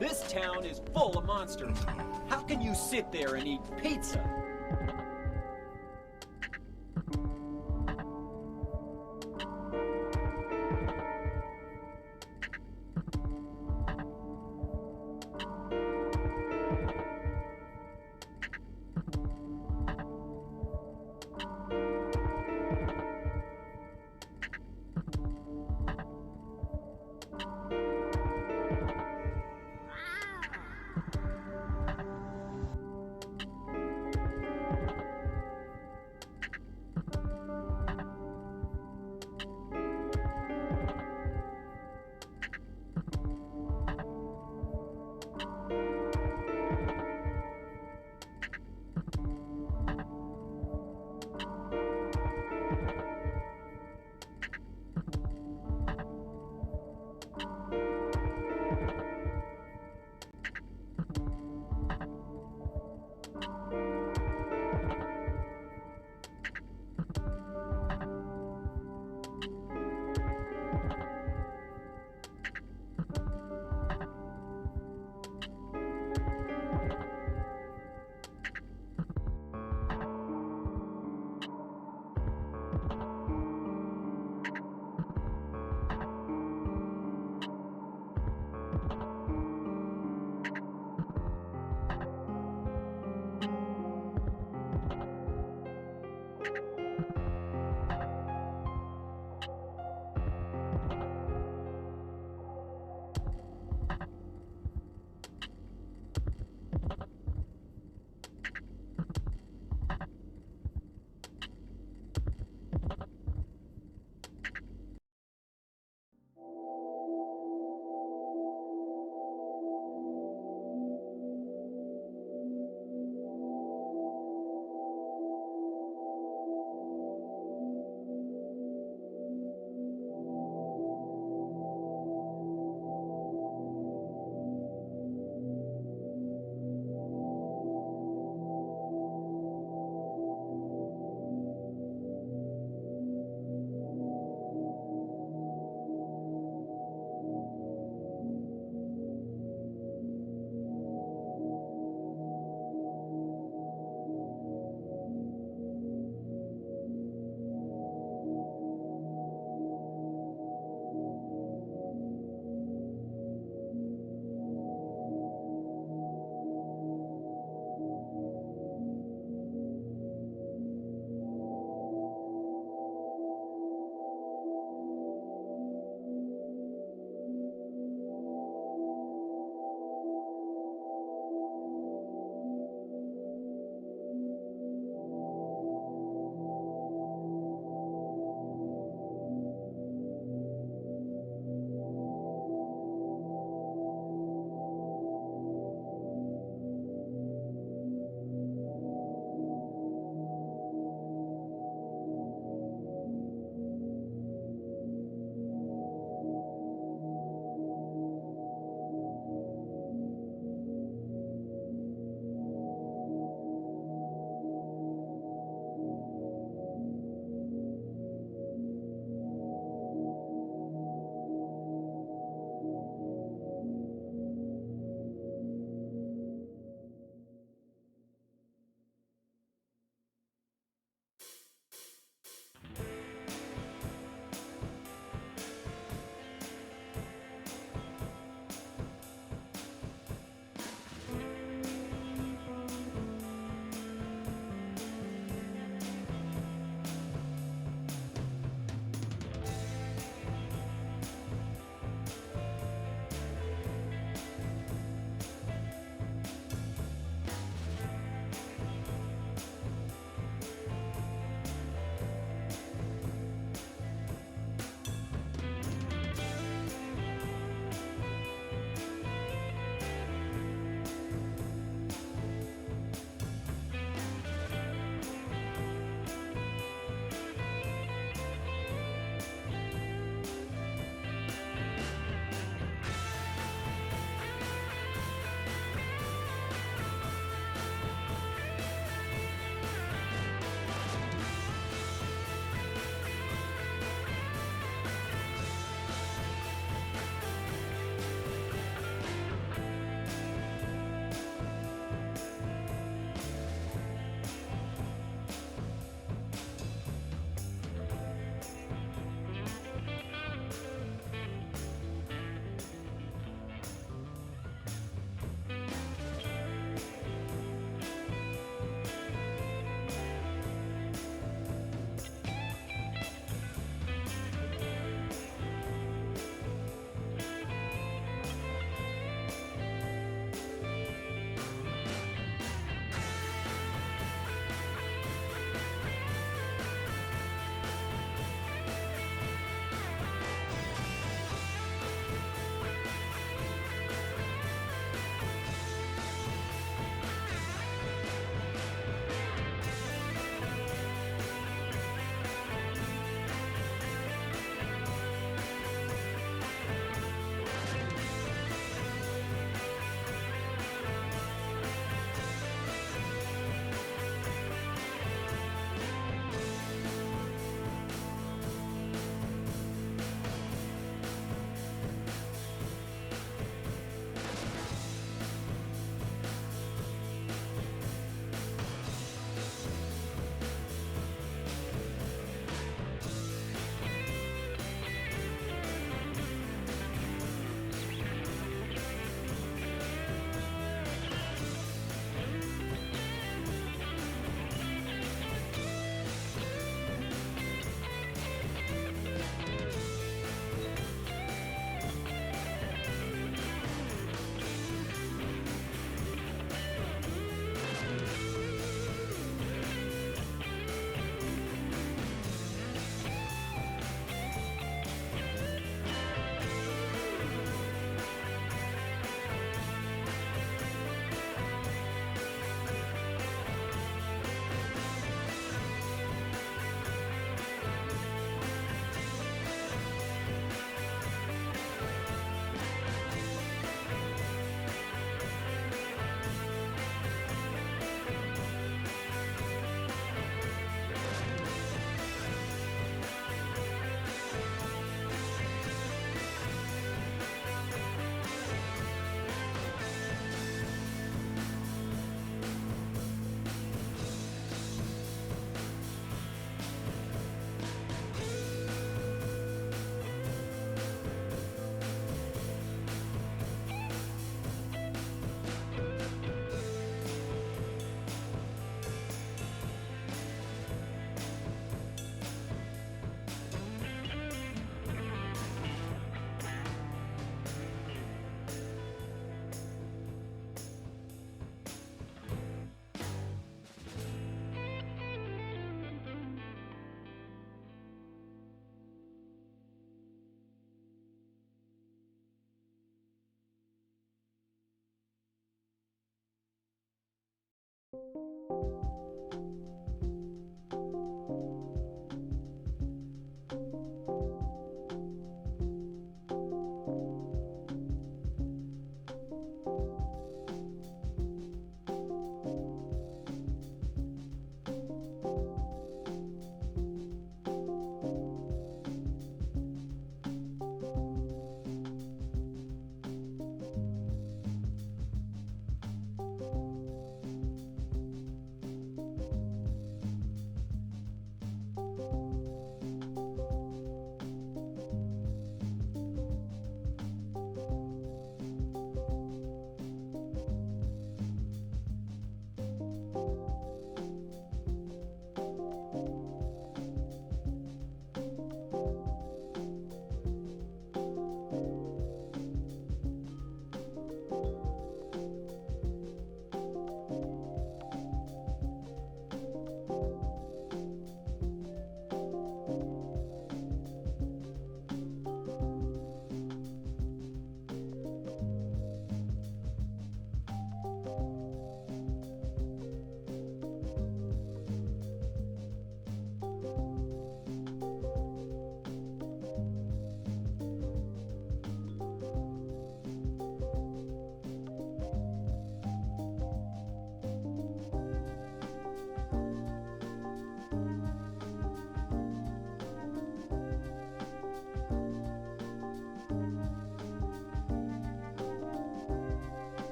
This town is full of monsters. How can you sit there and eat pizza?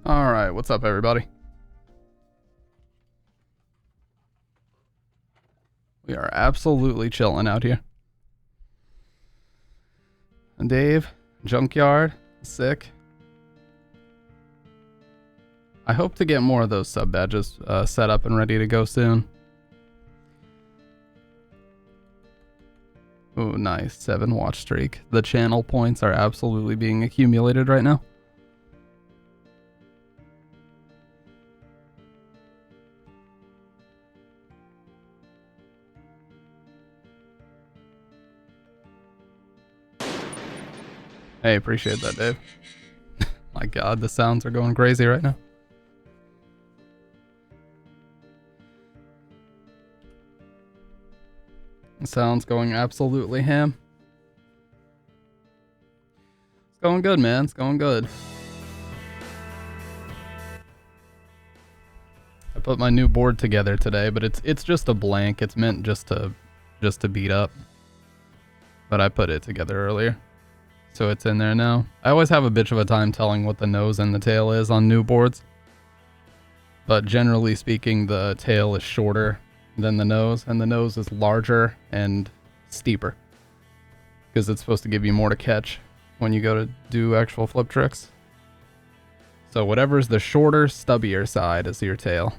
Alright, what's up everybody? We are absolutely chilling out here. And Dave, Junkyard, sick. I hope to get more of those sub badges set up and ready to go soon. Oh, nice. 7 watch streak. The channel points are absolutely being accumulated right now. Hey, appreciate that, Dave. My god, the sounds are going crazy right now. The sound's going absolutely ham. It's going good, man. It's going good. I put my new board together today, but it's just a blank. It's meant just to beat up. But I put it together earlier. So it's in there now. I always have a bitch of a time telling what the nose and the tail is on new boards. But generally speaking, the tail is shorter than the nose, and the nose is larger and steeper. Because it's supposed to give you more to catch when you go to do actual flip tricks. So whatever's the shorter, stubbier side is your tail.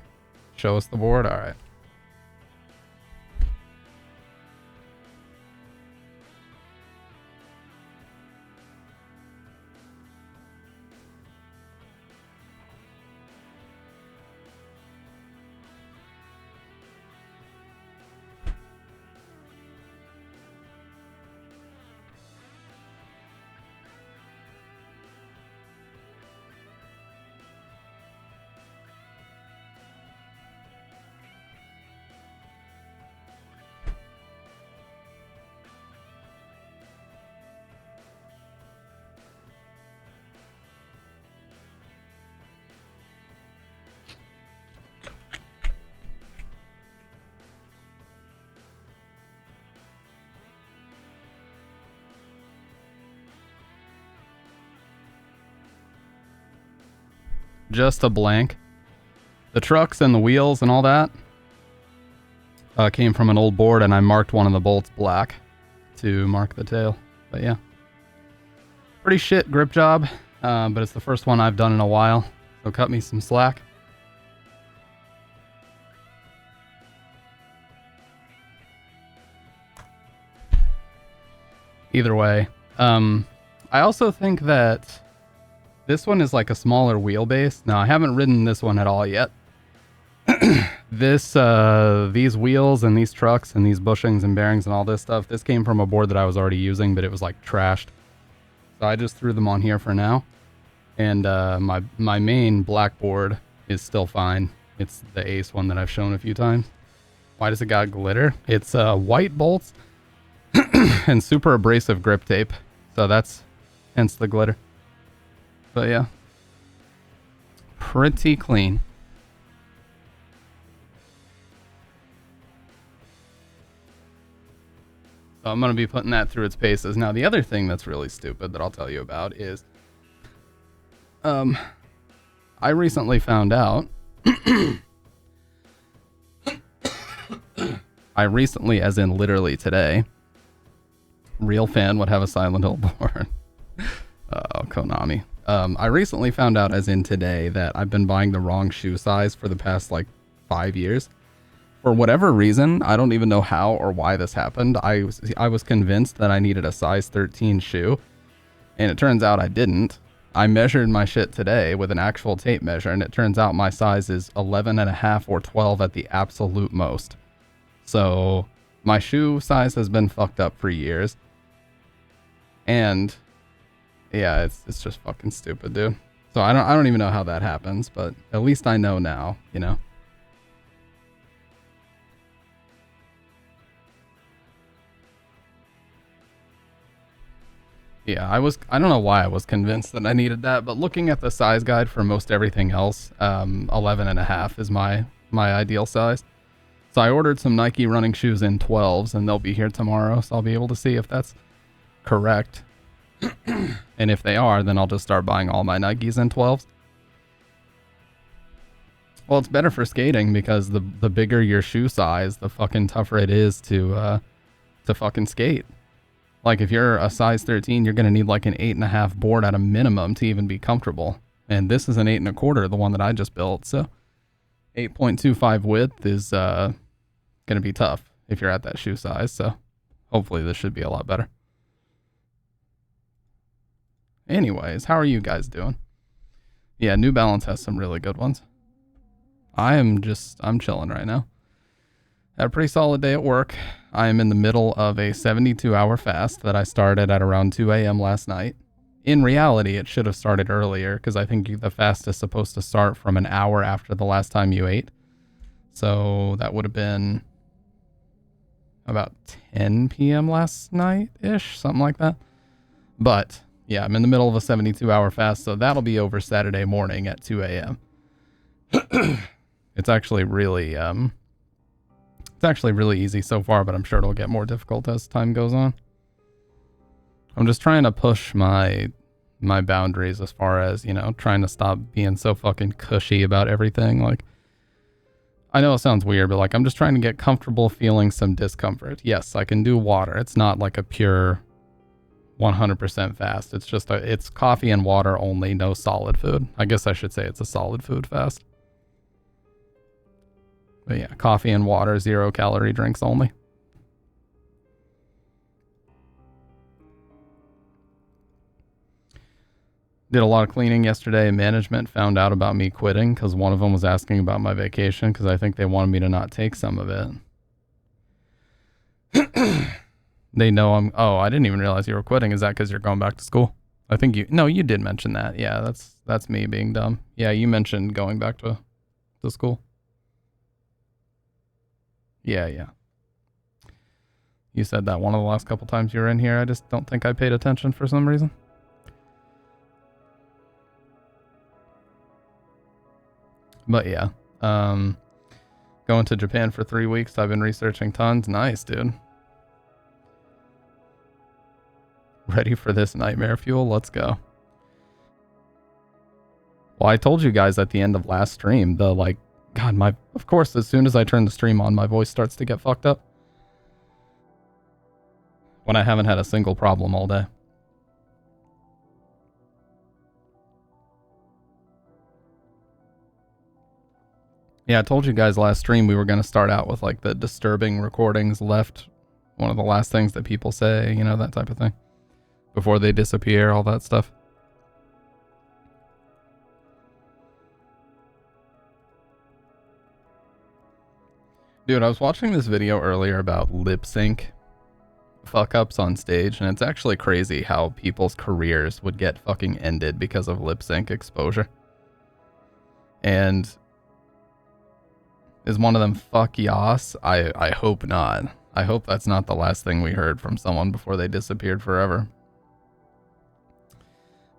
Show us the board? Alright. Just a blank. The trucks and the wheels and all that came from an old board, and I marked one of the bolts black to mark the tail. But yeah, pretty shit grip job, but it's the first one I've done in a while, so cut me some slack. Either way, I also think that this one is like a smaller wheelbase. Now, I haven't ridden this one at all yet. These wheels and these trucks and these bushings and bearings and all this stuff, this came from a board that I was already using, but it was like trashed. So I just threw them on here for now. And my main black board is still fine. It's the Ace one that I've shown a few times. Why does it got glitter? It's white bolts and super abrasive grip tape. So that's hence the glitter. But yeah, pretty clean. So I'm going to be putting that through its paces. Now, the other thing that's really stupid that I'll tell you about is I recently found out as in literally today, real fan would have a Silent Hill board. Oh, Konami. I recently found out, as in today, that I've been buying the wrong shoe size for the past, like, 5 years. For whatever reason, I don't even know how or why this happened. I was convinced that I needed a size 13 shoe, and it turns out I didn't. I measured my shit today with an actual tape measure, and it turns out my size is 11.5 or 12 at the absolute most. So, my shoe size has been fucked up for years. And yeah, it's just fucking stupid, dude. So I don't even know how that happens, but at least I know now, you know. Yeah, I don't know why I was convinced that I needed that, but looking at the size guide for most everything else, 11.5 is my ideal size. So I ordered some Nike running shoes in 12s, and they'll be here tomorrow, so I'll be able to see if that's correct. And if they are, then I'll just start buying all my Nikes in 12s. Well, it's better for skating because the bigger your shoe size, the fucking tougher it is to fucking skate. Like, if you're a size 13, you're going to need like an 8.5 board at a minimum to even be comfortable. And this is an 8.25, the one that I just built. So 8.25 width is going to be tough if you're at that shoe size. So hopefully this should be a lot better. Anyways, how are you guys doing? Yeah, New Balance has some really good ones. I'm chilling right now. Had a pretty solid day at work. I am in the middle of a 72-hour fast that I started at around 2 a.m. last night. In reality, it should have started earlier because I think the fast is supposed to start from an hour after the last time you ate. So that would have been about 10 p.m. last night-ish, something like that. But yeah, I'm in the middle of a 72-hour fast, so that'll be over Saturday morning at 2 a.m. It's actually really easy so far, but I'm sure it'll get more difficult as time goes on. I'm just trying to push my boundaries as far as, you know, trying to stop being so fucking cushy about everything. Like, I know it sounds weird, but like, I'm just trying to get comfortable feeling some discomfort. Yes, I can do water. It's not like a pure 100% fast. It's just it's coffee and water only, no solid food. I guess I should say it's a solid food fast. But yeah, coffee and water, 0 calorie drinks only. Did a lot of cleaning yesterday. Management found out about me quitting because one of them was asking about my vacation because I think they wanted me to not take some of it. They know I'm... Oh, I didn't even realize you were quitting. Is that because you're going back to school? I think you... No, you did mention that. Yeah, that's me being dumb. Yeah, you mentioned going back to school. Yeah. You said that one of the last couple times you were in here. I just don't think I paid attention for some reason. But yeah, going to Japan for 3 weeks. I've been researching tons. Nice, dude. Ready for this nightmare fuel? Let's go. Well, I told you guys at the end of last stream, God, of course, as soon as I turn the stream on, my voice starts to get fucked up. When I haven't had a single problem all day. Yeah, I told you guys last stream we were going to start out with like the disturbing recordings left. One of the last things that people say, you know, that type of thing. Before they disappear, all that stuff. Dude, I was watching this video earlier about lip sync fuck ups on stage, and it's actually crazy how people's careers would get fucking ended because of lip sync exposure. And is one of them fuck yas? I hope not. I hope that's not the last thing we heard from someone before they disappeared forever.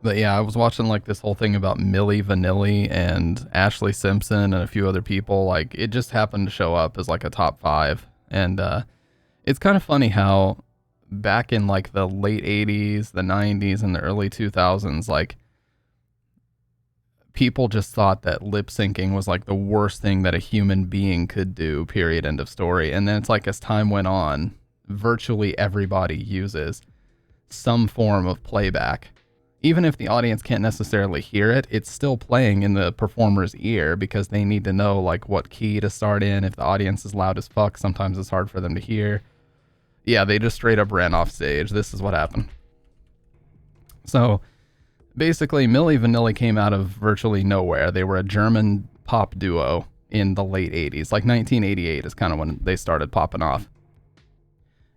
But yeah, I was watching like this whole thing about Milli Vanilli and Ashley Simpson and a few other people. Like, it just happened to show up as like a top 5. And it's kind of funny how back in like the late 80s, the 90s, and the early 2000s, like, people just thought that lip syncing was like the worst thing that a human being could do, period, end of story. And then it's like, as time went on, virtually everybody uses some form of playback. Even if the audience can't necessarily hear it, it's still playing in the performer's ear because they need to know like what key to start in. If the audience is loud as fuck, sometimes it's hard for them to hear. Yeah, they just straight up ran off stage. This is what happened. So basically, Milli Vanilli came out of virtually nowhere. They were a German pop duo in the late 80s. Like 1988 is kind of when they started popping off.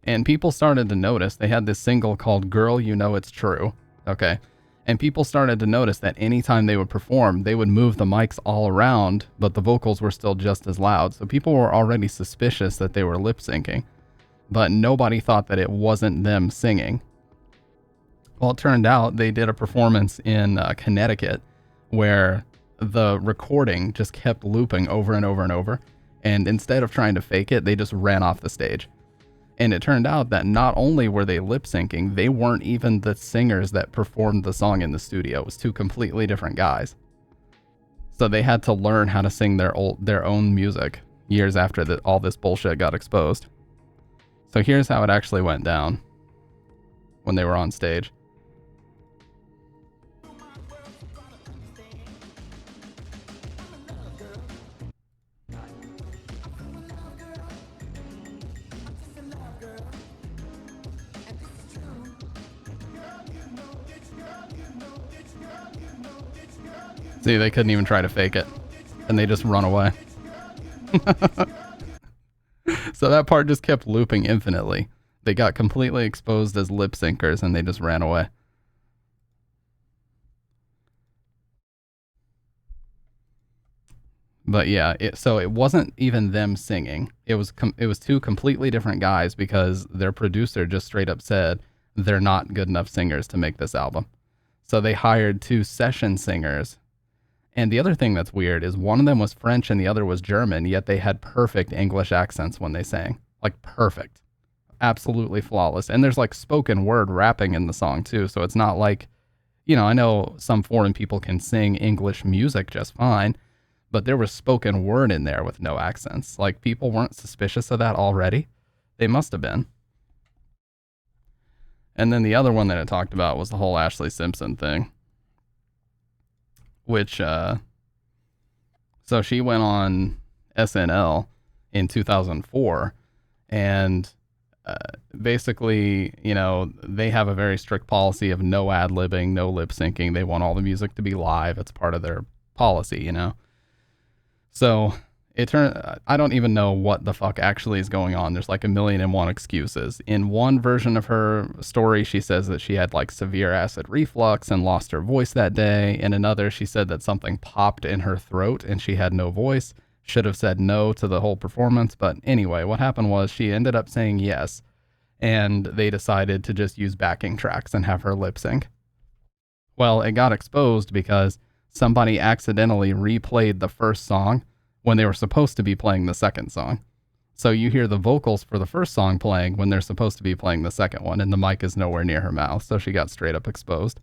And people started to notice. They had this single called Girl, You Know It's True. Okay. And people started to notice that anytime they would perform, they would move the mics all around, but the vocals were still just as loud. So people were already suspicious that they were lip syncing. But nobody thought that it wasn't them singing. Well, it turned out they did a performance in Connecticut where the recording just kept looping over and over and over. And instead of trying to fake it, they just ran off the stage. And it turned out that not only were they lip syncing, they weren't even the singers that performed the song in the studio. It was 2 completely different guys. So they had to learn how to sing their own music years after all this bullshit got exposed. So here's how it actually went down when they were on stage. See, they couldn't even try to fake it, and they just run away. So that part just kept looping infinitely. They got completely exposed as lip syncers, and they just ran away. But yeah, so it wasn't even them singing. It was 2 completely different guys because their producer just straight up said they're not good enough singers to make this album. So they hired 2 session singers. And the other thing that's weird is one of them was French and the other was German, yet they had perfect English accents when they sang. Like, perfect. absolutely flawless. And there's like spoken word rapping in the song too. So it's not like, I know some foreign people can sing English music just fine, but there was spoken word in there with no accents. Like people weren't suspicious of that already. They must have been. And then the other one that I talked about was the whole Ashley Simpson thing, which, so she went on SNL in 2004, and basically, they have a very strict policy of no ad-libbing, no lip-syncing. They want all the music to be live. It's part of their policy, So I don't even know what the fuck actually is going on. There's like a million and one excuses. In one version of her story, she says that she had like severe acid reflux and lost her voice that day. In another, she said that something popped in her throat and she had no voice. Should have said no to the whole performance. But anyway, what happened was she ended up saying yes, and they decided to just use backing tracks and have her lip sync. Well, it got exposed because somebody accidentally replayed the first song when they were supposed to be playing the second song. So you hear the vocals for the first song playing when they're supposed to be playing the second one, and the mic is nowhere near her mouth, so she got straight up exposed.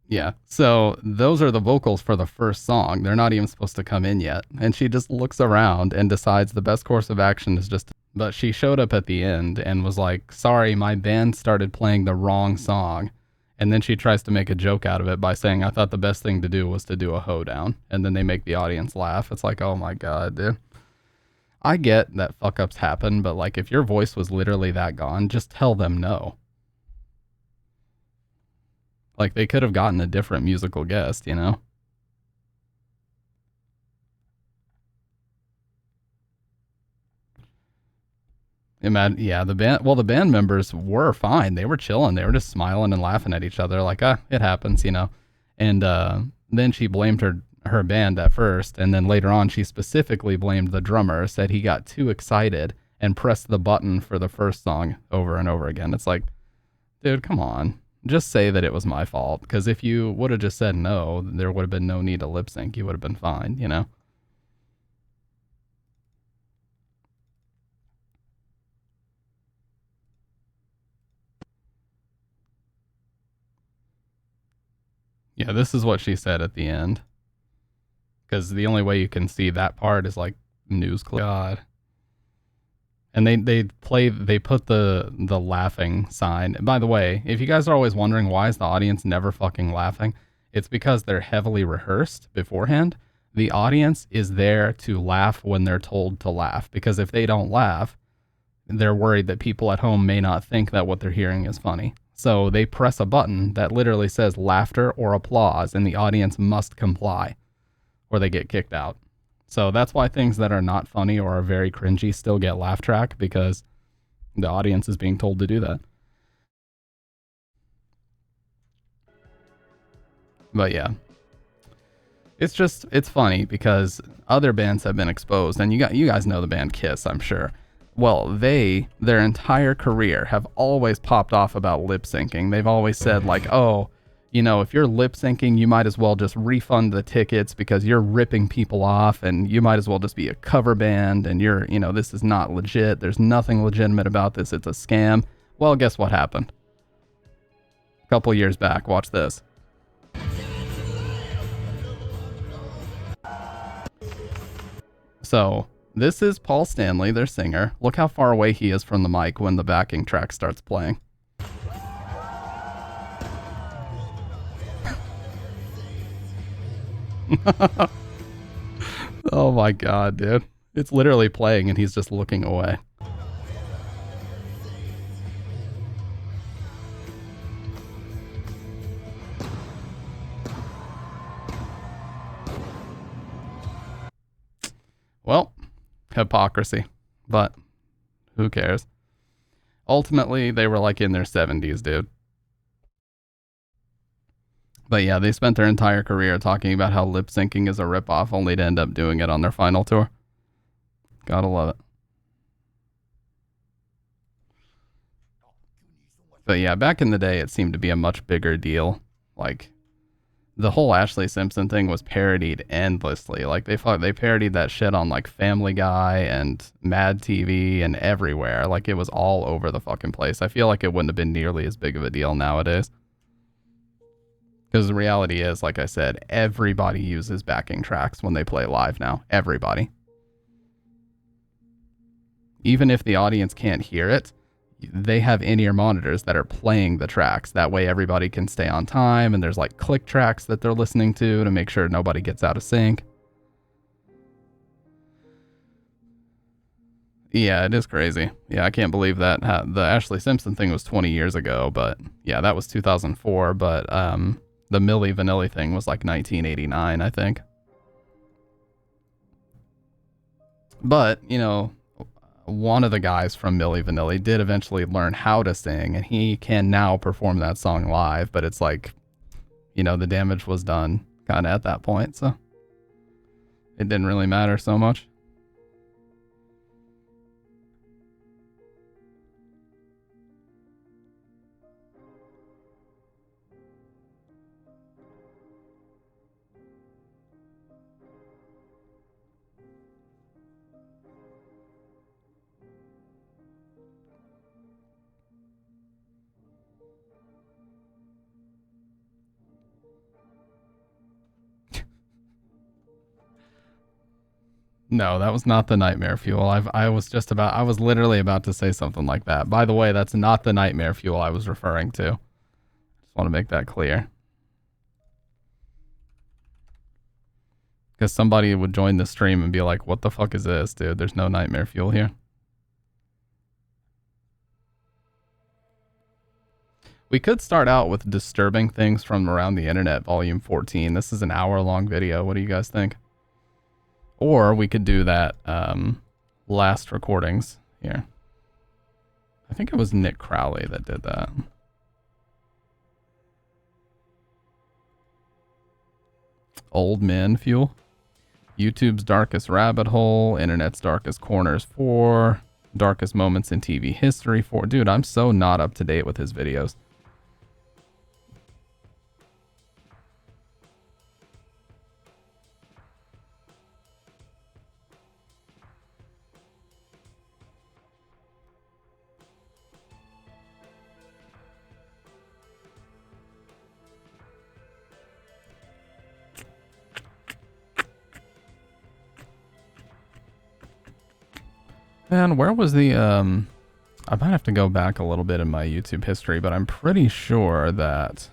Yeah, so those are the vocals for the first song. They're not even supposed to come in yet. And she just looks around and decides the best course of action is just... But she showed up at the end and was like, sorry, my band started playing the wrong song. And then she tries to make a joke out of it by saying, I thought the best thing to do was to do a hoedown. And then they make the audience laugh. It's like, oh my God, dude. I get that fuck-ups happen, but like if your voice was literally that gone, just tell them no. Like they could have gotten a different musical guest, Yeah, the band members were fine. They were chilling. They were just smiling and laughing at each other like, it happens, And then she blamed her band at first, and then later on she specifically blamed the drummer, said he got too excited and pressed the button for the first song over and over again. It's like, dude, come on. Just say that it was my fault, because if you would have just said no, there would have been no need to lip sync. You would have been fine, Yeah, this is what she said at the end. Because the only way you can see that part is like news clip. God. And they put the laughing sign. By the way, if you guys are always wondering why is the audience never fucking laughing, it's because they're heavily rehearsed beforehand. The audience is there to laugh when they're told to laugh, because if they don't laugh, they're worried that people at home may not think that what they're hearing is funny. So they press a button that literally says laughter or applause, and the audience must comply or they get kicked out. So that's why things that are not funny or are very cringy still get laugh track, because the audience is being told to do that. But yeah, it's funny because other bands have been exposed, and you guys know the band Kiss, I'm sure. Well, their entire career have always popped off about lip syncing. They've always said like, oh, if you're lip syncing, you might as well just refund the tickets because you're ripping people off, and you might as well just be a cover band, and this is not legit. There's nothing legitimate about this. It's a scam. Well, guess what happened? A couple years back. Watch this. So this is Paul Stanley, their singer. Look how far away he is from the mic when the backing track starts playing. Oh my God, dude. It's literally playing and he's just looking away. Well, hypocrisy, but who cares? Ultimately, they were like in their 70s, dude. But yeah, they spent their entire career talking about how lip syncing is a ripoff, only to end up doing it on their final tour. Gotta love it. But yeah, back in the day, it seemed to be a much bigger deal. Like, the whole Ashley Simpson thing was parodied endlessly. Like they parodied that shit on like Family Guy and Mad TV and everywhere. Like it was all over the fucking place. I feel like it wouldn't have been nearly as big of a deal nowadays. Because the reality is, like I said, everybody uses backing tracks when they play live now. Everybody. Even if the audience can't hear it, they have in-ear monitors that are playing the tracks. That way everybody can stay on time, and there's like click tracks that they're listening to make sure nobody gets out of sync. Yeah, it is crazy. Yeah, I can't believe that the Ashley Simpson thing was 20 years ago, but yeah, that was 2004, but the Milli Vanilli thing was like 1989, I think. But, you know, one of the guys from Milli Vanilli did eventually learn how to sing, and he can now perform that song live, but it's like, you know, the damage was done kind of at that point, so it didn't really matter so much. No, that was not the nightmare fuel. I was literally about to say something like that. By the way, that's not the nightmare fuel I was referring to. Just want to make that clear. Because somebody would join the stream and be like, what the fuck is this, dude? There's no nightmare fuel here. We could start out with disturbing things from around the internet, volume 14. This is an hour-long video. What do you guys think? Or we could do that last recordings here. I think it was Nick Crowley that did that. Old Men Fuel. YouTube's Darkest Rabbit Hole. Internet's Darkest Corners 4. Darkest Moments in TV History 4. Dude, I'm so not up to date with his videos. Man, where was the, I might have to go back a little bit in my YouTube history, but I'm pretty sure that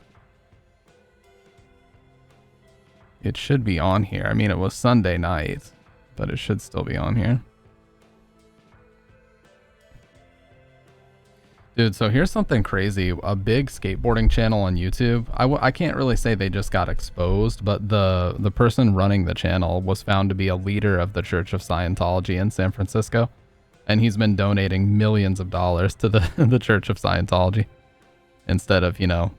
it should be on here. I mean, it was Sunday night, but it should still be on here. Dude, so here's something crazy. A big skateboarding channel on YouTube. I can't really say they just got exposed, but the person running the channel was found to be a leader of the Church of Scientology in San Francisco. And he's been donating millions of dollars to the Church of Scientology instead of, you know,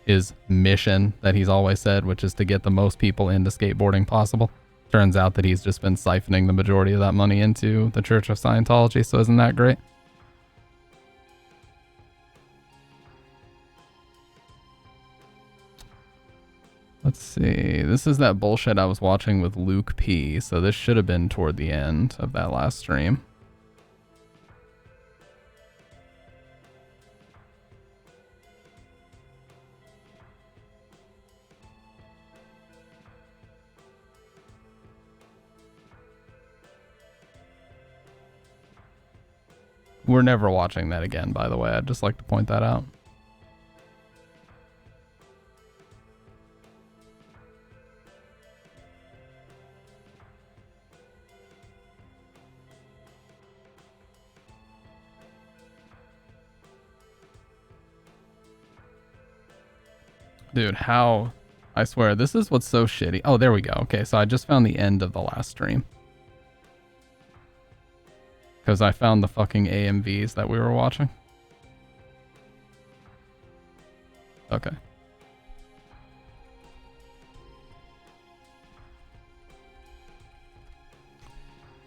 his mission that he's always said, which is to get the most people into skateboarding possible. Turns out that he's just been siphoning the majority of that money into the Church of Scientology. So isn't that great? Let's see. This is that bullshit I was watching with Luke P. So this should have been toward the end of that last stream. We're never watching that again, by the way. I'd just like to point that out. Dude, how? I swear, this is what's so shitty. Oh, there we go. Okay, so I just found the end of the last stream. Because I found the fucking AMVs that we were watching. Okay.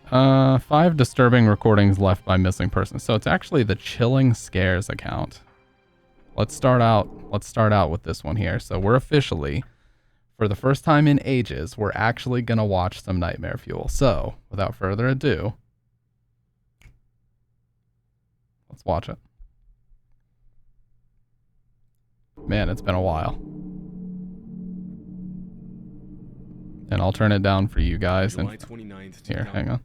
Five disturbing recordings left by missing persons. So it's actually the Chilling Scares account. Let's start out with this one here. So we're officially, for the first time in ages, we're actually going to watch some Nightmare Fuel. So, without further ado, let's watch it. Man, it's been a while. And I'll turn it down for you guys. July And 29th, here, hang on.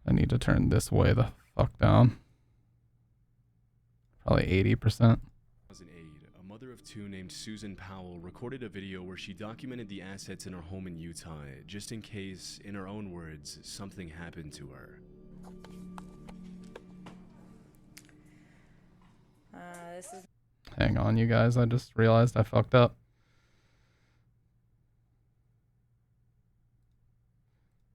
I need to turn this way the fuck down. Probably 80%. 2008, a mother of two named Susan Powell recorded a video where she documented the assets in her home in Utah, just in case, in her own words, something happened to her. This is Hang on, you guys. I just realized I fucked up.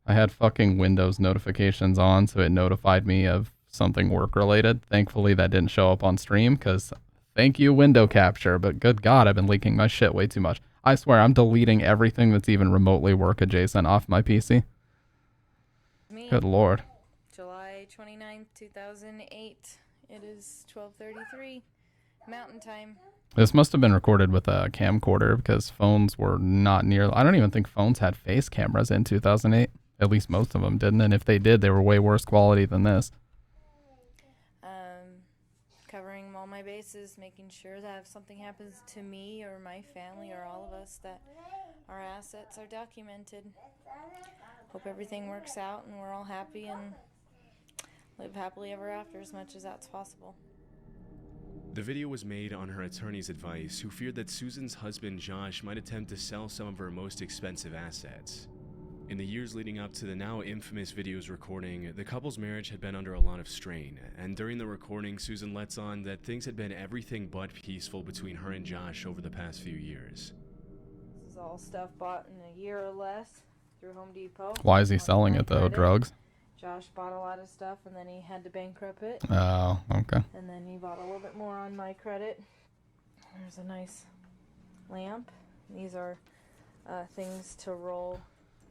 I had fucking Windows notifications on, so it notified me of something work-related. Thankfully, that didn't show up on stream, because thank you, window capture, but good God, I've been leaking my shit way too much. I swear, I'm deleting everything that's even remotely work-adjacent off my PC. me. Good Lord. July 29th, 2008. It is 12:33 Mountain Time. This must have been recorded with a camcorder, because phones were not near... I don't even think phones had face cameras in 2008. At least most of them didn't, and if they did, they were way worse quality than this. Covering all my bases, making sure that if something happens to me or my family or all of us, that our assets are documented. Hope everything works out and we're all happy and live happily ever after as much as that's possible. The video was made on her attorney's advice, who feared that Susan's husband Josh might attempt to sell some of her most expensive assets. In the years leading up to the now infamous video's recording, the couple's marriage had been under a lot of strain, and during the recording, Susan lets on that things had been everything but peaceful between her and Josh over the past few years. This is all stuff bought in a year or less through Home Depot. Why is he On selling my it, though? credit. Drugs? Josh bought a lot of stuff and then he had to bankrupt it. Oh, okay. And then he bought a little bit more on my credit. There's a nice lamp. These are things to roll.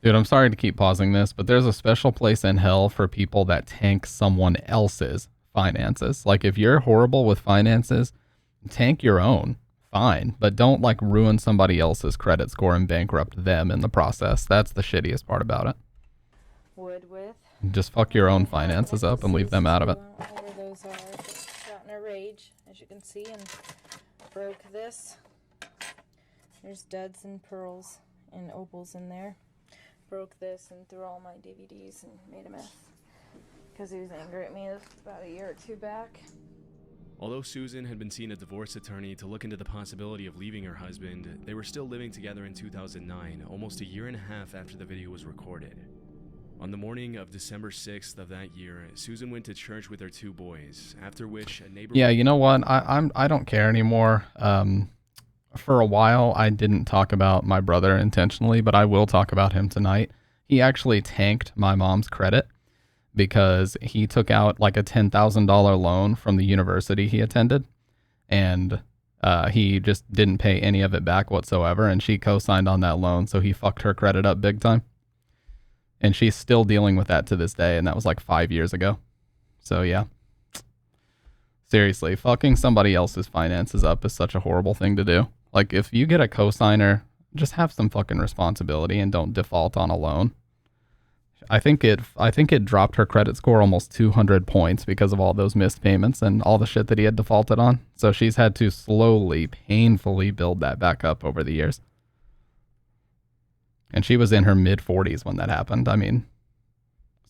Dude, I'm sorry to keep pausing this, but there's a special place in hell for people that tank someone else's finances. Like, if you're horrible with finances, tank your own. Fine. But don't, like, ruin somebody else's credit score and bankrupt them in the process. That's the shittiest part about it. Wood with. Just fuck your own finances up and leave them out of it. Whatever those are. Just got in a rage, as you can see, and broke this. There's duds and pearls and opals in there. Broke this and threw all my DVDs and made a mess because he was angry at me about a year or two back. Although Susan had been seeing a divorce attorney to look into the possibility of leaving her husband, they were still living together in 2009, almost a year and a half after the video was recorded. On the morning of December 6th of that year, Susan went to church with her two boys, after which a neighbor... Yeah, you know what? I don't care anymore. For a while, I didn't talk about my brother intentionally, but I will talk about him tonight. He actually tanked my mom's credit because he took out like a $10,000 loan from the university he attended, and he just didn't pay any of it back whatsoever, and she co-signed on that loan, so he fucked her credit up big time. And she's still dealing with that to this day, and that was like 5 years ago. So yeah. Seriously, fucking somebody else's finances up is such a horrible thing to do. Like, if you get a cosigner, just have some fucking responsibility and don't default on a loan. I think it dropped her credit score almost 200 points because of all those missed payments and all the shit that he had defaulted on. So she's had to slowly, painfully build that back up over the years. And she was in her mid-40s when that happened. I mean,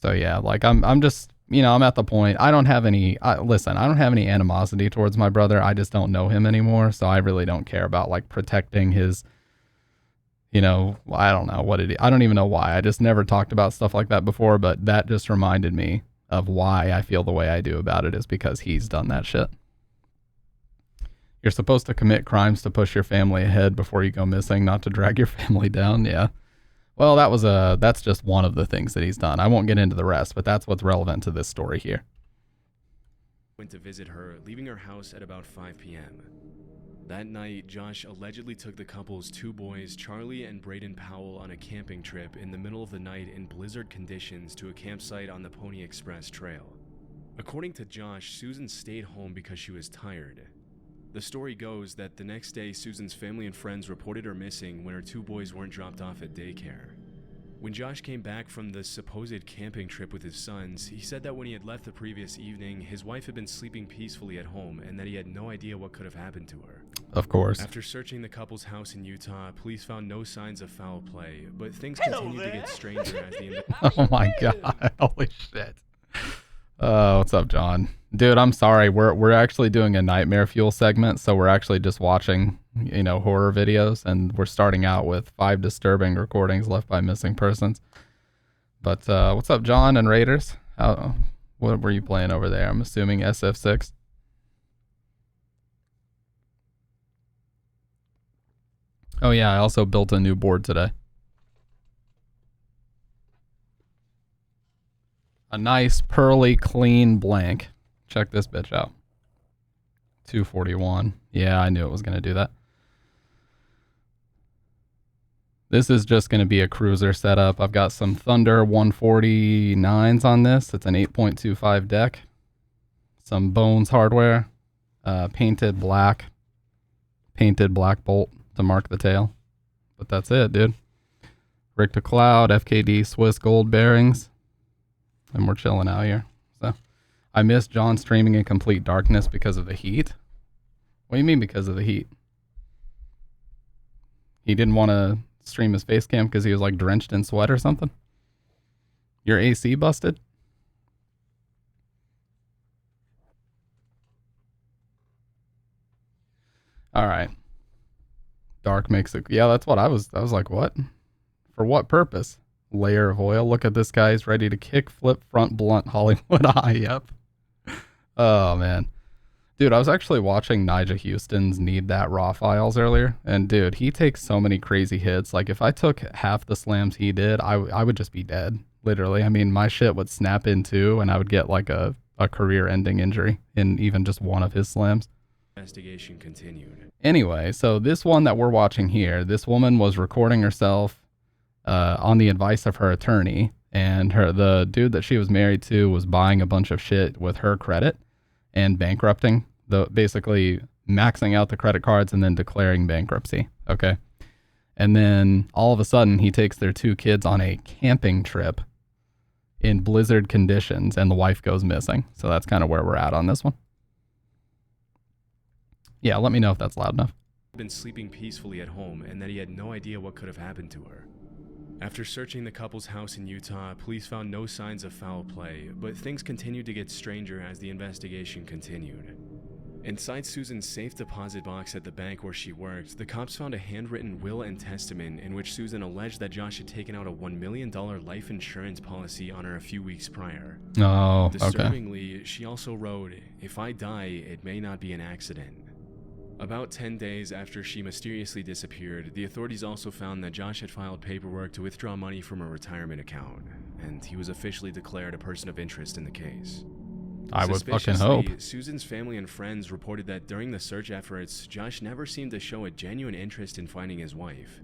so yeah, like I'm just, you know, I'm at the point, I don't have any, listen, I don't have any animosity towards my brother. I just don't know him anymore. So I really don't care about like protecting his, you know, I don't know what it is. I don't even know why. I just never talked about stuff like that before, but that just reminded me of why I feel the way I do about it is because he's done that shit. You're supposed to commit crimes to push your family ahead before you go missing, not to drag your family down. Yeah. Well, that's just one of the things that he's done. I won't get into the rest, but that's what's relevant to this story here. Went to visit her, leaving her house at about 5 p.m. That night, Josh allegedly took the couple's two boys, Charlie and Braden Powell, on a camping trip in the middle of the night in blizzard conditions to a campsite on the Pony Express Trail. According to Josh, Susan stayed home because she was tired. The story goes that the next day, Susan's family and friends reported her missing when her 2 boys weren't dropped off at daycare. When Josh came back from the supposed camping trip with his sons, he said that when he had left the previous evening, his wife had been sleeping peacefully at home and that he had no idea what could have happened to her. Of course. After searching the couple's house in Utah, police found no signs of foul play, but things continued to get stranger as the Oh my god. Holy shit. What's up, John? Dude, I'm sorry. We're actually doing a Nightmare Fuel segment, so we're actually just watching, horror videos, and we're starting out with 5 disturbing recordings left by missing persons. But what's up, John and Raiders? What were you playing over there? I'm assuming SF6. Oh yeah, I also built a new board today. A nice, pearly, clean blank. Check this bitch out. 241. Yeah, I knew it was going to do that. This is just going to be a cruiser setup. I've got some Thunder 149s on this. It's an 8.25 deck. Some Bones hardware. Painted black bolt to mark the tail. But that's it, dude. Rick to Cloud, FKD Swiss gold bearings. And we're chilling out here. So I missed John streaming in complete darkness because of the heat. What do you mean because of the heat? He didn't want to stream his face cam because he was like drenched in sweat or something? Your AC busted? All right. Dark makes it. Yeah, that's what I was like, what? For what purpose? Layer of oil. Look at this guy. He's ready to kick, flip, front, blunt, Hollywood eye. Yep. Oh, man. Dude, I was actually watching Nigel Houston's Need That Raw files earlier. And, dude, he takes so many crazy hits. Like, if I took half the slams he did, I would just be dead. Literally. I mean, my shit would snap in two, and I would get, like, a career-ending injury in even just one of his slams. Investigation continued. Anyway, so this one that we're watching here, this woman was recording herself on the advice of her attorney, and the dude that she was married to was buying a bunch of shit with her credit and bankrupting, basically maxing out the credit cards and then declaring bankruptcy. Okay. And then all of a sudden he takes their 2 kids on a camping trip in blizzard conditions and the wife goes missing. So that's kind of where we're at on this one. Yeah, let me know if that's loud enough. Been sleeping peacefully at home and that he had no idea what could have happened to her. After searching the couple's house in Utah, police found no signs of foul play, but things continued to get stranger as the investigation continued. Inside Susan's safe deposit box at the bank where she worked, the cops found a handwritten will and testament in which Susan alleged that Josh had taken out a $1 million life insurance policy on her a few weeks prior. Oh, okay. Disturbingly, she also wrote, "If I die, it may not be an accident." About 10 days after she mysteriously disappeared, the authorities also found that Josh had filed paperwork to withdraw money from a retirement account, and he was officially declared a person of interest in the case. I would fucking hope. Susan's family and friends reported that during the search efforts, Josh never seemed to show a genuine interest in finding his wife.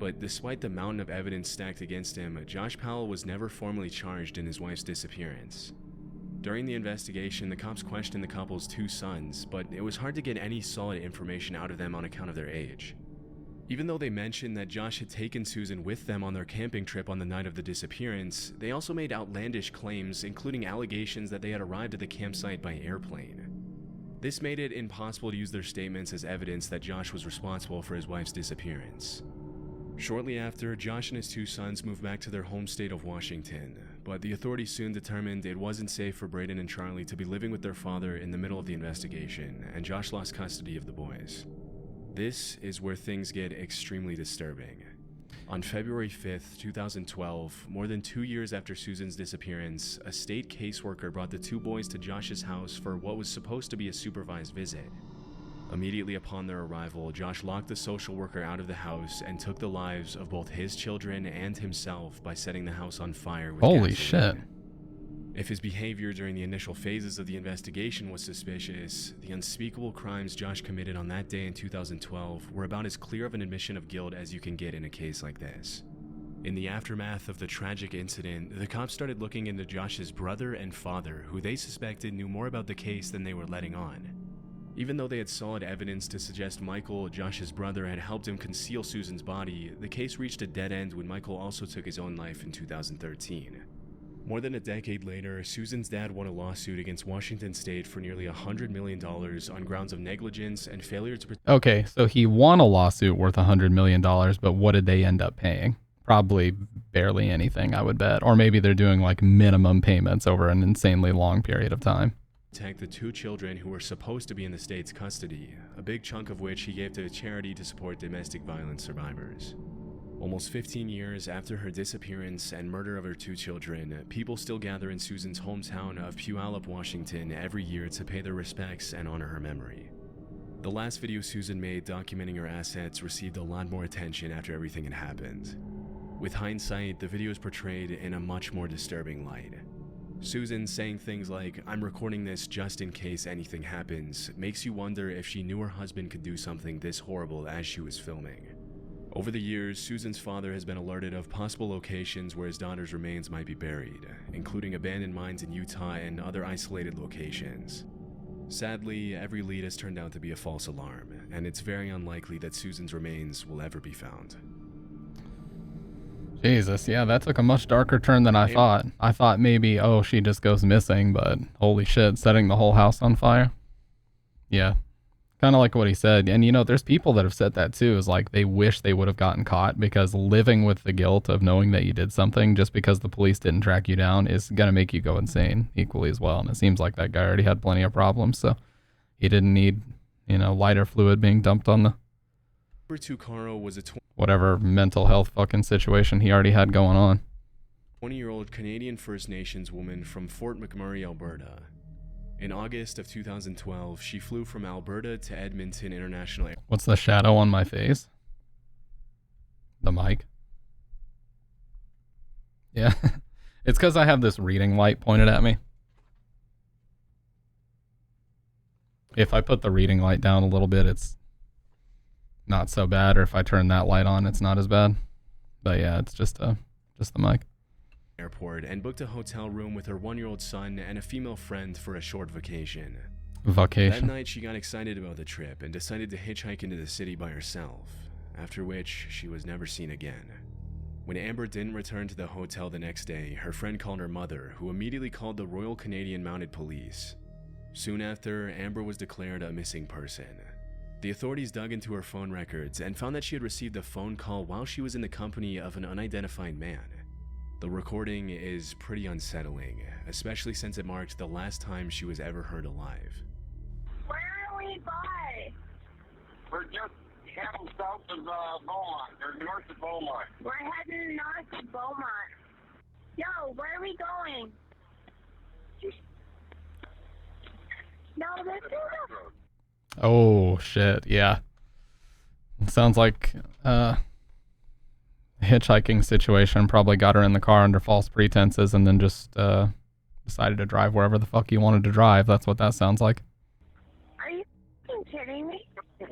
But despite the mountain of evidence stacked against him, Josh Powell was never formally charged in his wife's disappearance. During the investigation, the cops questioned the couple's 2 sons, but it was hard to get any solid information out of them on account of their age. Even though they mentioned that Josh had taken Susan with them on their camping trip on the night of the disappearance, they also made outlandish claims, including allegations that they had arrived at the campsite by airplane. This made it impossible to use their statements as evidence that Josh was responsible for his wife's disappearance. Shortly after, Josh and his 2 sons moved back to their home state of Washington, but the authorities soon determined it wasn't safe for Braden and Charlie to be living with their father in the middle of the investigation, and Josh lost custody of the boys. This is where things get extremely disturbing. On February 5th, 2012, more than 2 years after Susan's disappearance, a state caseworker brought the 2 boys to Josh's house for what was supposed to be a supervised visit. Immediately upon their arrival, Josh locked the social worker out of the house and took the lives of both his children and himself by setting the house on fire with Holy gasoline. shit. If his behavior during the initial phases of the investigation was suspicious, the unspeakable crimes Josh committed on that day in 2012 were about as clear of an admission of guilt as you can get in a case like this. In the aftermath of the tragic incident, the cops started looking into Josh's brother and father, who they suspected knew more about the case than they were letting on. Even though they had solid evidence to suggest Michael, Josh's brother, had helped him conceal Susan's body, the case reached a dead end when Michael also took his own life in 2013. More than a decade later, Susan's dad won a lawsuit against Washington State for nearly $100 million on grounds of negligence and failure to protect. Okay, so he won a lawsuit worth $100 million, but what did they end up paying? Probably barely anything, I would bet. Or maybe they're doing like minimum payments over an insanely long period of time. The 2 children who were supposed to be in the state's custody, a big chunk of which he gave to a charity to support domestic violence survivors. Almost 15 years after her disappearance and murder of her 2 children, people still gather in Susan's hometown of Puyallup, Washington every year to pay their respects and honor her memory. The last video Susan made documenting her assets received a lot more attention after everything had happened. With hindsight, the video is portrayed in a much more disturbing light. Susan saying things like, "I'm recording this just in case anything happens," makes you wonder if she knew her husband could do something this horrible as she was filming. Over the years, Susan's father has been alerted of possible locations where his daughter's remains might be buried, including abandoned mines in Utah and other isolated locations. Sadly, every lead has turned out to be a false alarm, and it's very unlikely that Susan's remains will ever be found. Jesus, yeah, that took a much darker turn than I thought. I thought maybe, oh, she just goes missing, but holy shit, setting the whole house on fire. Yeah, kind of like what he said. And you know, there's people that have said that too, is like they wish they would have gotten caught, because living with the guilt of knowing that you did something just because the police didn't track you down is going to make you go insane equally as well. And it seems like that guy already had plenty of problems, so he didn't need, you know, lighter fluid being dumped on the Number 2 Caro was a whatever mental health fucking situation he already had going on. 20-year-old Canadian First Nations woman from Fort McMurray, Alberta. In August of 2012, she flew from Alberta to Edmonton International Airport. What's the shadow on my face? The mic. Yeah. It's because I have this reading light pointed at me. If I put the reading light down a little bit, it's not so bad, or if I turn that light on, it's not as bad. But yeah, it's just the mic. Airport and booked a hotel room with her 1-year-old son and a female friend for a short vacation. Vacation. That night, she got excited about the trip and decided to hitchhike into the city by herself, after which she was never seen again. When Amber didn't return to the hotel the next day, her friend called her mother, who immediately called the Royal Canadian Mounted Police. Soon after, Amber was declared a missing person. The authorities dug into her phone records and found that she had received a phone call while she was in the company of an unidentified man. The recording is pretty unsettling, especially since it marked the last time she was ever heard alive. Where are we by? We're just heading south of Beaumont, or north of Beaumont. We're heading north of Beaumont. Yo, where are we going? No, this is a... Oh shit, yeah. Sounds like hitchhiking situation. Probably got her in the car under false pretenses and then just decided to drive wherever the fuck he wanted to drive. That's what that sounds like. Are you kidding me? You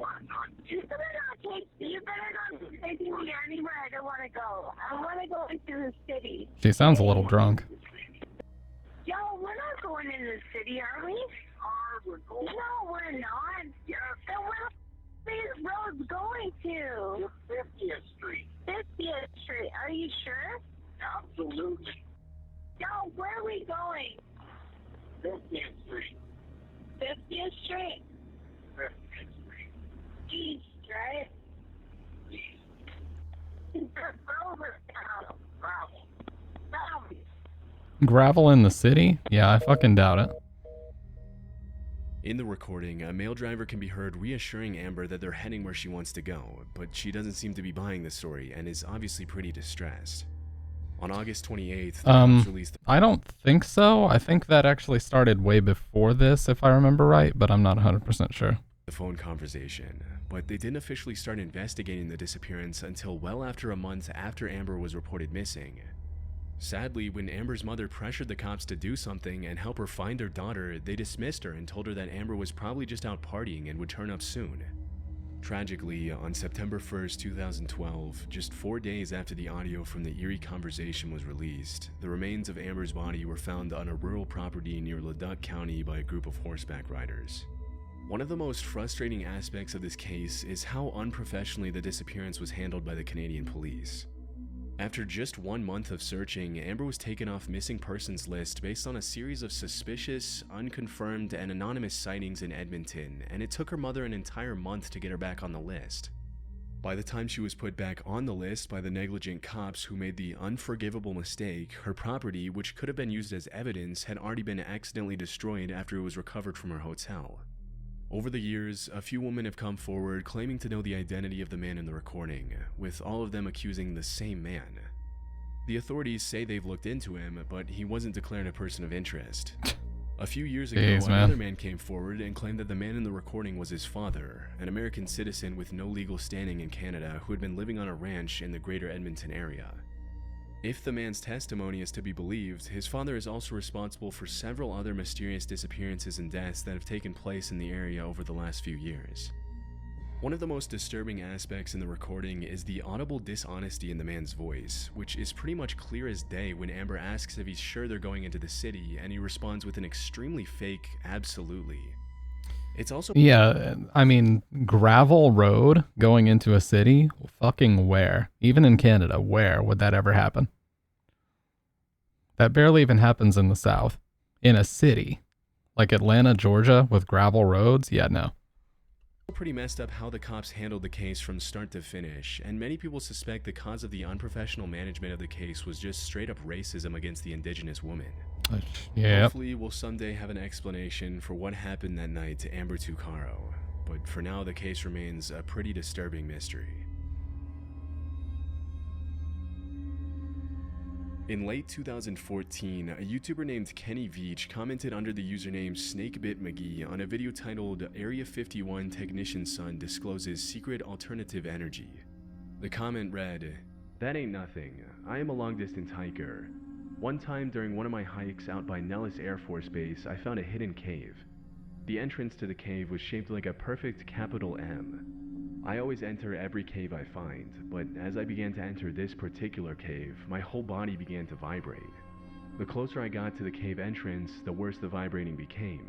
better not be taking me anywhere I don't want to go. I want to go into the city. She sounds a little drunk. Yo, we're not going in the city, are we? No, we're not. Yes. Then where are these roads going to? 50th Street. 50th Street. Are you sure? Absolutely. Yo, where are we going? 50th Street. 50th Street? 50th Street. East, right? East. Over town. Gravel. Gravel in the city? Yeah, I fucking doubt it. In the recording, a male driver can be heard reassuring Amber that they're heading where she wants to go, but she doesn't seem to be buying the story and is obviously pretty distressed. On August 28th, the cops released I don't think so. I think that actually started way before this, if I remember right, but I'm not 100% sure. the phone conversation, but they didn't officially start investigating the disappearance until well after a month after Amber was reported missing. Sadly, when Amber's mother pressured the cops to do something and help her find her daughter, they dismissed her and told her that Amber was probably just out partying and would turn up soon. Tragically, on September 1st, 2012, just 4 days after the audio from the eerie conversation was released, the remains of Amber's body were found on a rural property near Leduc County by a group of horseback riders. One of the most frustrating aspects of this case is how unprofessionally the disappearance was handled by the Canadian police. After just 1 month of searching, Amber was taken off missing persons list based on a series of suspicious, unconfirmed, and anonymous sightings in Edmonton, and it took her mother an entire month to get her back on the list. By the time she was put back on the list by the negligent cops who made the unforgivable mistake, her property, which could have been used as evidence, had already been accidentally destroyed after it was recovered from her hotel. Over the years, a few women have come forward claiming to know the identity of the man in the recording, with all of them accusing the same man. The authorities say they've looked into him, but he wasn't declared a person of interest. A few years ago, another man came forward and claimed that the man in the recording was his father, an American citizen with no legal standing in Canada who had been living on a ranch in the greater Edmonton area. If the man's testimony is to be believed, his father is also responsible for several other mysterious disappearances and deaths that have taken place in the area over the last few years. One of the most disturbing aspects in the recording is the audible dishonesty in the man's voice, which is pretty much clear as day when Amber asks if he's sure they're going into the city, and he responds with an extremely fake absolutely. It's also— Yeah, I mean, gravel road going into a city? Fucking where? Even in Canada, where would that ever happen? That barely even happens in the South. In a city. Like Atlanta, Georgia, with gravel roads? Yeah, no. pretty messed up how the cops handled the case from start to finish, and many people suspect the cause of the unprofessional management of the case was just straight up racism against the indigenous woman. Yeah. Hopefully we'll someday have an explanation for what happened that night to Amber Tuccaro, but for now the case remains a pretty disturbing mystery. In late 2014, a YouTuber named Kenny Veach commented under the username SnakeBitMcGee on a video titled Area 51 Technician's Son Discloses Secret Alternative Energy. The comment read, "That ain't nothing. I am a long-distance hiker. One time during one of my hikes out by Nellis Air Force Base, I found a hidden cave. The entrance to the cave was shaped like a perfect capital M. I always enter every cave I find, but as I began to enter this particular cave, my whole body began to vibrate. The closer I got to the cave entrance, the worse the vibrating became.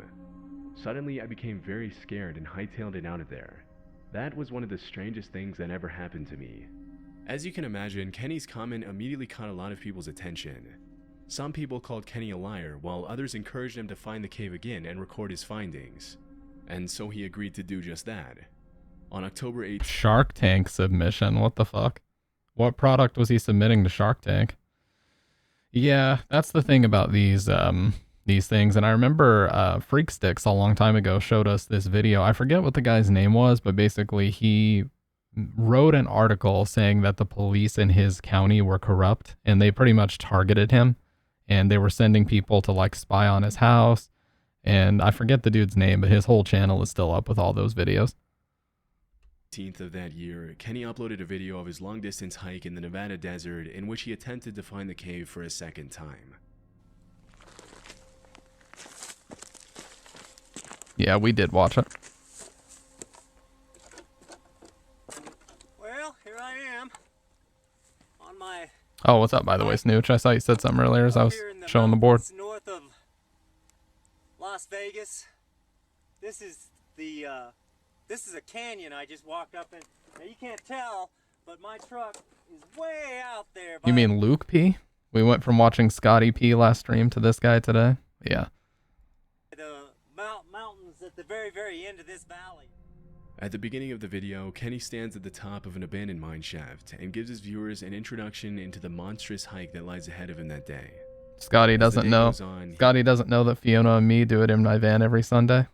Suddenly, I became very scared and hightailed it out of there. That was one of the strangest things that ever happened to me." As you can imagine, Kenny's comment immediately caught a lot of people's attention. Some people called Kenny a liar, while others encouraged him to find the cave again and record his findings. And so he agreed to do just that. On October 8th, Shark Tank submission. What the fuck? What product was he submitting to Shark Tank? Yeah, that's the thing about these things. And I remember Freaksticks a long time ago showed us this video. I forget what the guy's name was, but basically he wrote an article saying that the police in his county were corrupt and they pretty much targeted him. And they were sending people to like spy on his house. And I forget the dude's name, but his whole channel is still up with all those videos. Of that year, Kenny uploaded a video of his long-distance hike in the Nevada desert in which he attempted to find the cave for a second time. Yeah, we did watch it. Well, here I am on my Oh, what's up, by the way, Snooch? I saw you said something earlier as I was showing the board. north of Las Vegas. This is a canyon I just walked up in. Now you can't tell, but my truck is way out there. You mean Luke P? We went from watching Scotty P last stream to this guy today? Yeah. The mountains at the very, very end of this valley. At the beginning of the video, Kenny stands at the top of an abandoned mine shaft and gives his viewers an introduction into the monstrous hike that lies ahead of him that day. Scotty doesn't know. Scotty doesn't know that Fiona and me do it in my van every Sunday.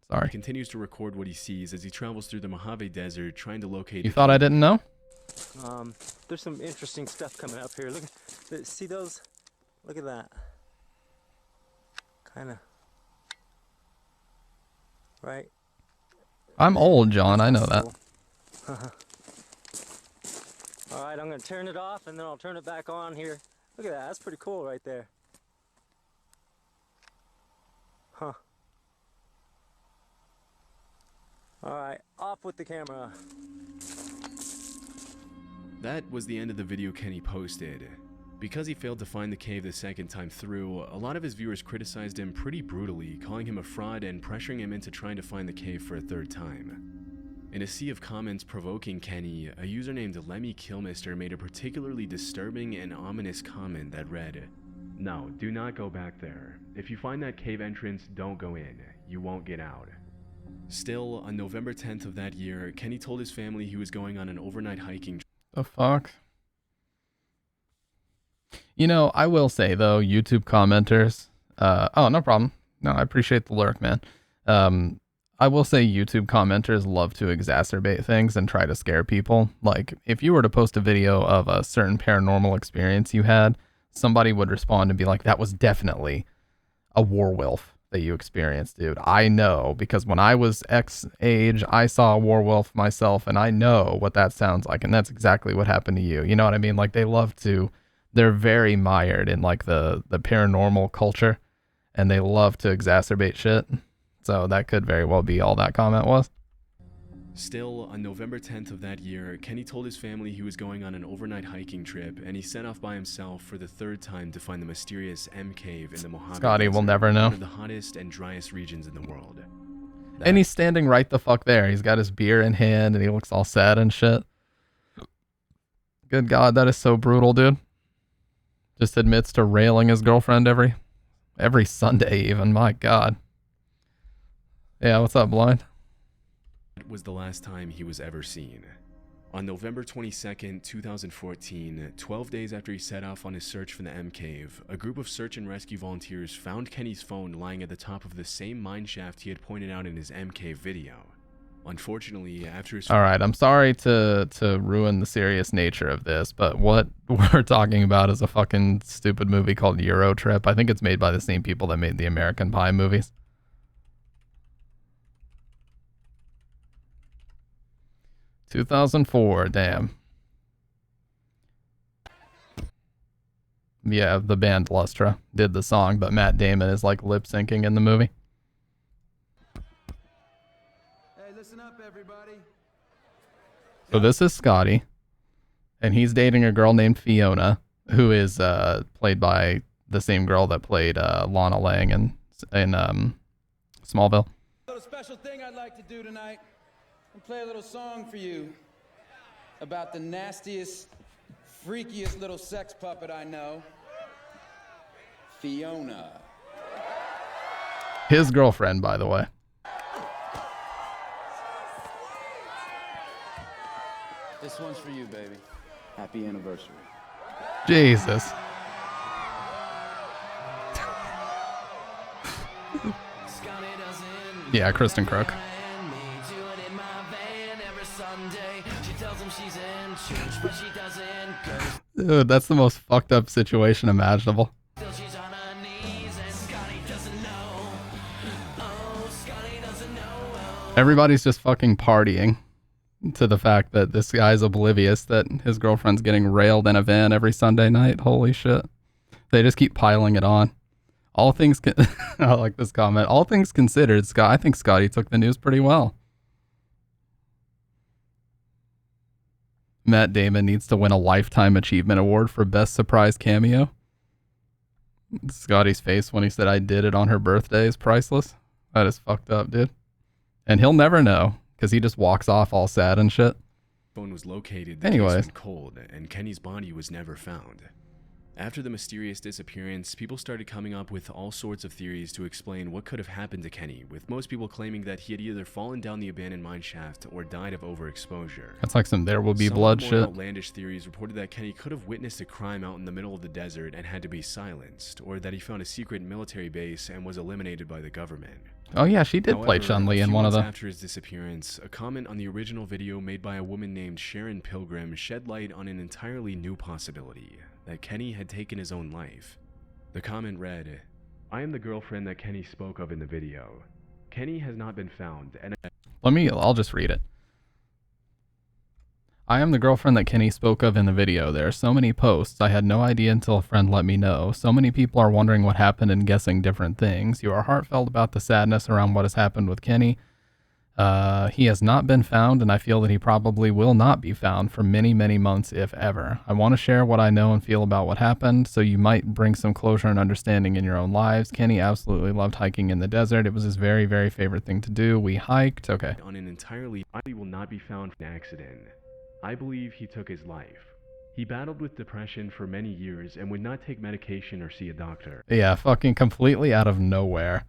Sorry. He continues to record what he sees as he travels through the Mojave Desert trying to locate... You thought I didn't know? There's some interesting stuff coming up here. Look, see those? Look at that. Kind of. Right? I'm old, John. I know that. All right, I'm going to turn it off and then I'll turn it back on here. Look at that. That's pretty cool right there. Huh. All right, off with the camera. That was the end of the video Kenny posted. Because he failed to find the cave the second time through, a lot of his viewers criticized him pretty brutally, calling him a fraud and pressuring him into trying to find the cave for a third time. In a sea of comments provoking Kenny, a user named Lemmy Kilmister made a particularly disturbing and ominous comment that read, "No, do not go back there. If you find that cave entrance, don't go in. You won't get out." Still, on November 10th of that year, Kenny told his family he was going on an overnight hiking trip. The fuck? You know, I will say though, YouTube commenters, oh, no problem. No, I appreciate the lurk, man. I will say YouTube commenters love to exacerbate things and try to scare people. Like, if you were to post a video of a certain paranormal experience you had, somebody would respond and be like, that was definitely a werewolf that you experienced, dude. I know, because when I was X age, I saw a werewolf myself, and I know what that sounds like, and that's exactly what happened to you. You know what I mean? Like, they love to, they're very mired in, like, the paranormal culture, and they love to exacerbate shit. So that could very well be all that comment was. Still, on November 10th of that year, Kenny told his family he was going on an overnight hiking trip, and he set off by himself for the third time to find the mysterious M Cave in the Mojave Scotty will Desert, never know. one of the hottest and driest regions in the world. And he's standing right the fuck there. He's got his beer in hand, and he looks all sad and shit. Good God, that is so brutal, dude. Just admits to railing his girlfriend every Sunday even. My God. Yeah, what's up, Blind? It was the last time he was ever seen. On November 22nd, 2014, 12 days after he set off on his search for the M Cave, a group of search and rescue volunteers found Kenny's phone lying at the top of the same mine shaft he had pointed out in his M Cave video. Unfortunately, after his... Alright, I'm sorry to ruin the serious nature of this, but what we're talking about is a fucking stupid movie called Euro Trip. I think it's made by the same people that made the American Pie movies. ...2004, damn. Yeah, the band Lustra did the song, but Matt Damon is like lip syncing in the movie. Hey, listen up, everybody. So this is Scotty, and he's dating a girl named Fiona, who is played by the same girl that played Lana Lang in Smallville. A little special thing I'd like to do tonight. And play a little song for you about the nastiest, freakiest little sex puppet I know, Fiona. His girlfriend, by the way. This one's for you, baby. Happy anniversary. Jesus. Yeah, Kristen Crook. Dude, that's the most fucked up situation imaginable. Everybody's just fucking partying to the fact that this guy's oblivious that his girlfriend's getting railed in a van every Sunday night. Holy shit. They just keep piling it on. All things I like this comment. All things considered, I think Scotty took the news pretty well. Matt Damon needs to win a Lifetime Achievement Award for Best Surprise Cameo. Scotty's face when he said I did it on her birthday is priceless. That is fucked up, dude. And he'll never know, because he just walks off all sad and shit. Phone was located, anyways, cold, and Kenny's body was never found. After the mysterious disappearance, people started coming up with all sorts of theories to explain what could have happened to Kenny, with most people claiming that he had either fallen down the abandoned mine shaft or died of overexposure. That's like some There Will Be Blood shit. Outlandish theories reported that Kenny could have witnessed a crime out in the middle of the desert and had to be silenced, or that he found a secret military base and was eliminated by the government. Oh yeah, she did play Chun-Li in one of them. After his disappearance, a comment on the original video made by a woman named Sharon Pilgrim shed light on an entirely new possibility, that Kenny had taken his own life. The comment read, "I am the girlfriend that Kenny spoke of in the video. Kenny has not been found, and..." I'll just read it. I am the girlfriend that Kenny spoke of in the video. There are so many posts. I had no idea until a friend let me know. So many people are wondering what happened and guessing different things. You are heartfelt about the sadness around what has happened with Kenny. He has not been found, and I feel that he probably will not be found for many, many months, if ever. I want to share what I know and feel about what happened, so you might bring some closure and understanding in your own lives. Kenny absolutely loved hiking in the desert. It was his very, very favorite thing to do. We hiked. Okay. On an entirely, body will not be found in an accident. I believe he took his life. He battled with depression for many years and would not take medication or see a doctor. Yeah, fucking completely out of nowhere.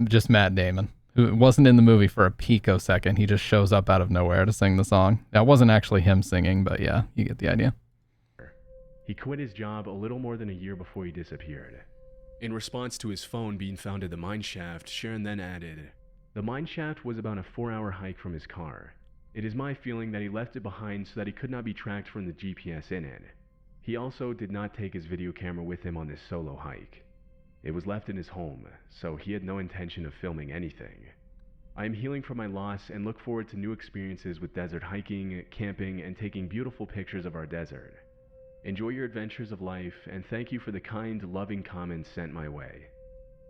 Just Matt Damon, who wasn't in the movie for a picosecond. He just shows up out of nowhere to sing the song. That wasn't actually him singing, but yeah, you get the idea. He quit his job a little more than a year before he disappeared. In response to his phone being found at the mine shaft, Sharon then added, "The mine shaft was about a 4-hour hike from his car. It is my feeling that he left it behind so that he could not be tracked from the GPS in it. He also did not take his video camera with him on this solo hike. It was left in his home, so he had no intention of filming anything. I am healing from my loss and look forward to new experiences with desert hiking, camping, and taking beautiful pictures of our desert. Enjoy your adventures of life, and thank you for the kind, loving comments sent my way."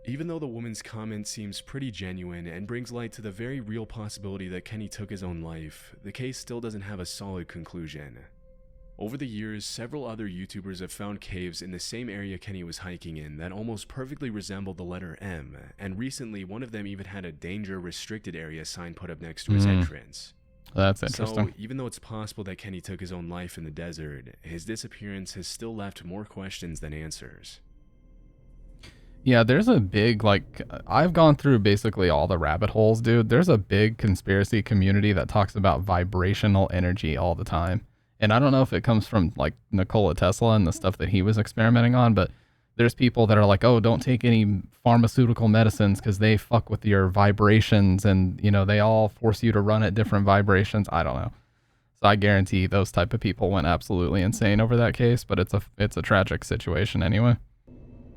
Even though the woman's comment seems pretty genuine and brings light to the very real possibility that Kenny took his own life, the case still doesn't have a solid conclusion. Over the years, several other YouTubers have found caves in the same area Kenny was hiking in that almost perfectly resembled the letter M, and recently one of them even had a danger restricted area sign put up next to his entrance. That's interesting. So, even though it's possible that Kenny took his own life in the desert, his disappearance has still left more questions than answers. Yeah, there's a big, like, I've gone through basically all the rabbit holes, dude. There's a big conspiracy community that talks about vibrational energy all the time. And I don't know if it comes from, like, Nikola Tesla and the stuff that he was experimenting on, but there's people that are like, oh, don't take any pharmaceutical medicines because they fuck with your vibrations and, you know, they all force you to run at different vibrations. I don't know. So I guarantee those type of people went absolutely insane over that case, but it's a tragic situation anyway.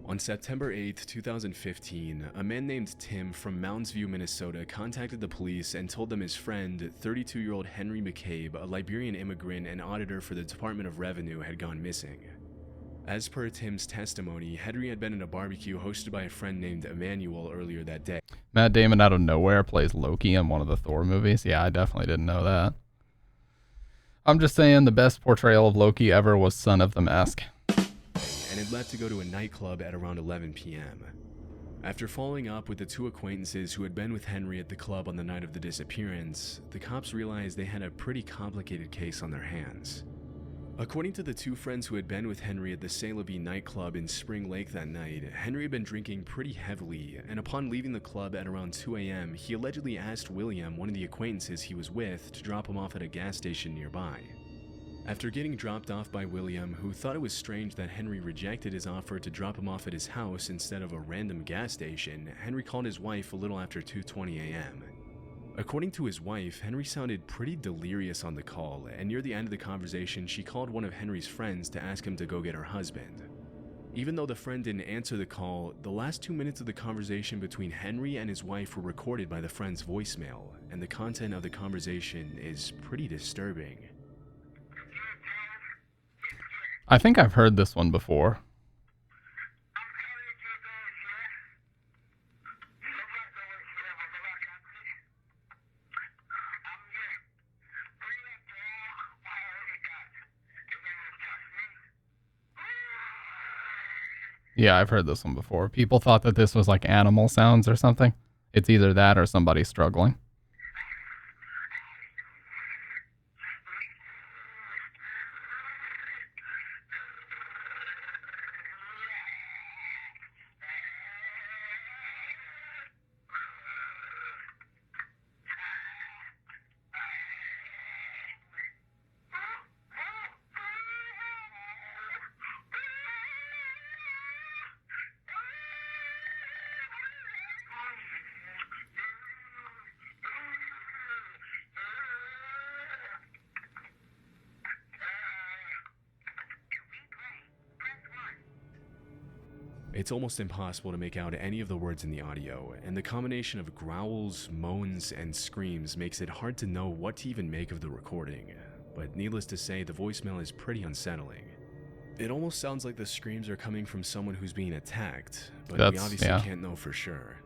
On September 8, 2015, a man named Tim from Mounds View, Minnesota contacted the police and told them his friend, 32-year-old Henry McCabe, a Liberian immigrant and auditor for the Department of Revenue, had gone missing. As per Tim's testimony, Henry had been at a barbecue hosted by a friend named Emmanuel earlier that day. Matt Damon out of nowhere plays Loki in one of the Thor movies. Yeah, I definitely didn't know that. I'm just saying the best portrayal of Loki ever was Son of the Mask. And had left to go to a nightclub at around 11 p.m. After following up with the two acquaintances who had been with Henry at the club on the night of the disappearance, the cops realized they had a pretty complicated case on their hands. According to the two friends who had been with Henry at the C'est La Vie nightclub in Spring Lake that night, Henry had been drinking pretty heavily, and upon leaving the club at around 2 a.m., he allegedly asked William, one of the acquaintances he was with, to drop him off at a gas station nearby. After getting dropped off by William, who thought it was strange that Henry rejected his offer to drop him off at his house instead of a random gas station, Henry called his wife a little after 2:20 a.m. According to his wife, Henry sounded pretty delirious on the call, and near the end of the conversation, she called one of Henry's friends to ask him to go get her husband. Even though the friend didn't answer the call, the last 2 minutes of the conversation between Henry and his wife were recorded by the friend's voicemail, and the content of the conversation is pretty disturbing. I think I've heard this one before. Yeah, I've heard this one before. People thought that this was like animal sounds or something. It's either that or somebody struggling. It's almost impossible to make out any of the words in the audio, and the combination of growls, moans, and screams makes it hard to know what to even make of the recording. But needless to say, the voicemail is pretty unsettling. It almost sounds like the screams are coming from someone who's being attacked, but we obviously can't know for sure.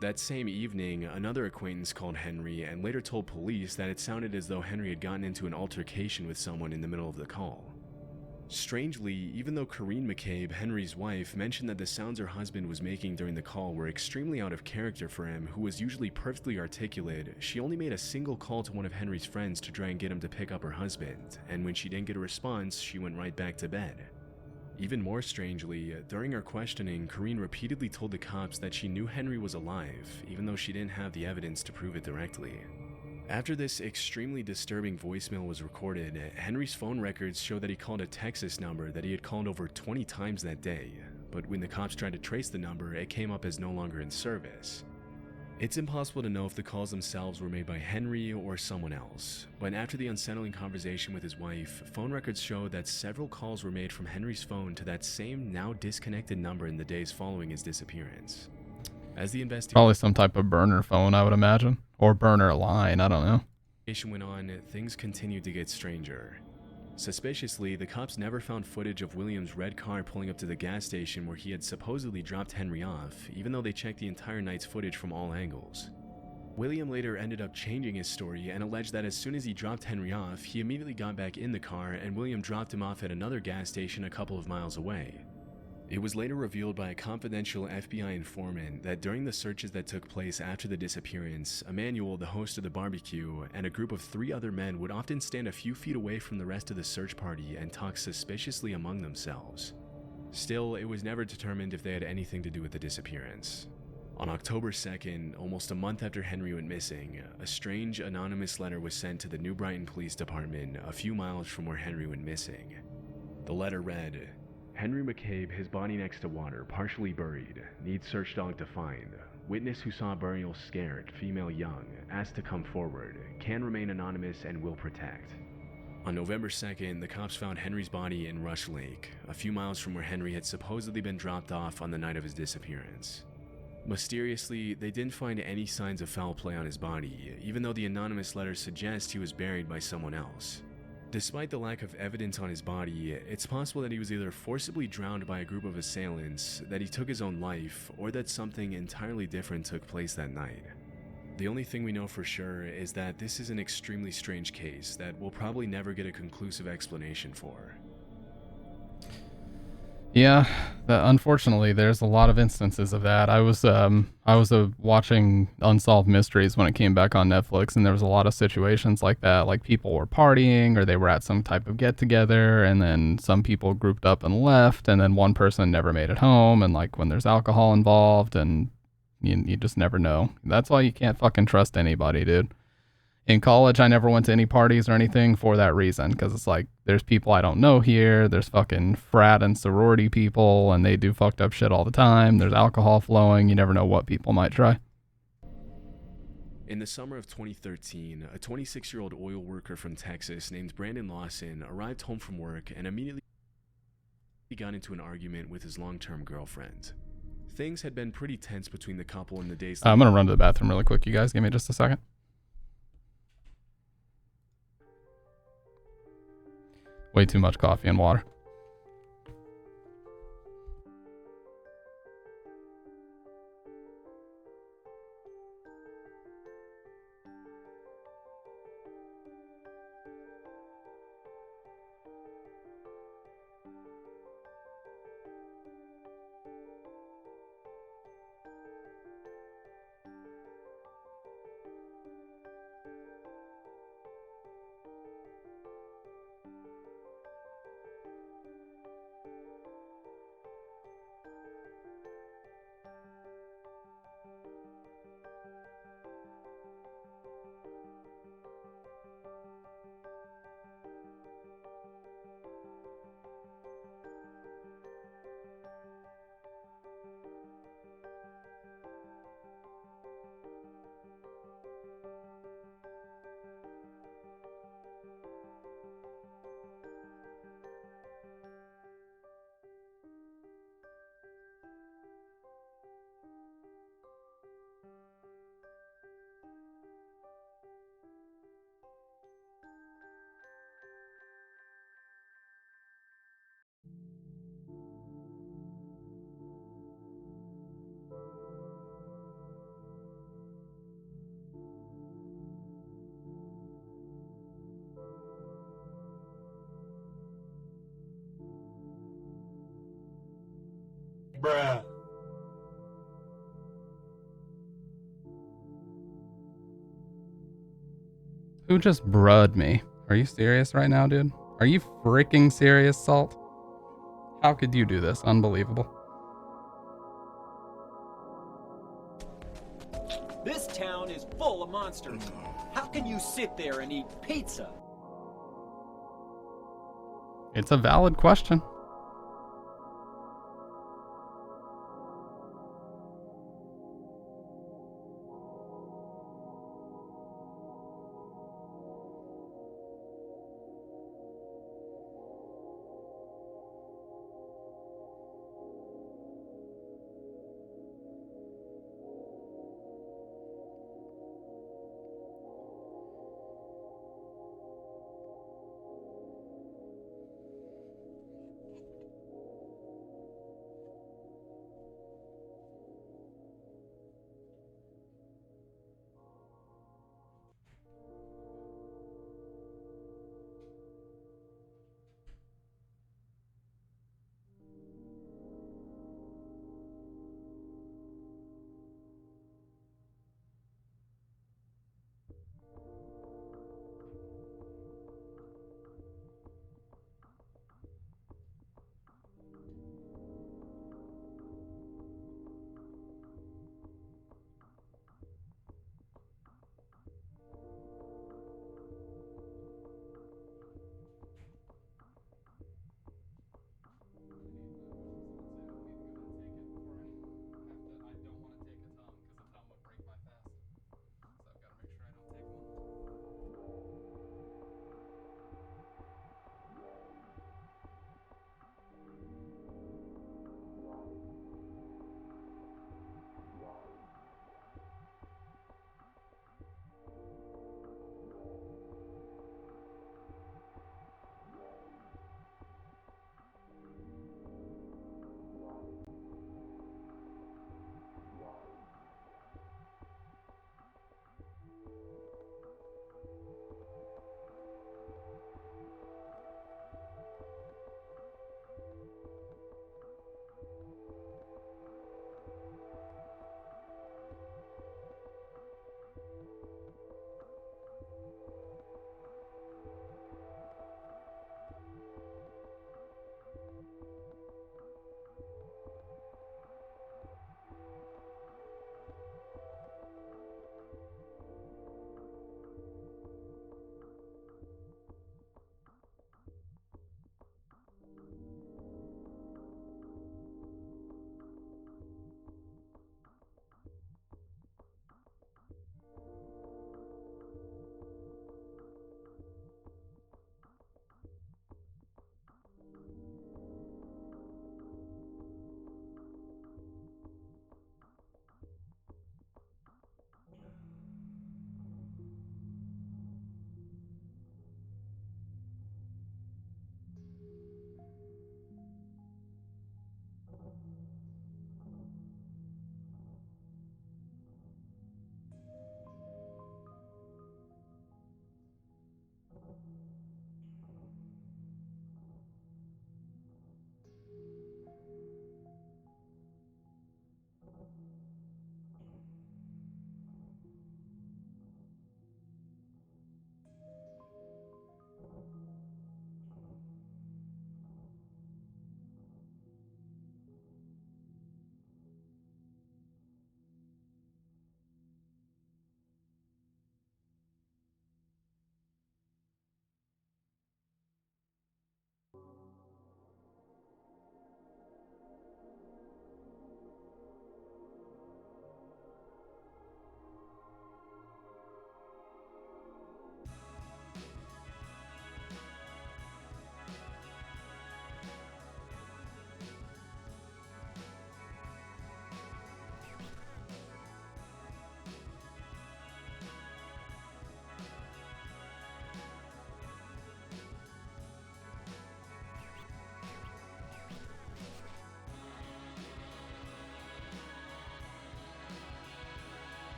That same evening, another acquaintance called Henry and later told police that it sounded as though Henry had gotten into an altercation with someone in the middle of the call. Strangely, even though Corrine McCabe, Henry's wife, mentioned that the sounds her husband was making during the call were extremely out of character for him, who was usually perfectly articulate, she only made a single call to one of Henry's friends to try and get him to pick up her husband, and when she didn't get a response, she went right back to bed. Even more strangely, during her questioning, Corrine repeatedly told the cops that she knew Henry was alive, even though she didn't have the evidence to prove it directly. After this extremely disturbing voicemail was recorded, Henry's phone records show that he called a Texas number that he had called over 20 times that day, but when the cops tried to trace the number, it came up as no longer in service. It's impossible to know if the calls themselves were made by Henry or someone else, but after the unsettling conversation with his wife, phone records show that several calls were made from Henry's phone to that same now disconnected number in the days following his disappearance. As the Probably some type of burner phone, I would imagine. Or burner line, I don't know. investigation went on, things continued to get stranger. Suspiciously, the cops never found footage of William's red car pulling up to the gas station where he had supposedly dropped Henry off, even though they checked the entire night's footage from all angles. William later ended up changing his story and alleged that as soon as he dropped Henry off, he immediately got back in the car and William dropped him off at another gas station a couple of miles away. It was later revealed by a confidential FBI informant that during the searches that took place after the disappearance, Emmanuel, the host of the barbecue, and a group of 3 other men would often stand a few feet away from the rest of the search party and talk suspiciously among themselves. Still, it was never determined if they had anything to do with the disappearance. On October 2nd, almost a month after Henry went missing, a strange anonymous letter was sent to the New Brighton Police Department a few miles from where Henry went missing. The letter read, "Henry McCabe, his body next to water, partially buried. Needs search dog to find. Witness who saw burial scared, female young, asked to come forward. Can remain anonymous and will protect." On November 2nd, the cops found Henry's body in Rush Lake, a few miles from where Henry had supposedly been dropped off on the night of his disappearance. Mysteriously, they didn't find any signs of foul play on his body, even though the anonymous letter suggests he was buried by someone else. Despite the lack of evidence on his body, it's possible that he was either forcibly drowned by a group of assailants, that he took his own life, or that something entirely different took place that night. The only thing we know for sure is that this is an extremely strange case that we'll probably never get a conclusive explanation for. Yeah, unfortunately, there's a lot of instances of that. I was watching Unsolved Mysteries when it came back on Netflix, and there was a lot of situations like that. Like people were partying, or they were at some type of get together, and then some people grouped up and left, and then one person never made it home. And like when there's alcohol involved, and you just never know. That's why you can't fucking trust anybody, dude. In college, I never went to any parties or anything for that reason, because it's like, there's people I don't know here, there's fucking frat and sorority people, and they do fucked up shit all the time, there's alcohol flowing, you never know what people might try. In the summer of 2013, a 26-year-old oil worker from Texas named Brandon Lawson arrived home from work and immediately got into an argument with his long-term girlfriend. Things had been pretty tense between the couple in the days. I'm gonna run to the bathroom really quick, you guys, give me just a second. Way too much coffee and water. Bruh. Who just bruhed me? Are you serious right now, dude? Are you freaking serious, Salt? How could you do this? Unbelievable. This town is full of monsters. How can you sit there and eat pizza? It's a valid question.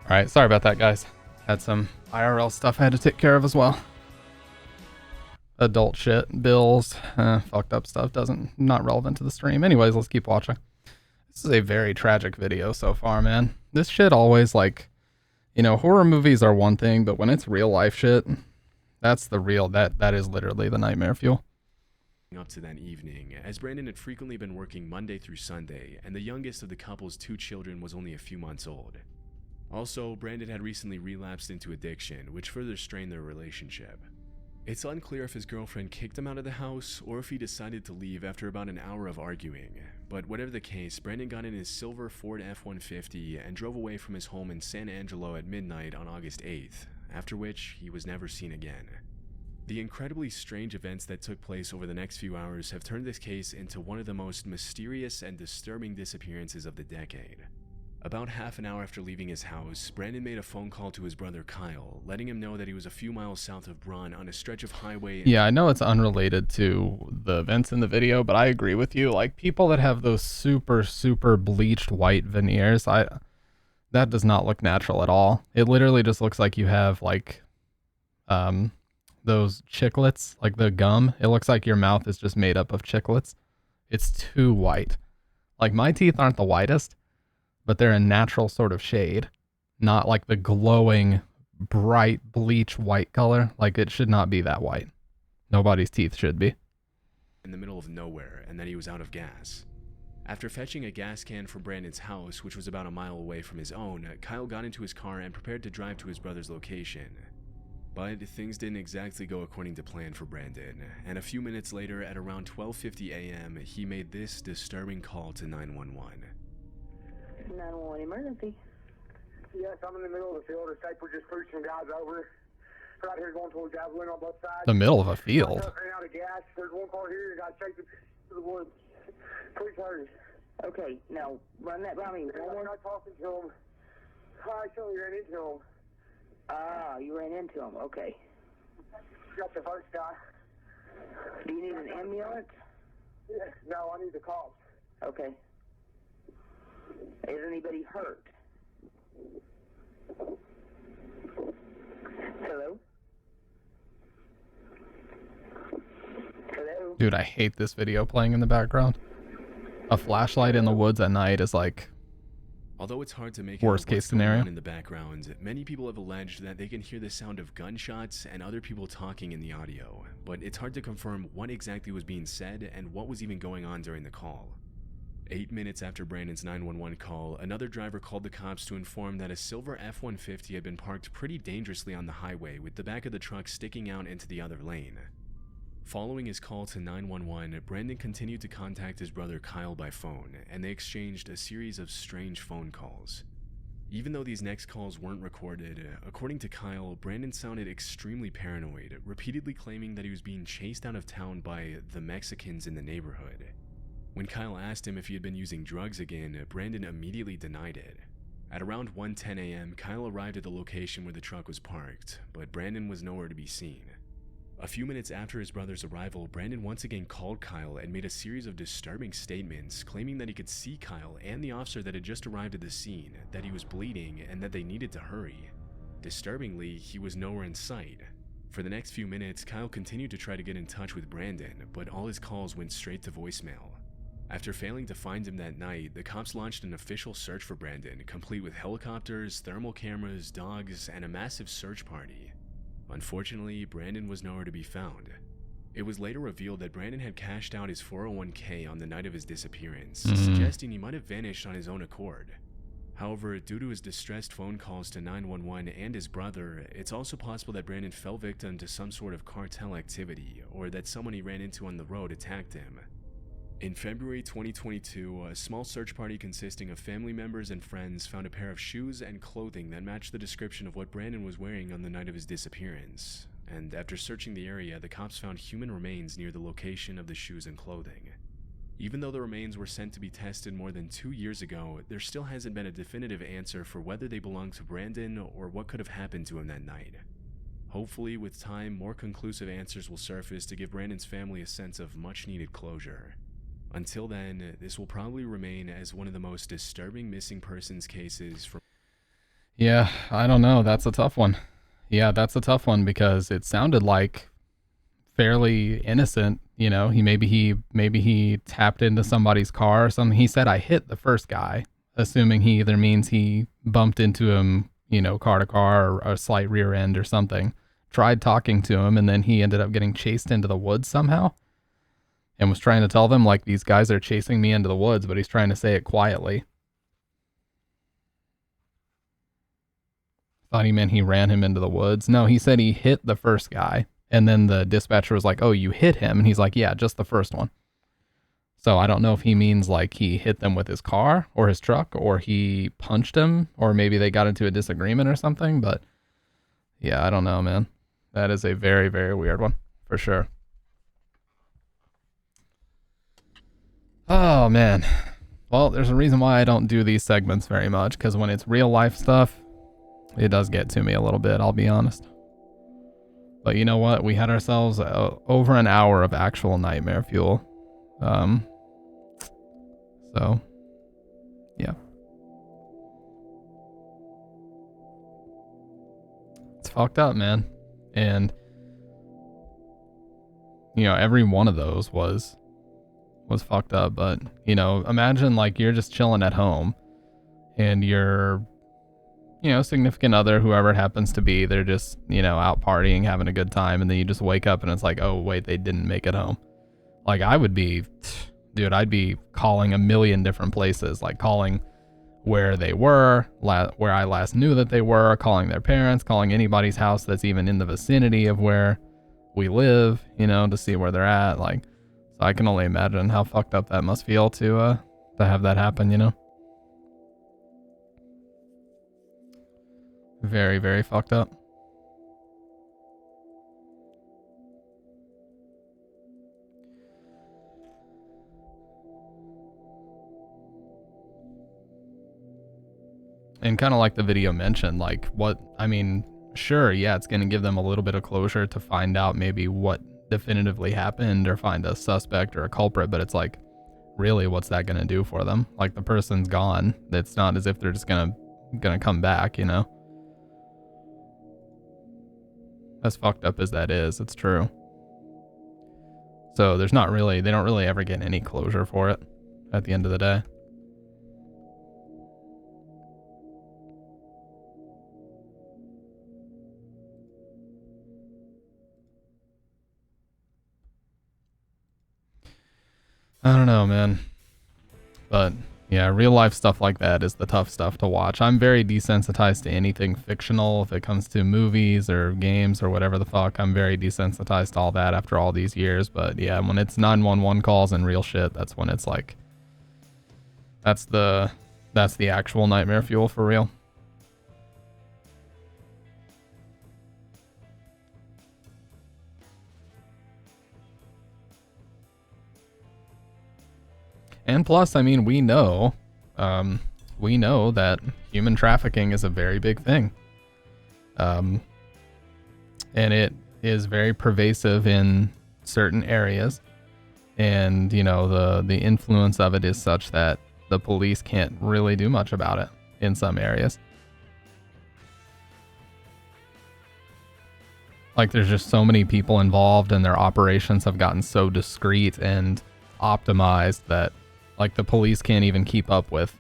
All right, sorry about that, guys. Had some IRL stuff I had to take care of as well. Adult shit, bills, fucked up stuff, not relevant to the stream. Anyways, let's keep watching. This is a very tragic video so far, man. This shit always, like, you know, horror movies are one thing, but when it's real life shit, that's the real, that is literally the nightmare fuel. Up to that evening, as Brandon had frequently been working Monday through Sunday, and the youngest of the couple's 2 children was only a few months old. Also, Brandon had recently relapsed into addiction, which further strained their relationship. It's unclear if his girlfriend kicked him out of the house or if he decided to leave after about an hour of arguing, but whatever the case, Brandon got in his silver Ford F-150 and drove away from his home in San Angelo at midnight on August 8th, after which he was never seen again. The incredibly strange events that took place over the next few hours have turned this case into one of the most mysterious and disturbing disappearances of the decade. About half an hour after leaving his house, Brandon made a phone call to his brother Kyle, letting him know that he was a few miles south of Braun on a stretch of highway. Yeah, I know it's unrelated to the events in the video, but I agree with you. Like, people that have those super, super bleached white veneers, that does not look natural at all. It literally just looks like you have, like, those chiclets, like the gum. It looks like your mouth is just made up of chiclets. It's too white. Like, my teeth aren't the whitest, but they're a natural sort of shade, not like the glowing, bright, bleach white color. Like, it should not be that white. Nobody's teeth should be. In the middle of nowhere, and that he was out of gas. After fetching a gas can from Brandon's house, which was about a mile away from his own, Kyle got into his car and prepared to drive to his brother's location. But things didn't exactly go according to plan for Brandon, and a few minutes later, at around 12:50 a.m., he made this disturbing call to 911. 911 emergency. Yes, I'm in the middle of the field. The Staples just pushed some guys over. Right here going towards Javelin on both sides. The middle of a field. Ran out of gas. There's one car here. Got chasing to the woods. Please hurry. Okay, now run that by me. I'm not talking to him. I actually ran into him. Ah, you ran into him. Okay. Got the first guy. Do you need an ambulance? Yeah, no, I need the cops. Okay. Is anybody hurt? Hello? Hello? Dude, I hate this video playing in the background. A flashlight in the woods at night is like Although it's hard to make worst out case what's going scenario on in the background, many people have alleged that they can hear the sound of gunshots and other people talking in the audio, but it's hard to confirm what exactly was being said and what was even going on during the call. 8 minutes after Brandon's 911 call, another driver called the cops to inform that a silver F-150 had been parked pretty dangerously on the highway, with the back of the truck sticking out into the other lane. Following his call to 911, Brandon continued to contact his brother Kyle by phone, and they exchanged a series of strange phone calls. Even though these next calls weren't recorded, according to Kyle, Brandon sounded extremely paranoid, repeatedly claiming that he was being chased out of town by the Mexicans in the neighborhood. When Kyle asked him if he had been using drugs again, Brandon immediately denied it. At around 1:10 a.m., Kyle arrived at the location where the truck was parked, but Brandon was nowhere to be seen. A few minutes after his brother's arrival, Brandon once again called Kyle and made a series of disturbing statements, claiming that he could see Kyle and the officer that had just arrived at the scene, that he was bleeding, and that they needed to hurry. Disturbingly, he was nowhere in sight. For the next few minutes, Kyle continued to try to get in touch with Brandon, but all his calls went straight to voicemail. After failing to find him that night, the cops launched an official search for Brandon, complete with helicopters, thermal cameras, dogs, and a massive search party. Unfortunately, Brandon was nowhere to be found. It was later revealed that Brandon had cashed out his 401k on the night of his disappearance, suggesting he might have vanished on his own accord. However, due to his distressed phone calls to 911 and his brother, it's also possible that Brandon fell victim to some sort of cartel activity, or that someone he ran into on the road attacked him. In February 2022, a small search party consisting of family members and friends found a pair of shoes and clothing that matched the description of what Brandon was wearing on the night of his disappearance. And after searching the area, the cops found human remains near the location of the shoes and clothing. Even though the remains were sent to be tested more than 2 years ago, there still hasn't been a definitive answer for whether they belong to Brandon or what could have happened to him that night. Hopefully, with time, more conclusive answers will surface to give Brandon's family a sense of much-needed closure. Until then, this will probably remain as one of the most disturbing missing persons cases from... Yeah, I don't know. That's a tough one. Yeah, that's a tough one because it sounded like fairly innocent. You know, maybe he tapped into somebody's car or something. He said I hit the first guy, assuming he either means he bumped into him, you know, car to car or a slight rear end or something. Tried talking to him, and then he ended up getting chased into the woods somehow, and was trying to tell them like these guys are chasing me into the woods, but he's trying to say it quietly. Thought he meant he ran him into the woods. No, he said he hit the first guy. And then the dispatcher was like, oh, you hit him? And he's like, yeah, just the first one. So I don't know if he means like he hit them with his car or his truck, or he punched him, or maybe they got into a disagreement or something. But yeah, I don't know, man. That is a very, very weird one for sure. Oh, man. Well, there's a reason why I don't do these segments very much, because when it's real life stuff, it does get to me a little bit, I'll be honest. But you know what? We had ourselves over an hour of actual nightmare fuel. So, yeah. It's fucked up, man. And, you know, every one of those was fucked up. But, you know, imagine like you're just chilling at home and you're, you know, significant other, whoever it happens to be, they're just, you know, out partying, having a good time, and then you just wake up and it's like, oh, wait, they didn't make it home. Like, I would be, dude, I'd be calling a million different places, like calling where they were, where I last knew that they were, calling their parents, calling anybody's house that's even in the vicinity of where we live, you know, to see where they're at. Like, so I can only imagine how fucked up that must feel to have that happen, you know? Very, very fucked up. And kind of like the video mentioned, like what, I mean, sure, yeah, it's going to give them a little bit of closure to find out maybe what definitively happened or find a suspect or a culprit, but it's like, really, what's that going to do for them? Like, the person's gone. It's not as if they're just going to come back, you know? As fucked up as that is, it's true. So they don't really ever get any closure for it at the end of the day. I don't know, man. But yeah, real life stuff like that is the tough stuff to watch. I'm very desensitized to anything fictional if it comes to movies or games or whatever the fuck. I'm very desensitized to all that after all these years. But yeah, when it's 911 calls and real shit, that's when it's like, that's the actual nightmare fuel for real. And plus, I mean, we know that human trafficking is a very big thing. And it is very pervasive in certain areas. And, you know, the influence of it is such that the police can't really do much about it in some areas. Like, there's just so many people involved, and their operations have gotten so discreet and optimized that, like, the police can't even keep up with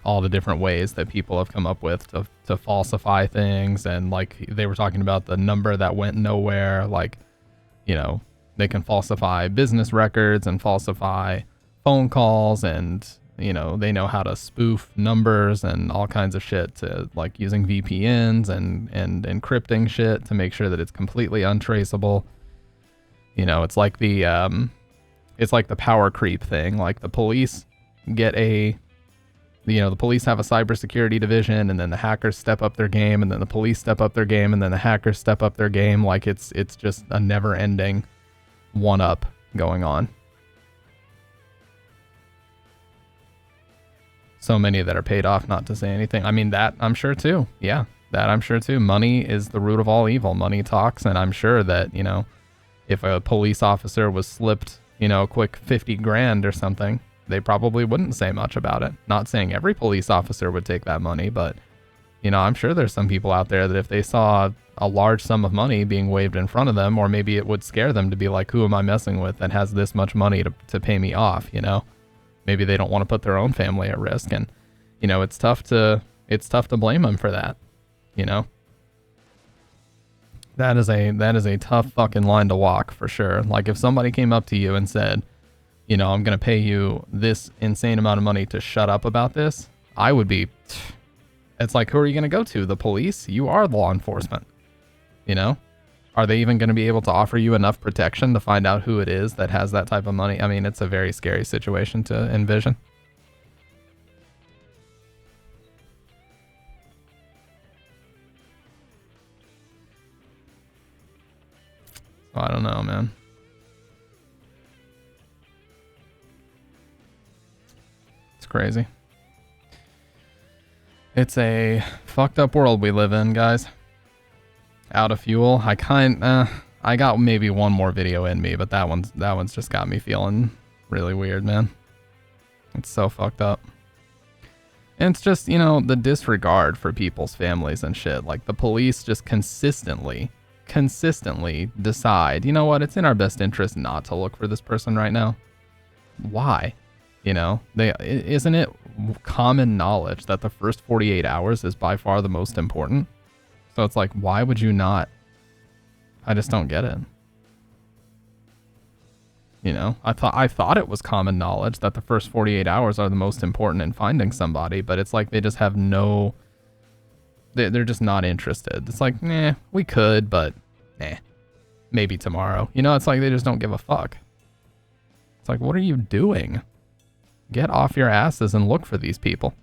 all the different ways that people have come up with to falsify things. And like they were talking about the number that went nowhere, like, you know, they can falsify business records and falsify phone calls, and, you know, they know how to spoof numbers and all kinds of shit, to like using VPNs and encrypting shit to make sure that it's completely untraceable. You know, it's like the power creep thing. Like, the police get the police have a cybersecurity division, and then the hackers step up their game, and then the police step up their game, and then the hackers step up their game. Like, it's just a never ending one up going on. So many that are paid off not to say anything. I mean, that I'm sure too. Yeah, that I'm sure too. Money is the root of all evil. Money talks. And I'm sure that, you know, if a police officer was slipped, you know, a quick 50 grand or something, they probably wouldn't say much about it. Not saying every police officer would take that money, but, You know, I'm sure there's some people out there that if they saw a large sum of money being waved in front of them, or maybe it would scare them to be like, who am I messing with that has this much money to pay me off, you know? Maybe they don't want to put their own family at risk, and you know, it's tough to blame them for that, you know? That is a tough fucking line to walk for sure. Like if somebody came up to you and said, you know, I'm going to pay you this insane amount of money to shut up about this, I would be, it's like, who are you going to go to? The police? You are law enforcement, you know? Are they even going to be able to offer you enough protection to find out who it is that has that type of money? I mean, it's a very scary situation to envision. I don't know, man. It's crazy. It's a fucked up world we live in, guys. Out of fuel. I got maybe one more video in me, but that one's just got me feeling really weird, man. It's so fucked up. And it's just, you know, the disregard for people's families and shit. Like the police just consistently decide, you know what, it's in our best interest not to look for this person right now. Why? You know, isn't it common knowledge that the first 48 hours is by far the most important? So it's like, why would you not? I just don't get it. You know, I thought it was common knowledge that the first 48 hours are the most important in finding somebody, but it's like they just have no, they're just not interested. It's like, nah, we could, but nah, maybe tomorrow. You know, it's like they just don't give a fuck. It's like, what are you doing? Get off your asses and look for these people.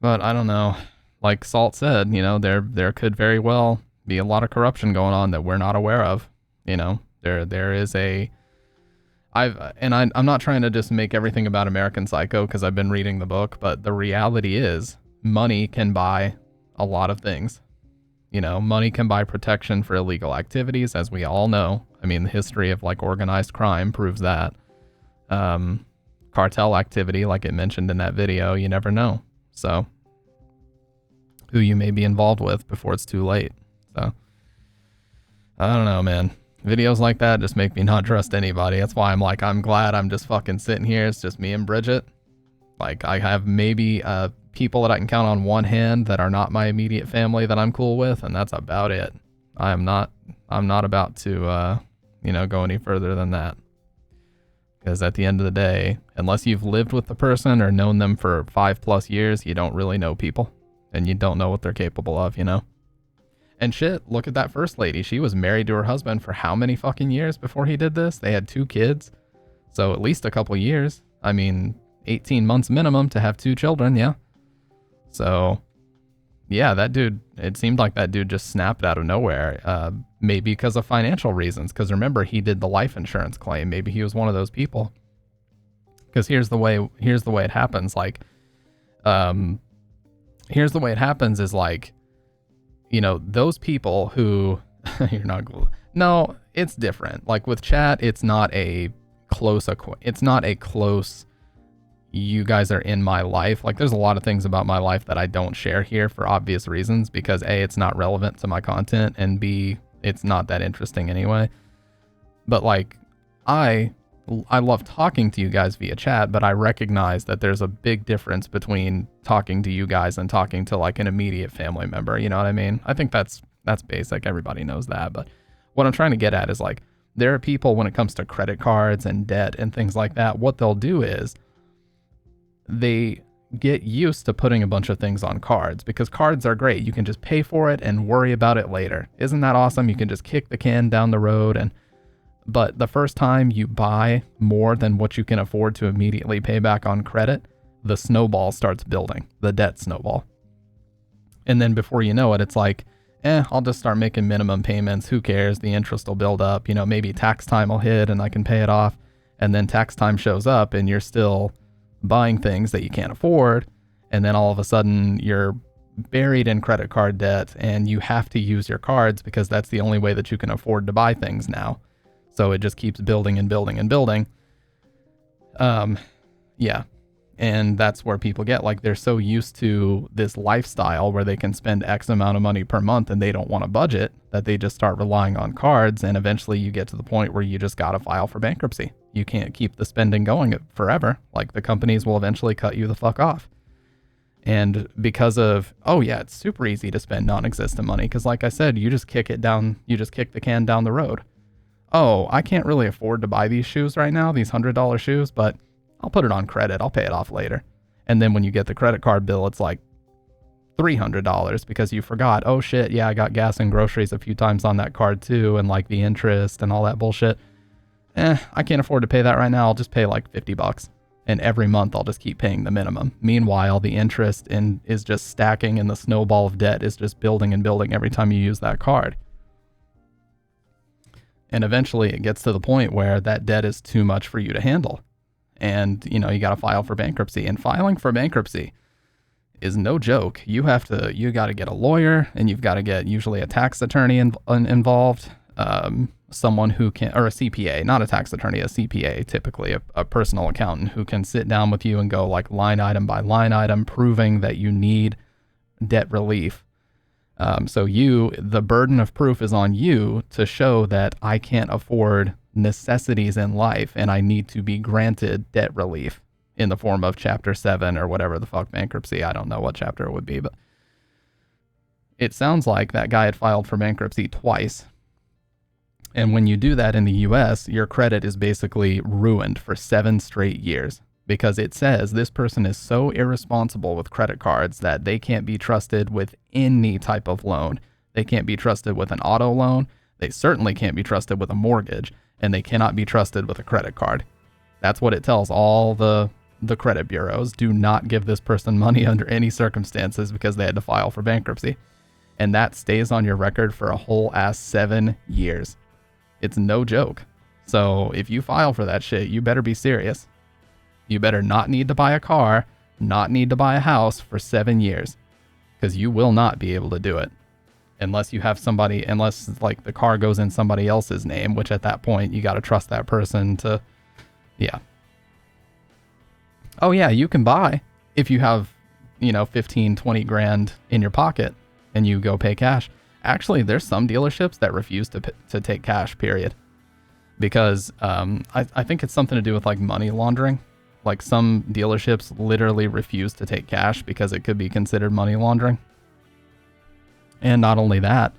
But I don't know. Like Salt said, you know, there could very well be a lot of corruption going on that we're not aware of. You know, there is a. I'm not trying to just make everything about American Psycho because I've been reading the book, but the reality is money can buy a lot of things. You know, money can buy protection for illegal activities, as we all know. I mean, the history of like organized crime proves that. Cartel activity, like it mentioned in that video, you never know. So, who you may be involved with before it's too late. So, I don't know, man. Videos like that just make me not trust anybody. That's why I'm like, I'm glad I'm just fucking sitting here. It's just me and Bridget. Like, I have maybe people that I can count on one hand that are not my immediate family that I'm cool with, and that's about it. I'm not about to, you know, go any further than that. Because at the end of the day, unless you've lived with the person or known them for 5+ years, you don't really know people. And you don't know what they're capable of, you know? And shit, look at that first lady. She was married to her husband for how many fucking years before he did this? They had 2 kids. So at least a couple years. I mean, 18 months minimum to have 2 children, yeah. So, yeah, that dude, it seemed like that dude just snapped out of nowhere. Maybe because of financial reasons. Because remember, he did the life insurance claim. Maybe he was one of those people. Because here's the way it happens. Like, here's the way it happens is like, you know, those people who you're not cool. No, it's different. Like with chat, it's not a close, you guys are in my life. Like there's a lot of things about my life that I don't share here for obvious reasons because A, it's not relevant to my content, and B, it's not that interesting anyway. But like I love talking to you guys via chat, but I recognize that there's a big difference between talking to you guys and talking to like an immediate family member. You know what I mean? I think that's basic. Everybody knows that. But what I'm trying to get at is like, there are people when it comes to credit cards and debt and things like that, what they'll do is they get used to putting a bunch of things on cards because cards are great. You can just pay for it and worry about it later. Isn't that awesome? You can just kick the can down the road but the first time you buy more than what you can afford to immediately pay back on credit, the snowball starts building, the debt snowball. And then before you know it, it's like, I'll just start making minimum payments. Who cares? The interest will build up. You know, maybe tax time will hit and I can pay it off. And then tax time shows up and you're still buying things that you can't afford. And then all of a sudden you're buried in credit card debt, and you have to use your cards because that's the only way that you can afford to buy things now. So it just keeps building and building and building. Yeah. And that's where people get, like, they're so used to this lifestyle where they can spend X amount of money per month and they don't want to budget, that they just start relying on cards. And eventually you get to the point where you just got to file for bankruptcy. You can't keep the spending going forever. Like, the companies will eventually cut you the fuck off. And because of, oh yeah, it's super easy to spend non-existent money. Cause like I said, you just kick the can down the road. Oh, I can't really afford to buy these shoes right now, these $100 shoes, but I'll put it on credit. I'll pay it off later. And then when you get the credit card bill, it's like $300 because you forgot, oh shit, yeah, I got gas and groceries a few times on that card too, and like the interest and all that bullshit. I can't afford to pay that right now. I'll just pay like $50. And every month I'll just keep paying the minimum. Meanwhile, the interest is just stacking, and the snowball of debt is just building and building every time you use that card. And eventually it gets to the point where that debt is too much for you to handle. And, you know, you got to file for bankruptcy. And filing for bankruptcy is no joke. You got to get a lawyer, and you've got to get usually a tax attorney involved, someone who can, or a CPA, not a tax attorney, a CPA, typically a personal accountant who can sit down with you and go like line item by line item, proving that you need debt relief. So the burden of proof is on you to show that I can't afford necessities in life and I need to be granted debt relief in the form of Chapter 7 or whatever the fuck bankruptcy. I don't know what chapter it would be, but it sounds like that guy had filed for bankruptcy twice. And when you do that in the US, your credit is basically ruined for 7 straight years because it says this person is so irresponsible with credit cards that they can't be trusted with any type of loan. They can't be trusted with an auto loan. They certainly can't be trusted with a mortgage, and they cannot be trusted with a credit card. That's what it tells all the credit bureaus. Do not give this person money under any circumstances because they had to file for bankruptcy. And that stays on your record for a whole ass 7 years. It's no joke. So if you file for that shit, you better be serious. You better not need to buy a car, not need to buy a house for 7 years, because you will not be able to do it. Unless you have somebody, unless like the car goes in somebody else's name, which at that point you got to trust that person to, yeah. Oh yeah, you can buy if you have, 15, 20 grand in your pocket and you go pay cash. Actually, there's some dealerships that refuse to take cash, period. Because I think it's something to do with like money laundering. Like some dealerships literally refuse to take cash because it could be considered money laundering. And not only that,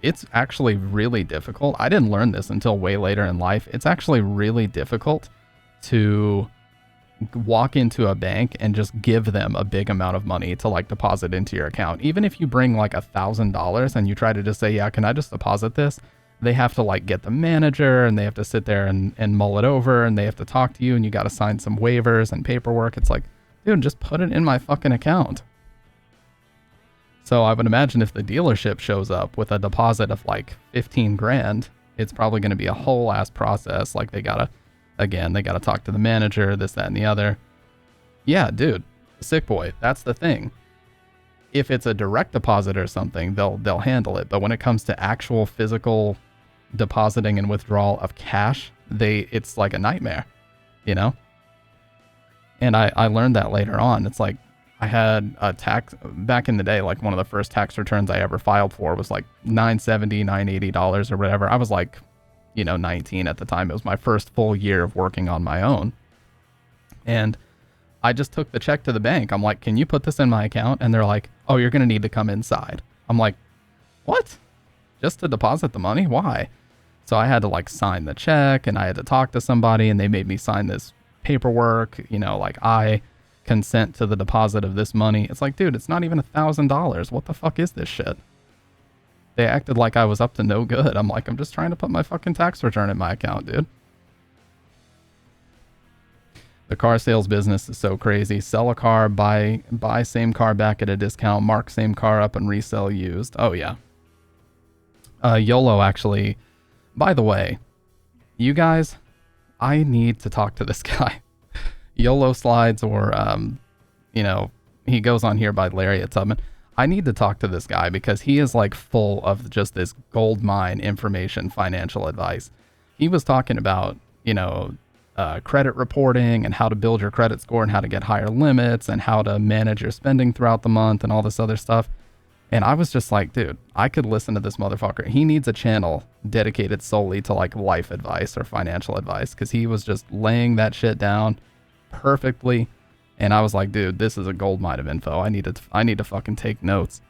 it's actually really difficult. I didn't learn this until way later in life. It's actually really difficult to walk into a bank and just give them a big amount of money to like deposit into your account. Even if you bring like $1,000 and you try to just say, yeah, can I just deposit this? They have to like get the manager and they have to sit there and mull it over, and they have to talk to you, and you got to sign some waivers and paperwork. It's like, dude, just put it in my fucking account. So I would imagine if the dealership shows up with a deposit of like 15 grand, it's probably going to be a whole ass process. Like they got to talk to the manager, this, that, and the other. Yeah, dude, sick boy. That's the thing. If it's a direct deposit or something, they'll handle it. But when it comes to actual physical depositing and withdrawal of cash, it's like a nightmare, And I learned that later on. It's like, I had a tax back in the day, like one of the first tax returns I ever filed for was like $970, $980 or whatever. I was like, 19 at the time. It was my first full year of working on my own. And I just took the check to the bank. I'm like, can you put this in my account? And they're like, oh, you're going to need to come inside. I'm like, what? Just to deposit the money? Why? So I had to like sign the check, and I had to talk to somebody, and they made me sign this paperwork, like I consent to the deposit of this money. It's like, dude, it's not even $1,000. What the fuck is this shit? They acted like I was up to no good. I'm like, I'm just trying to put my fucking tax return in my account, dude. The car sales business is so crazy. Sell a car, buy same car back at a discount, mark same car up and resell used. Oh yeah. YOLO actually, by the way, you guys, I need to talk to this guy. YOLO slides or, he goes on here by Lariat Tubman. I need to talk to this guy because he is like full of just this gold mine information, financial advice. He was talking about, credit reporting and how to build your credit score and how to get higher limits and how to manage your spending throughout the month and all this other stuff. And I was just like, dude, I could listen to this motherfucker. He needs a channel dedicated solely to like life advice or financial advice, because he was just laying that shit down perfectly. And I was like, dude, this is a gold mine of info. I need to fucking take notes.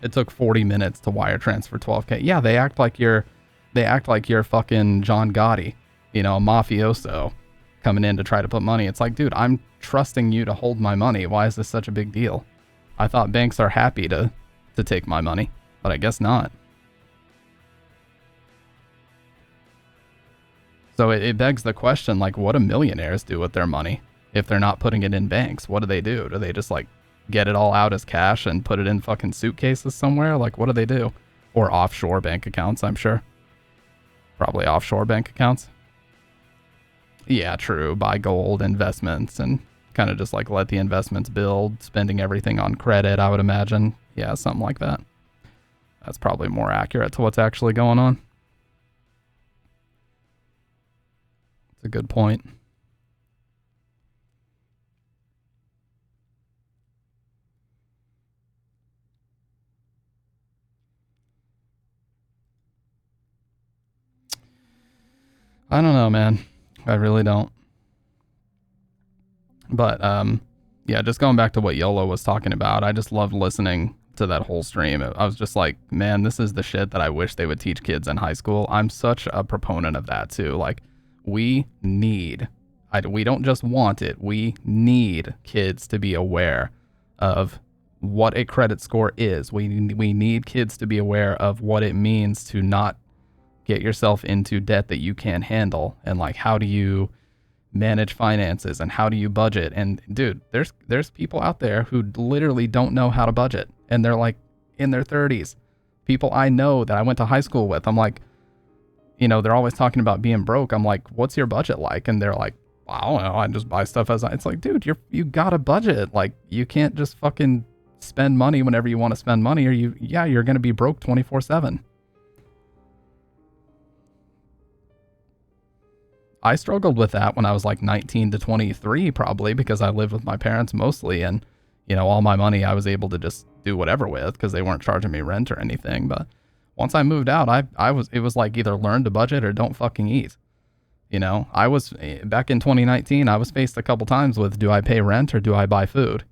It took 40 minutes to wire transfer 12K. Yeah, they act like you're fucking John Gotti, a mafioso coming in to try to put money. It's like, dude, I'm trusting you to hold my money. Why is this such a big deal? I thought banks are happy to take my money, but I guess not. So it begs the question, like, what do millionaires do with their money if they're not putting it in banks? What do they do? Do they just like get it all out as cash and put it in fucking suitcases somewhere? Like, what do they do? Or offshore bank accounts, I'm sure. Probably offshore bank accounts. Yeah, true. Buy gold, investments, and kind of just like let the investments build, spending everything on credit, I would imagine. Yeah, something like that. That's probably more accurate to what's actually going on. It's a good point. I don't know, man. I really don't. But, yeah, just going back to what YOLO was talking about, I just loved listening to that whole stream. I was just like, man, this is the shit that I wish they would teach kids in high school. I'm such a proponent of that, too. Like, we don't just want it. We need kids to be aware of what a credit score is. We need kids to be aware of what it means to not get yourself into debt that you can't handle, and like, how do you manage finances and how do you budget? And dude, there's people out there who literally don't know how to budget, and they're like in their 30s. People I know that I went to high school with, I'm like, they're always talking about being broke. I'm like, what's your budget like? And they're like, I don't know, I just buy stuff it's like, dude, you got a budget. Like, you can't just fucking spend money whenever you want to spend money, or you're going to be broke 24/7. I struggled with that when I was like 19 to 23, probably because I lived with my parents mostly, and all my money I was able to just do whatever with because they weren't charging me rent or anything. But once I moved out, it was like either learn to budget or don't fucking eat. I was back in 2019, I was faced a couple times with, do I pay rent or do I buy food?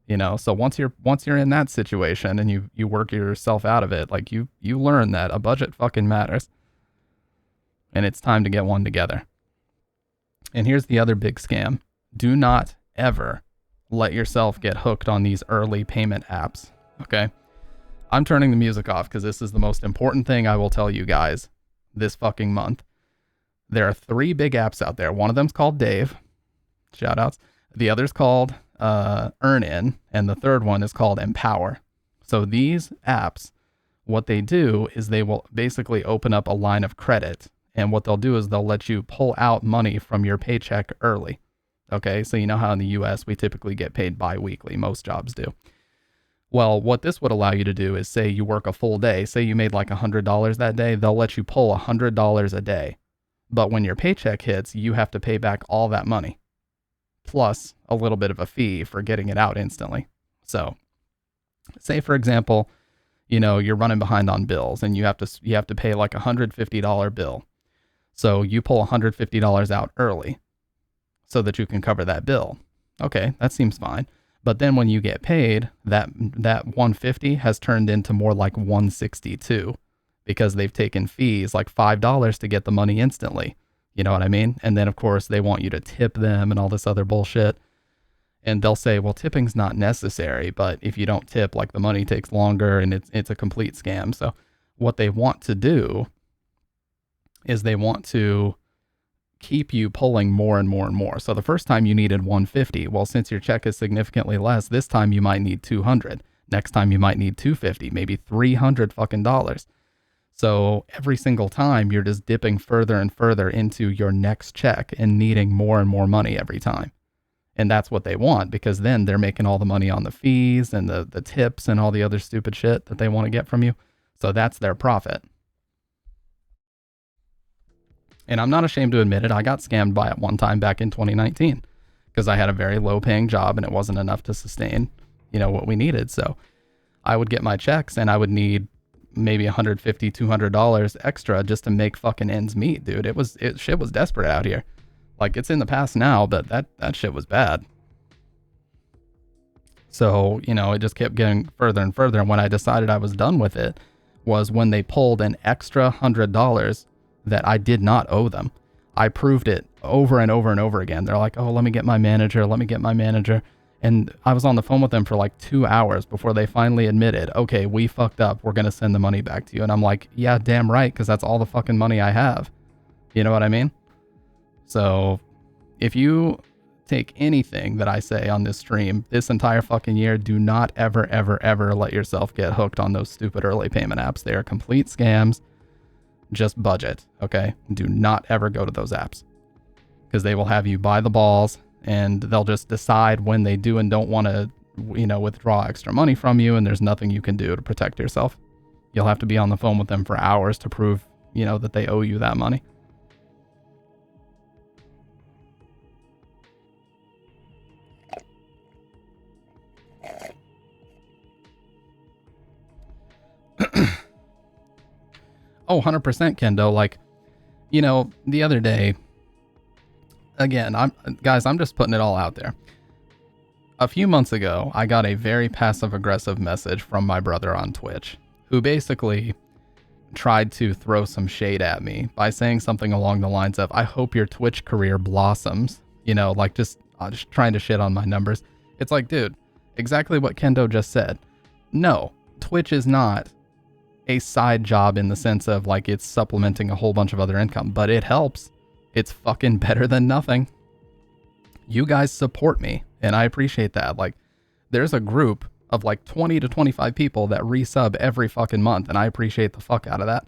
So once you're in that situation and you work yourself out of it, like you learn that a budget fucking matters, and it's time to get one together. And here's the other big scam. Do not ever let yourself get hooked on these early payment apps, okay? I'm turning the music off because this is the most important thing I will tell you guys this fucking month. There are 3 big apps out there. One of them's called Dave. Shout outs. The other's called EarnIn, and the third one is called Empower. So these apps, what they do is they will basically open up a line of credit. And what they'll do is they'll let you pull out money from your paycheck early. Okay, so you know how in the US we typically get paid bi-weekly. Most jobs do. Well, what this would allow you to do is, say you work a full day. Say you made like $100 that day. They'll let you pull $100 a day. But when your paycheck hits, you have to pay back all that money, plus a little bit of a fee for getting it out instantly. So say, for example, you're running behind on bills and you have to pay like $150 bill. So you pull $150 out early so that you can cover that bill. Okay, that seems fine. But then when you get paid, that $150 has turned into more like $162 because they've taken fees like $5 to get the money instantly. You know what I mean? And then of course they want you to tip them and all this other bullshit. And they'll say, well, tipping's not necessary, but if you don't tip, like, the money takes longer, and it's a complete scam. So what they want to do is they want to keep you pulling more and more and more. So the first time you needed $150. Well, since your check is significantly less, this time you might need $200. Next time you might need $250, maybe $300 fucking dollars. So every single time you're just dipping further and further into your next check and needing more and more money every time. And that's what they want, because then they're making all the money on the fees and the tips and all the other stupid shit that they want to get from you. So that's their profit. And I'm not ashamed to admit it. I got scammed by it one time back in 2019 because I had a very low paying job and it wasn't enough to sustain, what we needed. So I would get my checks and I would need maybe $150, $200 extra just to make fucking ends meet, dude. Shit was desperate out here. Like, it's in the past now, but that shit was bad. So, it just kept getting further and further. And when I decided I was done with it was when they pulled an extra $100 that I did not owe them. I proved it over and over and over again. They're like, oh, let me get my manager. And I was on the phone with them for like 2 hours before they finally admitted, okay, we fucked up. We're going to send the money back to you. And I'm like, yeah, damn right. Because that's all the fucking money I have. You know what I mean? So if you take anything that I say on this stream this entire fucking year, do not ever, ever, ever let yourself get hooked on those stupid early payment apps. They are complete scams. Just budget, okay? Do not ever go to those apps because they will have you buy the balls and they'll just decide when they do and don't want to, withdraw extra money from you, and there's nothing you can do to protect yourself. You'll have to be on the phone with them for hours to prove, that they owe you that money. Oh, 100% Kendo. Like, the other day, again, I'm just putting it all out there. A few months ago, I got a very passive aggressive message from my brother on Twitch, who basically tried to throw some shade at me by saying something along the lines of, I hope your Twitch career blossoms, just trying to shit on my numbers. It's like, dude, exactly what Kendo just said. No, Twitch is not a side job in the sense of like it's supplementing a whole bunch of other income, but it helps. It's fucking better than nothing. You guys support me and I appreciate that. Like, there's a group of like 20 to 25 people that resub every fucking month, and I appreciate the fuck out of that.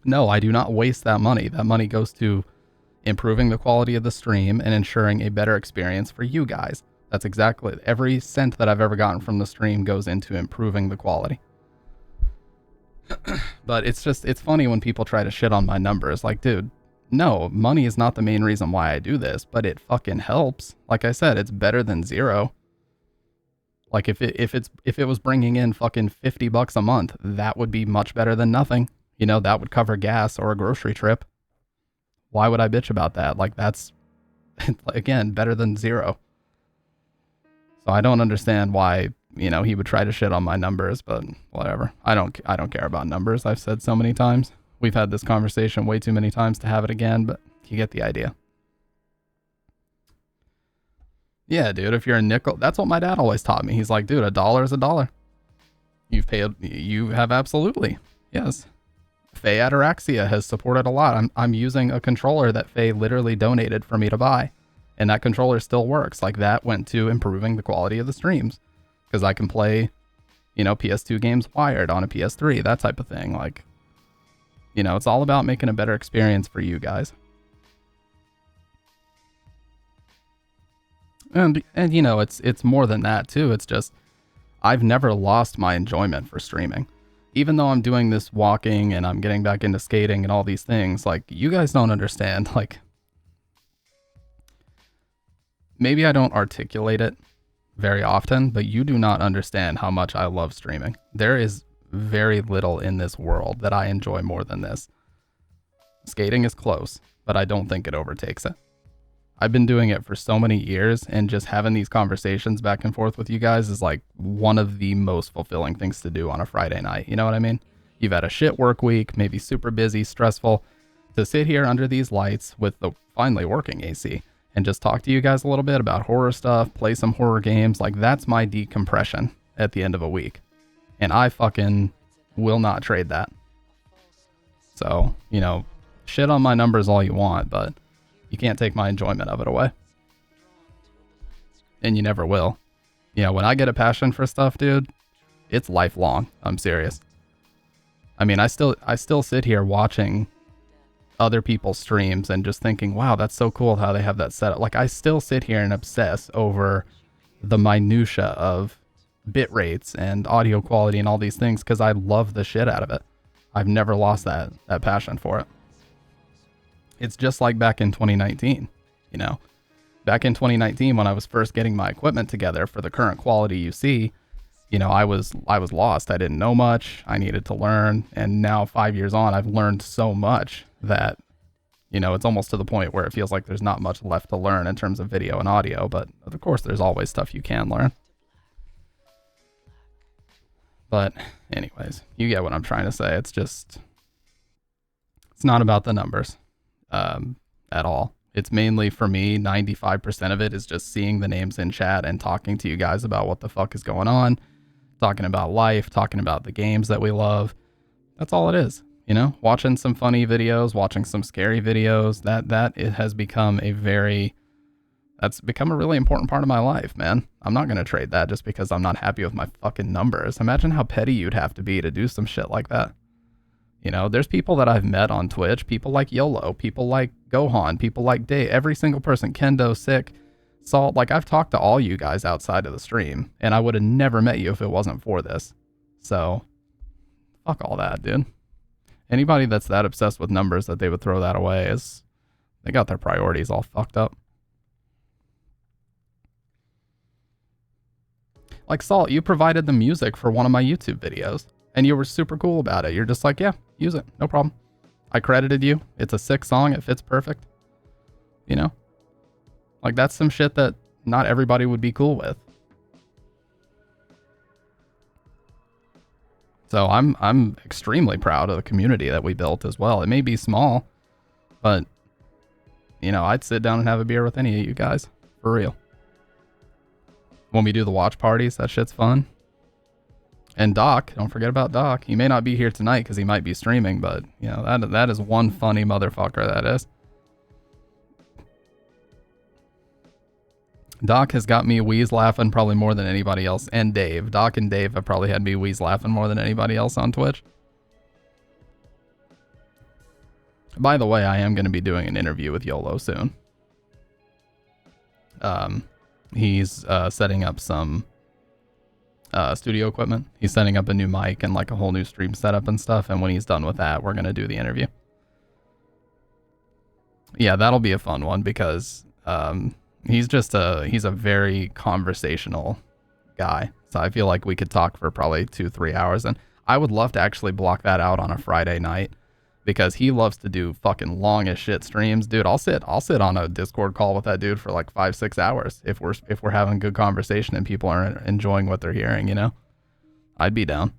No, I do not waste that money. That money goes to improving the quality of the stream and ensuring a better experience for you guys. That's exactly every cent that I've ever gotten from the stream goes into improving the quality. But it's funny when people try to shit on my numbers. Like, dude, no, money is not the main reason why I do this, but it fucking helps. Like I said, it's better than zero. Like, if it was bringing in fucking $50 a month, that would be much better than nothing. That would cover gas or a grocery trip. Why would I bitch about that? Like, that's, again, better than zero. So I don't understand why, he would try to shit on my numbers, but whatever. I don't care about numbers. I've said so many times. We've had this conversation way too many times to have it again, but you get the idea. Yeah, dude, if you're a nickel, that's what my dad always taught me. He's like, dude, $1 is $1. You have absolutely. Yes. Faye Ataraxia has supported a lot. I'm using a controller that Faye literally donated for me to buy. And that controller still works. Like, that went to improving the quality of the streams. Because I can play, PS2 games wired on a PS3, that type of thing. Like, it's all about making a better experience for you guys. And it's more than that too. It's just, I've never lost my enjoyment for streaming. Even though I'm doing this walking and I'm getting back into skating and all these things, like, you guys don't understand. Like, maybe I don't articulate it very often, but you do not understand how much I love streaming. There is very little in this world that I enjoy more than this. Skating is close, but I don't think it overtakes it. I've been doing it for so many years, and just having these conversations back and forth with you guys is like one of the most fulfilling things to do on a Friday night. You know what I mean? You've had a shit work week, maybe super busy, stressful, to sit here under these lights with the finally working AC and just talk to you guys a little bit about horror stuff, play some horror games. Like, that's my decompression at the end of a week. And I fucking will not trade that. So, shit on my numbers all you want, but you can't take my enjoyment of it away. And you never will. When I get a passion for stuff, dude, it's lifelong. I'm serious. I mean, I still sit here watching other people's streams and just thinking, wow, that's so cool how they have that set up. Like, I still sit here and obsess over the minutia of bit rates and audio quality and all these things because I love the shit out of it. I've never lost that passion for it. It's just like back in 2019, you know. Back in 2019 when I was first getting my equipment together for the current quality you see, you know, I was lost. I didn't know much. I needed to learn. And now 5 years on, I've learned so much that, you know, it's almost to the point where it feels like there's not much left to learn in terms of video and audio. But of course, there's always stuff you can learn. But anyways, you get what I'm trying to say. It's just, it's not about the numbers at all. It's mainly, for me, 95% of it is just seeing the names in chat and talking to you guys about what the fuck is going on. Talking about life, talking about the games that we love. That's all it is, you know? Watching some funny videos, watching some scary videos. That it has become that's become a really important part of my life, man. I'm not going to trade that just because I'm not happy with my fucking numbers. Imagine how petty you'd have to be to do some shit like that. You know, there's people that I've met on Twitch, people like YOLO, people like Gohan, people like Dave, every single person, Kendo, Sick, Salt. Like, I've talked to all you guys outside of the stream, and I would have never met you if it wasn't for this. So, fuck all that, dude. Anybody that's that obsessed with numbers that they would throw that away they got their priorities all fucked up. Like, Salt, you provided the music for one of my YouTube videos. And you were super cool about it. You're just like, yeah, use it. No problem. I credited you. It's a sick song. It fits perfect. You know? Like, that's some shit that not everybody would be cool with. So I'm extremely proud of the community that we built as well. It may be small, but, you know, I'd sit down and have a beer with any of you guys. For real. When we do the watch parties, that shit's fun. And Doc, don't forget about Doc. He may not be here tonight because he might be streaming, but, you know, that is one funny motherfucker, that is. Doc has got me wheeze laughing probably more than anybody else. And Dave. Doc and Dave have probably had me wheeze laughing more than anybody else on Twitch. By the way, I am going to be doing an interview with YOLO soon. He's setting up some studio equipment. He's setting up a new mic and like a whole new stream setup and stuff. And when he's done with that, we're going to do the interview. Yeah, that'll be a fun one because he's a very conversational guy. So I feel like we could talk for probably 2-3 hours. And I would love to actually block that out on a Friday night because he loves to do fucking long as shit streams. Dude, I'll sit on a Discord call with that dude for like 5-6 hours if we're having good conversation and people are enjoying what they're hearing, you know? I'd be down.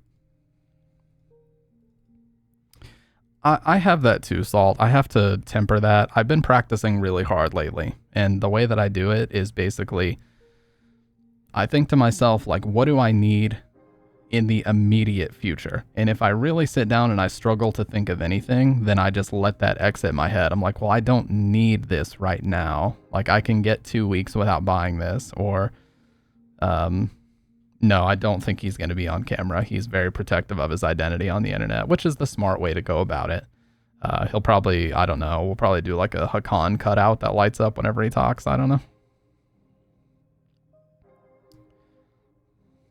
I have that too, Salt. I have to temper that. I've been practicing really hard lately. And the way that I do it is basically, I think to myself, like, what do I need in the immediate future? And if I really sit down and I struggle to think of anything, then I just let that exit my head. I'm like, well, I don't need this right now. Like, I can get 2 weeks without buying this. Or, no, I don't think he's going to be on camera. He's very protective of his identity on the internet, which is the smart way to go about it. He'll probably, I don't know, we'll probably do like a Hakan cutout that lights up whenever he talks. I don't know.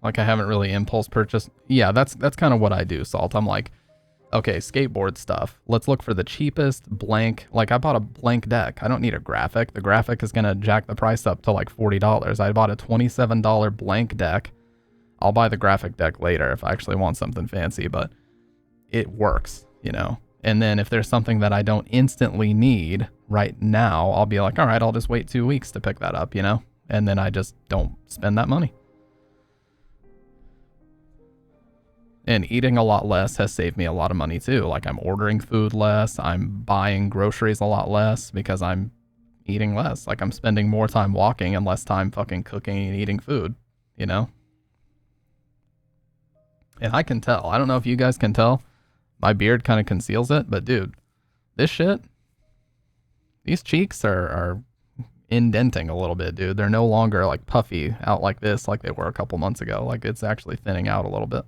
Like, I haven't really impulse purchased. Yeah, that's kind of what I do, Salt. I'm like, okay, skateboard stuff. Let's look for the cheapest blank. Like, I bought a blank deck. I don't need a graphic. The graphic is going to jack the price up to like $40. I bought a $27 blank deck. I'll buy the graphic deck later if I actually want something fancy, but it works, you know? And then if there's something that I don't instantly need right now, I'll be like, all right, I'll just wait 2 weeks to pick that up, you know? And then I just don't spend that money. And eating a lot less has saved me a lot of money too. Like, I'm ordering food less. I'm buying groceries a lot less because I'm eating less. Like, I'm spending more time walking and less time fucking cooking and eating food, you know? And I can tell. I don't know if you guys can tell. My beard kind of conceals it, but dude, this shit, these cheeks are indenting a little bit, dude. They're no longer like puffy out like this like they were a couple months ago. Like, it's actually thinning out a little bit.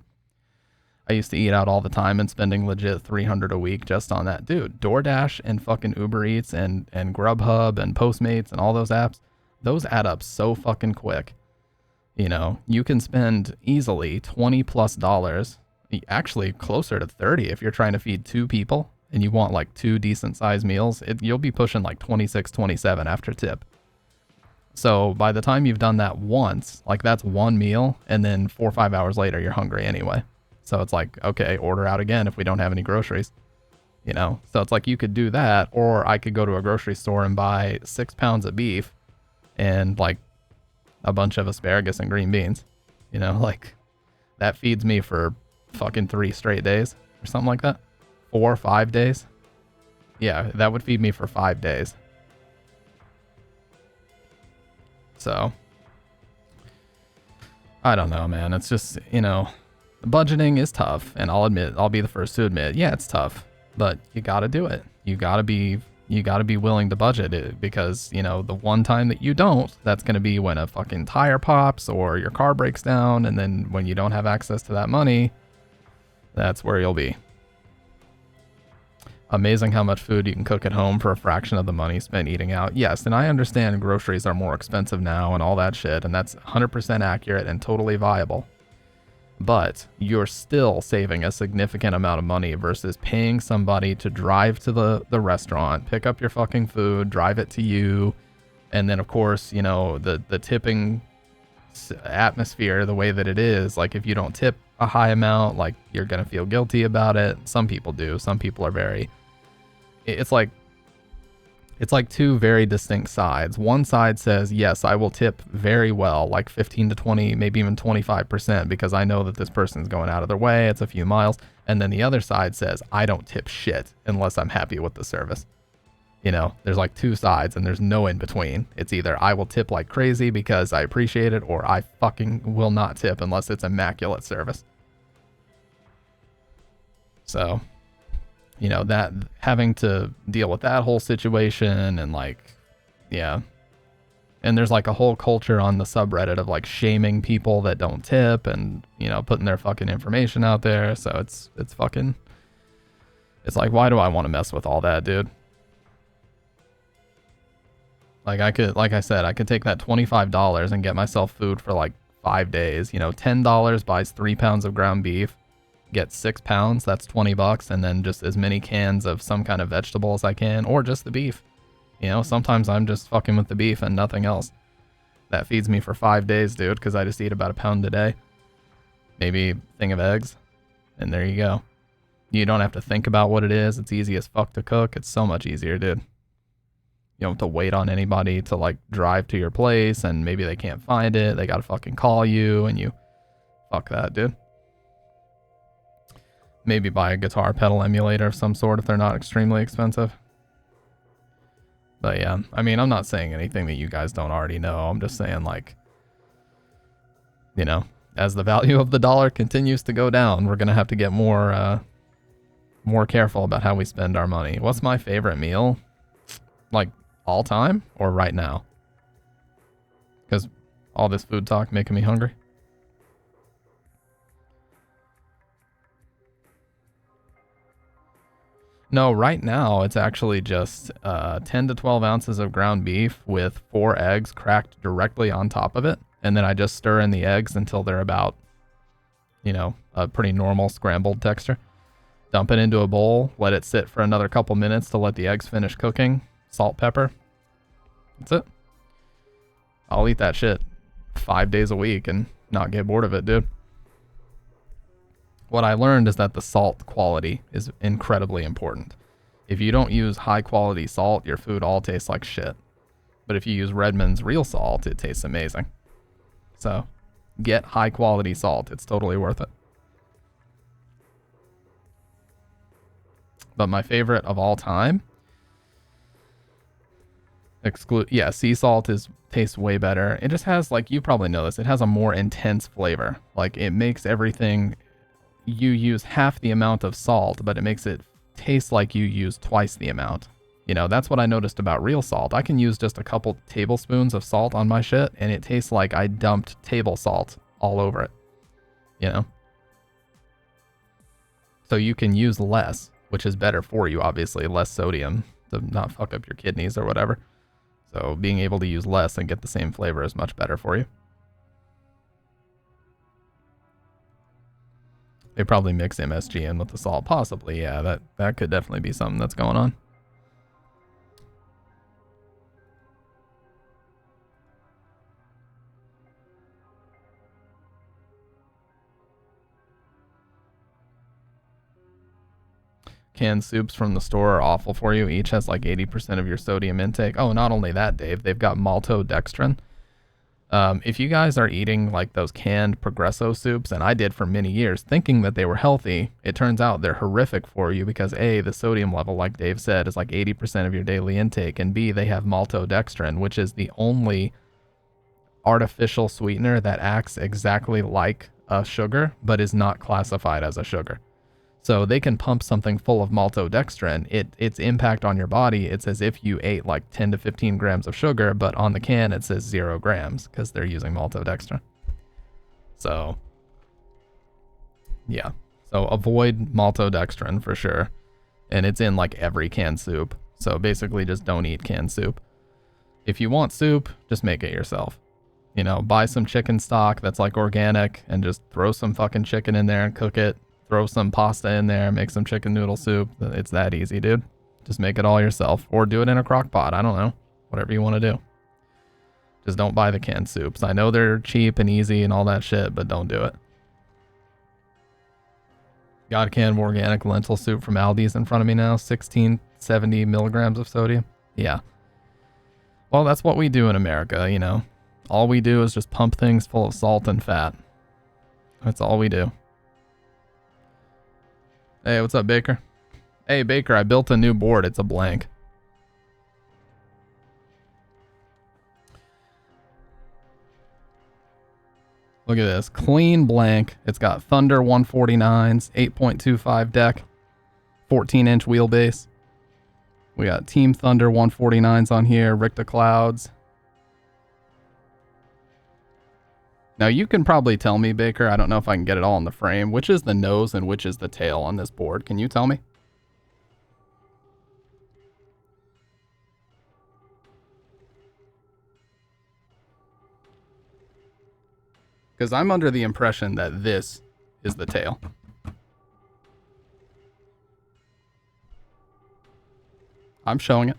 I used to eat out all the time and spending legit $300 a week just on that. Dude, DoorDash and fucking Uber Eats and Grubhub and Postmates and all those apps, those add up so fucking quick. You know, you can spend easily $20+, actually closer to 30 if you're trying to feed 2 people and you want like 2 decent sized meals. You'll be pushing like 26, 27 after tip. So by the time you've done that once, like that's one meal, and then 4 or 5 hours later, you're hungry anyway. So it's like, okay, order out again if we don't have any groceries, you know? So it's like you could do that, or I could go to a grocery store and buy 6 pounds of beef and like a bunch of asparagus and green beans, you know, like that feeds me for fucking 3 straight days or something like that. 4 or 5 days. Yeah, that would feed me for 5 days. So I don't know, man. It's just, you know, budgeting is tough, and I'll be the first to admit, yeah, it's tough, but you got to do it. You got to be willing to budget it, because, you know, the one time that you don't, that's going to be when a fucking tire pops or your car breaks down, and then when you don't have access to that money, that's where you'll be. Amazing how much food you can cook at home for a fraction of the money spent eating out. Yes, and I understand groceries are more expensive now and all that shit, and that's 100% accurate and totally viable. But you're still saving a significant amount of money versus paying somebody to drive to the restaurant, pick up your fucking food, drive it to you, and then of course, you know, the tipping atmosphere, the way that it is, like if you don't tip a high amount, like you're gonna feel guilty about it. Some people do. Some people are very... It's like 2 very distinct sides. One side says, yes, I will tip very well, like 15 to 20, maybe even 25%, because I know that this person's going out of their way. It's a few miles. And then the other side says, I don't tip shit unless I'm happy with the service. You know, there's like 2 sides and there's no in between. It's either I will tip like crazy because I appreciate it, or I fucking will not tip unless it's immaculate service. So, you know, that having to deal with that whole situation, and like, yeah. And there's like a whole culture on the subreddit of like shaming people that don't tip, and, you know, putting their fucking information out there. So it's fucking, it's like, why do I want to mess with all that, dude? Like like I said, I could take that $25 and get myself food for like 5 days. You know, $10 buys 3 pounds of ground beef. Get 6 pounds, that's $20, and then just as many cans of some kind of vegetable as I can, or just the beef. You know, sometimes I'm just fucking with the beef and nothing else. That feeds me for 5 days, dude, because I just eat about 1 pound a day. Maybe a thing of eggs, and there you go. You don't have to think about what it is. It's easy as fuck to cook. It's so much easier, dude. You don't have to wait on anybody to like drive to your place, and maybe they can't find it. They gotta fucking call you, and you... Fuck that, dude. Maybe buy a guitar pedal emulator of some sort if they're not extremely expensive. But yeah, I mean, I'm not saying anything that you guys don't already know. I'm just saying, like, you know, as the value of the dollar continues to go down, we're going to have to get more careful about how we spend our money. What's my favorite meal? Like, all time or right now? Because all this food talk making me hungry. No, right now it's actually just 10 to 12 ounces of ground beef with 4 eggs cracked directly on top of it. And then I just stir in the eggs until they're about, you know, a pretty normal scrambled texture. Dump it into a bowl, let it sit for another couple minutes to let the eggs finish cooking. Salt, pepper. That's it. I'll eat that shit 5 days a week and not get bored of it, dude. What I learned is that the salt quality is incredibly important. If you don't use high quality salt, your food all tastes like shit. But if you use Redmond's real salt, it tastes amazing. So get high quality salt. It's totally worth it. But my favorite of all time, sea salt tastes way better. It just has, like, you probably know this, it has a more intense flavor. Like, it makes everything, you use half the amount of salt, but it makes it taste like you use twice the amount. You know, that's what I noticed about real salt. I can use just a couple tablespoons of salt on my shit, and it tastes like I dumped table salt all over it. You know? So you can use less, which is better for you, obviously, less sodium to not fuck up your kidneys or whatever. So being able to use less and get the same flavor is much better for you. They probably mix MSG in with the salt, possibly. Yeah, that could definitely be something that's going on. Canned soups from the store are awful for you. Each has like 80% of your sodium intake. Oh, not only that, Dave, they've got maltodextrin. If you guys are eating like those canned Progresso soups, and I did for many years, thinking that they were healthy, it turns out they're horrific for you because A, the sodium level, like Dave said, is like 80% of your daily intake, and B, they have maltodextrin, which is the only artificial sweetener that acts exactly like a sugar, but is not classified as a sugar. So they can pump something full of maltodextrin. Its impact on your body, it's as if you ate like 10 to 15 grams of sugar, but on the can it says 0 grams because they're using maltodextrin. So, yeah. So avoid maltodextrin for sure. And it's in like every canned soup. So basically just don't eat canned soup. If you want soup, just make it yourself. You know, buy some chicken stock that's like organic and just throw some fucking chicken in there and cook it. Throw some pasta in there, make some chicken noodle soup. It's that easy, dude. Just make it all yourself. Or do it in a crock pot. I don't know. Whatever you want to do. Just don't buy the canned soups. I know they're cheap and easy and all that shit, but don't do it. Got a can of organic lentil soup from Aldi's in front of me now. 1670 milligrams of sodium. Yeah. Well, that's what we do in America, you know. All we do is just pump things full of salt and fat. That's all we do. Hey, what's up, Baker? Hey, Baker, I built a new board. It's a blank. Look at this. Clean blank. It's got Thunder 149s, 8.25 deck, 14-inch wheelbase. We got Team Thunder 149s on here, Ricta Clouds. Now you can probably tell me, Baker, I don't know if I can get it all in the frame, which is the nose and which is the tail on this board. Can you tell me? Because I'm under the impression that this is the tail. I'm showing it.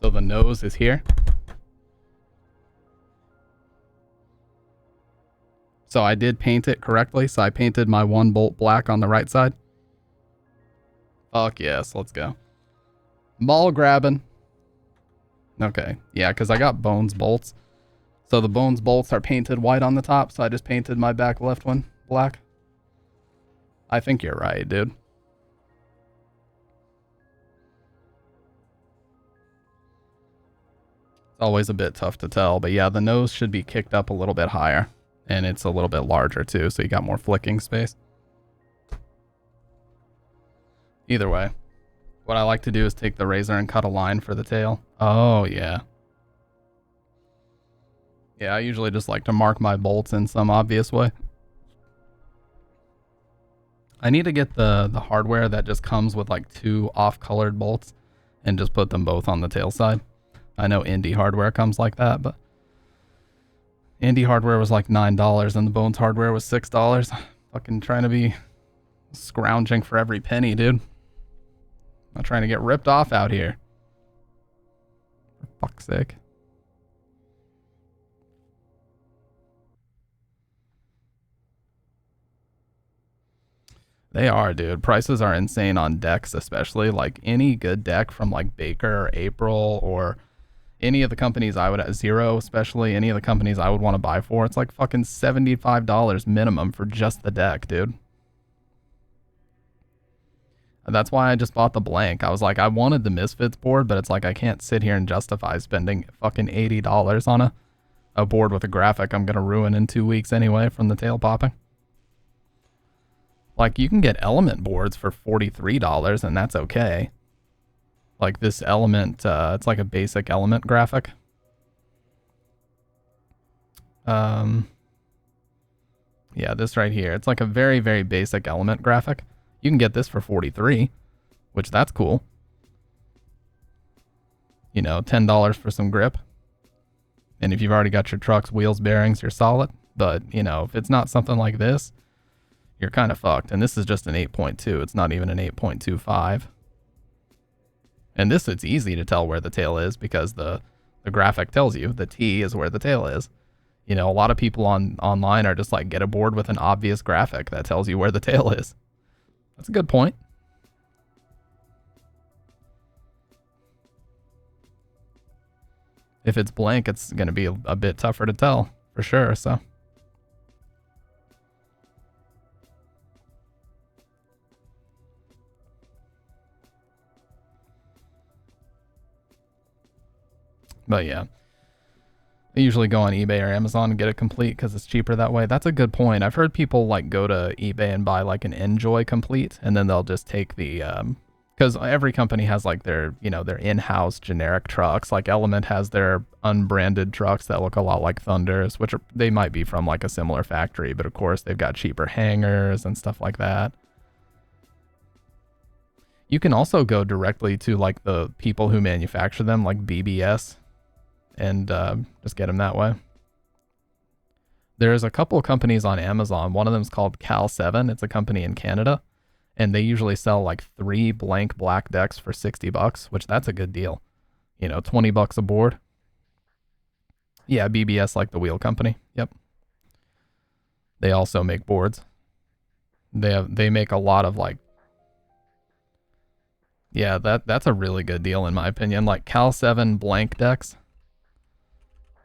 So the nose is here. So I did paint it correctly. So I painted my 1 bolt black on the right side. Fuck yes, let's go. Ball grabbing. Okay, yeah, because I got Bones bolts. So the Bones bolts are painted white on the top. So I just painted my back left one black. I think you're right, dude. It's always a bit tough to tell, but yeah, the nose should be kicked up a little bit higher, and it's a little bit larger too, so you got more flicking space. Either way, what I like to do is take the razor and cut a line for the tail. Oh, yeah. Yeah, I usually just like to mark my bolts in some obvious way. I need to get the hardware that just comes with like 2 off-colored bolts and just put them both on the tail side. I know Indie hardware comes like that, but Indie hardware was like $9 and the Bones hardware was $6. Fucking trying to be scrounging for every penny, dude. Not trying to get ripped off out here. For fuck's sake. They are, dude. Prices are insane on decks, especially. Like any good deck from like Baker or April or any of the companies I would, Zero especially, any of the companies I would want to buy for, it's like fucking $75 minimum for just the deck, dude. And that's why I just bought the blank. I was like, I wanted the Misfits board, but it's like I can't sit here and justify spending fucking $80 on a a board with a graphic I'm going to ruin in 2 weeks anyway from the tail popping. Like, you can get Element boards for $43, and that's okay. Like, this Element, it's like a basic Element graphic. Yeah, this right here. It's like a very, very basic Element graphic. You can get this for $43, which that's cool. You know, $10 for some grip. And if you've already got your truck's wheels, bearings, you're solid. But, you know, if it's not something like this, you're kind of fucked. And this is just an 8.2. It's not even an 8.25. And this, it's easy to tell where the tail is because the graphic tells you the T is where the tail is. You know, a lot of people online are just like, get a board with an obvious graphic that tells you where the tail is. That's a good point. If it's blank, it's going to be a bit tougher to tell, for sure, so. But yeah. I usually go on eBay or Amazon and get it complete because it's cheaper that way. That's a good point. I've heard people like go to eBay and buy like an Enjoy complete, and then they'll just take the because every company has like their, you know, their in-house generic trucks. Like Element has their unbranded trucks that look a lot like Thunders, which they might be from like a similar factory, but of course they've got cheaper hangers and stuff like that. You can also go directly to like the people who manufacture them, like BBS, and just get them that way. There's a couple of companies on Amazon. One of them is called Cal7. It's a company in Canada. And they usually sell like 3 blank black decks for $60, which that's a good deal. You know, $20 a board. Yeah, BBS, like the wheel company. Yep. They also make boards. They make a lot of like, yeah, that's a really good deal in my opinion. Like Cal7 blank decks.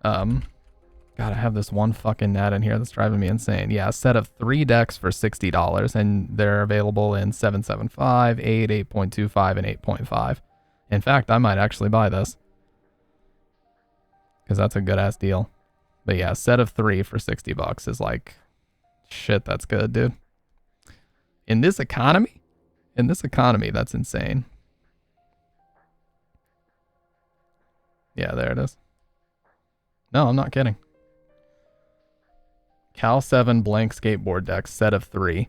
God, I have this one fucking gnat in here that's driving me insane. Yeah, a set of 3 decks for $60, and they're available in 7.75, 8, 8.25, and 8.5. In fact, I might actually buy this because that's a good ass deal. But yeah, a set of 3 for $60 is like, shit, that's good, dude. In this economy, that's insane. Yeah, there it is. No, I'm not kidding. Cal7 blank skateboard decks, set of 3.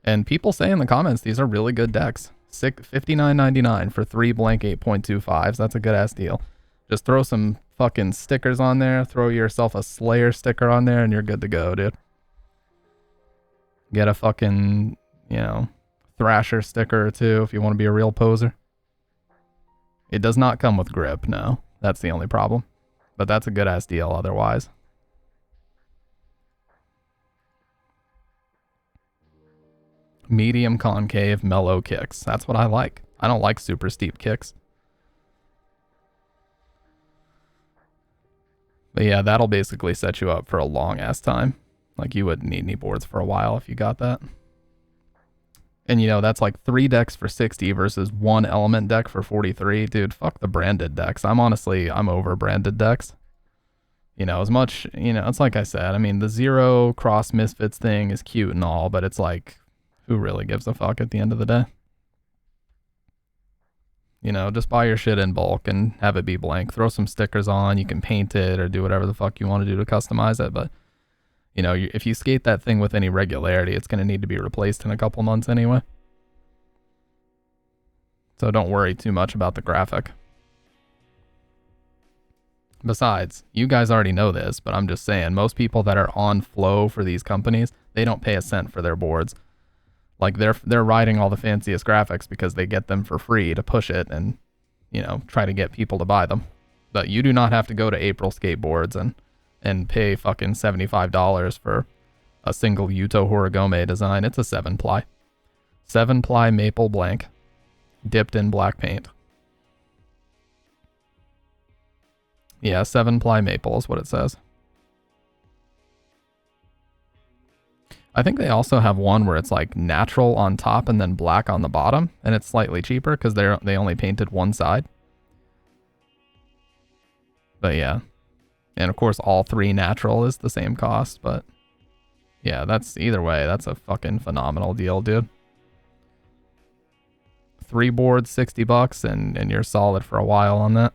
And people say in the comments, these are really good decks. $59.99 for 3 blank 8.25s. That's a good ass deal. Just throw some fucking stickers on there. Throw yourself a Slayer sticker on there and you're good to go, dude. Get a fucking, you know, Thrasher sticker or 2 if you want to be a real poser. It does not come with grip, no. That's the only problem. But that's a good ass deal otherwise. Medium concave mellow kicks. That's what I like. I don't like super steep kicks. But yeah, that'll basically set you up for a long ass time. Like you wouldn't need any boards for a while if you got that. And you know, that's like 3 decks for 60 versus 1 Element deck for 43. Dude, fuck the branded decks. I'm over branded decks. You know, as much, you know, it's like I said, I mean, the Zero Cross Misfits thing is cute and all, but it's like, who really gives a fuck at the end of the day? You know, just buy your shit in bulk and have it be blank. Throw some stickers on, you can paint it or do whatever the fuck you want to do to customize it, but you know, if you skate that thing with any regularity, it's going to need to be replaced in a couple months anyway. So don't worry too much about the graphic. Besides, you guys already know this, but I'm just saying, most people that are on Flow for these companies, they don't pay a cent for their boards. Like they're writing all the fanciest graphics because they get them for free to push it and, you know, try to get people to buy them. But you do not have to go to April Skateboards and pay fucking $75 for a single Yuto Horigome design. It's a 7-ply. 7-ply maple blank, dipped in black paint. Yeah, 7-ply maple is what it says. I think they also have one where it's like natural on top and then black on the bottom, and it's slightly cheaper because they only painted one side. But yeah, And of course, all 3 natural is the same cost, but yeah, that's either way, that's a fucking phenomenal deal, dude. 3 boards, $60, and you're solid for a while on that.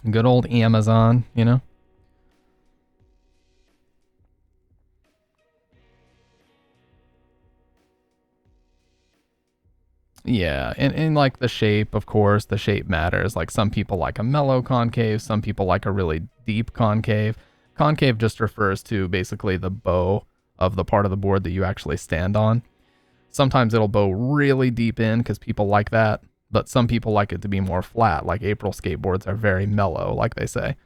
Good old Amazon, you know? Yeah, and like the shape, of course, the shape matters. Like some people like a mellow concave, some people like a really deep concave. Concave just refers to basically the bow of the part of the board that you actually stand on. Sometimes it'll bow really deep in because people like that, but some people like it to be more flat, like April skateboards are very mellow, like they say.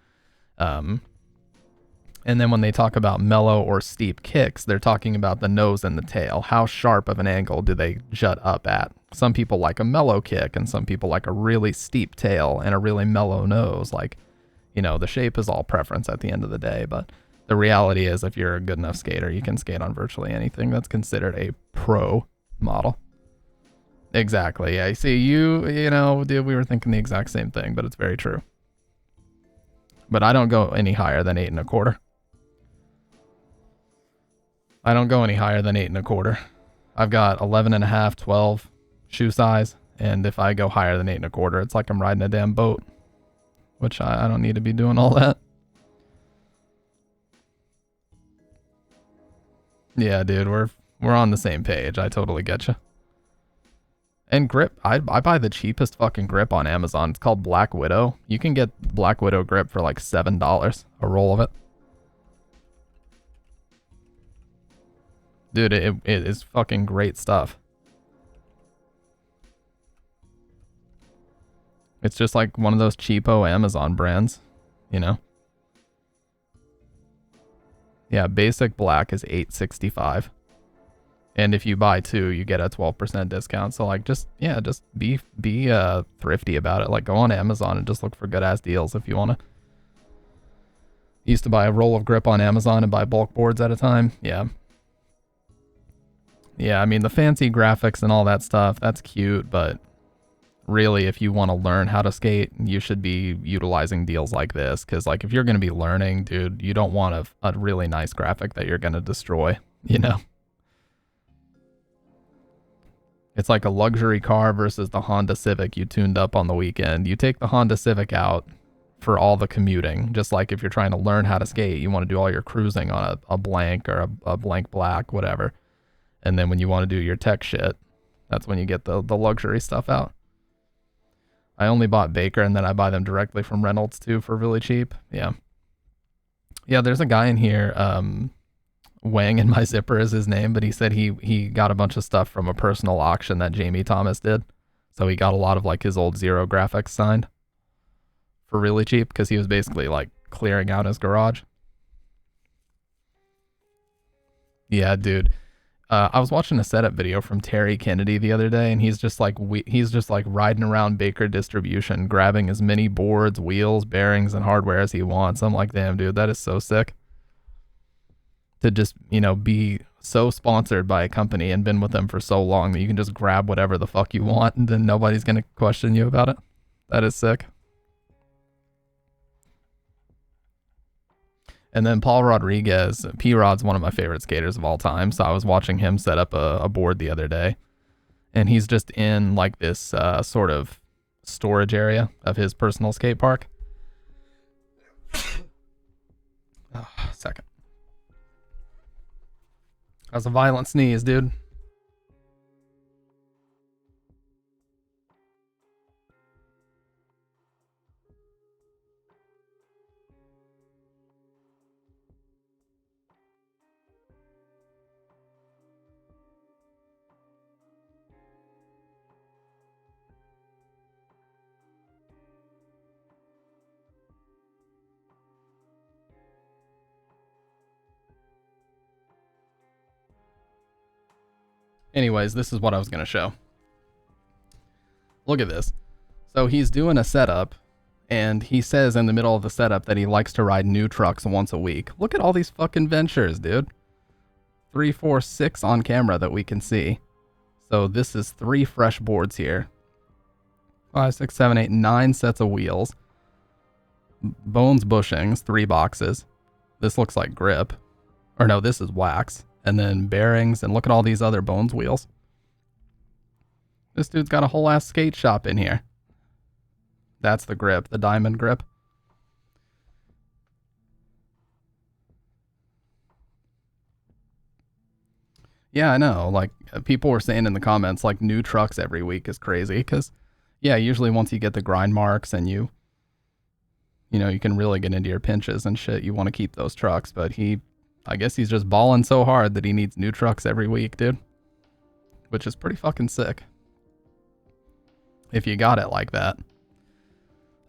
And then when they talk about mellow or steep kicks, they're talking about the nose and the tail. How sharp of an angle do they jut up at? Some people like a mellow kick, and some people like a really steep tail and a really mellow nose. Like, you know, the shape is all preference at the end of the day, but the reality is if you're a good enough skater, you can skate on virtually anything that's considered a pro model. Exactly. Yeah. See, you know, dude, we were thinking the exact same thing, but it's very true. But I don't go any higher than 8 1/4. I don't go any higher than 8 1/4. I've got 11 1/2, 12 shoe size, and if I go higher than 8 1/4, it's like I'm riding a damn boat, which I don't need to be doing all that. Yeah, dude, we're on the same page. I totally get you. And grip, I buy the cheapest fucking grip on Amazon. It's called Black Widow. You can get Black Widow grip for like $7 a roll of it. Dude, it is fucking great stuff. It's just like one of those cheapo Amazon brands, you know? Yeah, basic black is $8.65. And if you buy 2, you get a 12% discount. So like just be thrifty about it. Like go on Amazon and just look for good ass deals if you want to. Used to buy a roll of grip on Amazon and buy bulk boards at a time. Yeah. Yeah, I mean, the fancy graphics and all that stuff, that's cute, but really, if you want to learn how to skate, you should be utilizing deals like this, because, like, if you're going to be learning, dude, you don't want a really nice graphic that you're going to destroy, you know? It's like a luxury car versus the Honda Civic you tuned up on the weekend. You take the Honda Civic out for all the commuting, just like if you're trying to learn how to skate, you want to do all your cruising on a blank or a blank black, whatever. And then when you want to do your tech shit, that's when you get the luxury stuff out. I only bought Baker, and then I buy them directly from Reynolds too for really cheap. Yeah. Yeah, there's a guy in here, Wang in my zipper is his name, but he said he got a bunch of stuff from a personal auction that Jamie Thomas did. So he got a lot of like his old Zero graphics signed for really cheap because he was basically like clearing out his garage. Yeah, dude. I was watching a setup video from Terry Kennedy the other day, and he's just like riding around Baker Distribution, grabbing as many boards, wheels, bearings, and hardware as he wants. I'm like, damn, dude, that is so sick. To just, you know, be so sponsored by a company and been with them for so long that you can just grab whatever the fuck you want, and then nobody's gonna question you about it. That is sick. And then Paul Rodriguez, P-Rod's one of my favorite skaters of all time. So I was watching him set up a board the other day, and he's just in like this sort of storage area of his personal skate park. Oh, second. That was a violent sneeze, dude. Anyways, this is what I was going to show. Look at this. So he's doing a setup, and he says in the middle of the setup that he likes to ride new trucks once a week. Look at all these fucking ventures, dude. 3, 4, 6 on camera that we can see. So this is 3 fresh boards here. 5, 6, 7, 8, 9 sets of wheels. Bones bushings, 3 boxes. This looks like grip. Or no, this is wax. And then bearings, and look at all these other Bones wheels. This dude's got a whole ass skate shop in here. That's the grip, the diamond grip. Yeah, I know. Like, people were saying in the comments, like, new trucks every week is crazy. Because, yeah, usually once you get the grind marks and you know, you can really get into your pinches and shit, you want to keep those trucks. But I guess he's just balling so hard that he needs new trucks every week, dude. Which is pretty fucking sick. If you got it like that.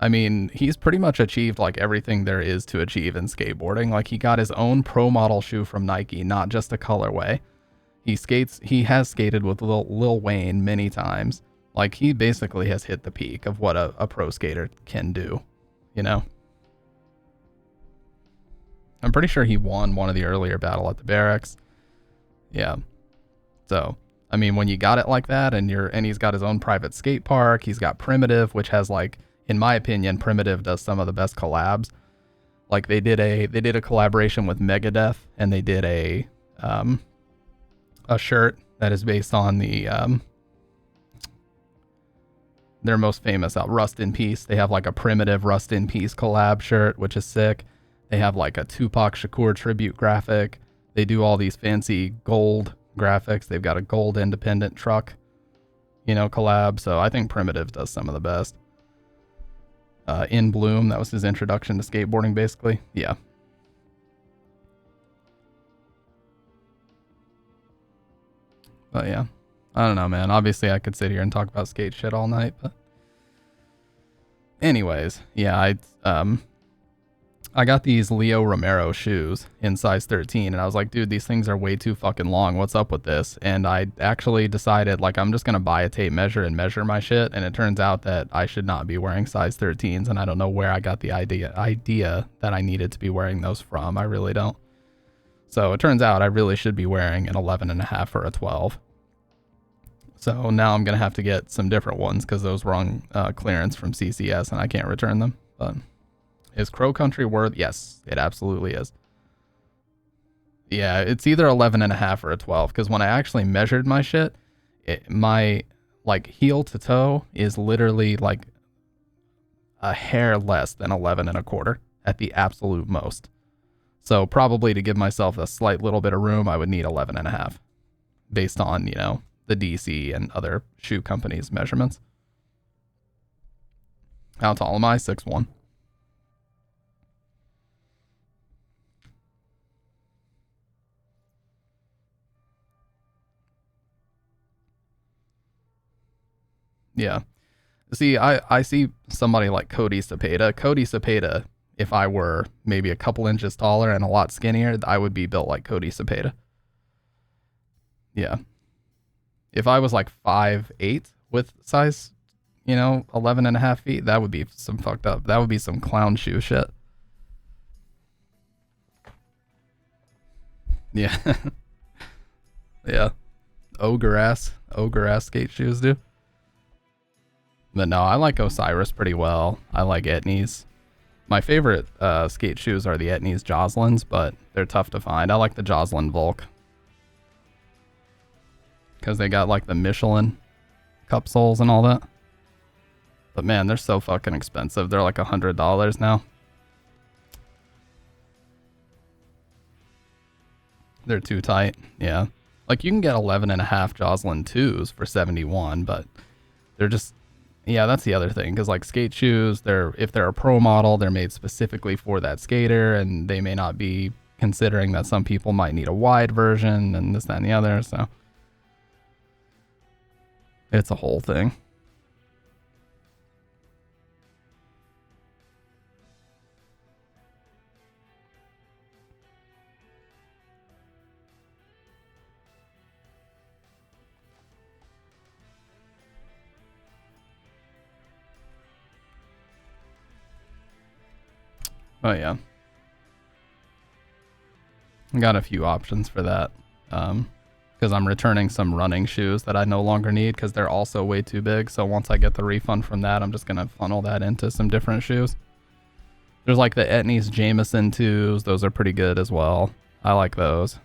I mean, he's pretty much achieved like everything there is to achieve in skateboarding. Like, he got his own pro model shoe from Nike, not just a colorway. He has skated with Lil Wayne many times. Like, he basically has hit the peak of what a pro skater can do, you know? I'm pretty sure he won one of the earlier battle at the barracks. Yeah. So, I mean, when you got it like that, and he's got his own private skate park, he's got Primitive, which has, like, in my opinion, Primitive does some of the best collabs. Like, they did a collaboration with Megadeth, and they did a shirt that is based on their most famous Rust in Peace. They have like a Primitive Rust in Peace collab shirt, which is sick. They have like a Tupac Shakur tribute graphic. They do all these fancy gold graphics. They've got a gold independent truck, you know, collab. So I think Primitive does some of the best. In Bloom, that was his introduction to skateboarding, basically. Yeah. But yeah, I don't know, man. Obviously, I could sit here and talk about skate shit all night, but anyways, yeah, I got these Leo Romero shoes in size 13, and I was like, dude, these things are way too fucking long. What's up with this? And I actually decided, like, I'm just gonna buy a tape measure and measure my shit, and it turns out that I should not be wearing size 13s, and I don't know where I got the idea that I needed to be wearing those from. I really don't. So it turns out I really should be wearing an 11.5 or a 12. So now I'm gonna have to get some different ones because those were on clearance from CCS, and I can't return them. But is Crow Country worth? Yes, it absolutely is. Yeah, it's either 11.5 or a 12, because when I actually measured my shit, my like heel to toe is literally like a hair less than 11.25 at the absolute most. So probably to give myself a slight little bit of room, I would need 11.5 based on, you know, the DC and other shoe companies' measurements. How tall am I? 6'1". Yeah. See, I see somebody like Cody Cepeda. Cody Cepeda, if I were maybe a couple inches taller and a lot skinnier, I would be built like Cody Cepeda. Yeah. If I was like 5'8" with size, you know, 11.5 feet, that would be some fucked up. That would be some clown shoe shit. Yeah. Yeah. Ogre ass skate shoes, dude. But no, I like Osiris pretty well. I like Etnies. My favorite skate shoes are the Etnies Joslins, but they're tough to find. I like the Joslin Volk, because they got like the Michelin cup soles and all that. But man, they're so fucking expensive. They're like $100 now. They're too tight. Yeah. Like, you can get 11.5 Joslin 2s for $71, but they're just, yeah, that's the other thing. Because like skate shoes, if they're a pro model, they're made specifically for that skater, and they may not be considering that some people might need a wide version and this, that, and the other. So it's a whole thing. Oh yeah. I got a few options for that. because I'm returning some running shoes that I no longer need because they're also way too big. So once I get the refund from that, I'm just going to funnel that into some different shoes. There's like the Etnies Jameson 2s. Those are pretty good as well. I like those.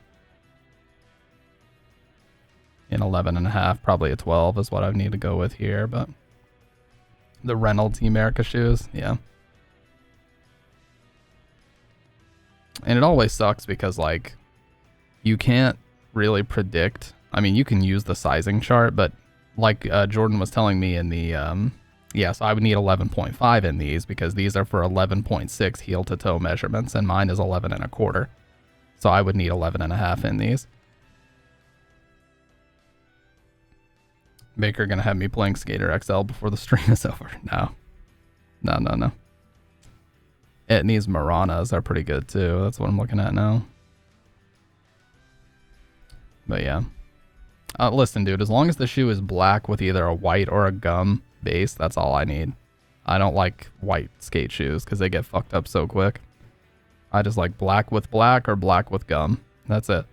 In 11.5, probably a 12 is what I need to go with here, but the Reynolds America shoes, yeah. And it always sucks because like you can't really predict. I mean, you can use the sizing chart, but like Jordan was telling me in the so I would need 11.5 in these because these are for 11.6 heel to toe measurements and mine is 11.25. So I would need 11.5 in these. Baker gonna have me playing Skater XL before the stream is over. No. Etnies Maranas are pretty good too. That's what I'm looking at now. But yeah. Listen, dude, as long as the shoe is black with either a white or a gum base, that's all I need. I don't like white skate shoes because they get fucked up so quick. I just like black with black or black with gum. That's it.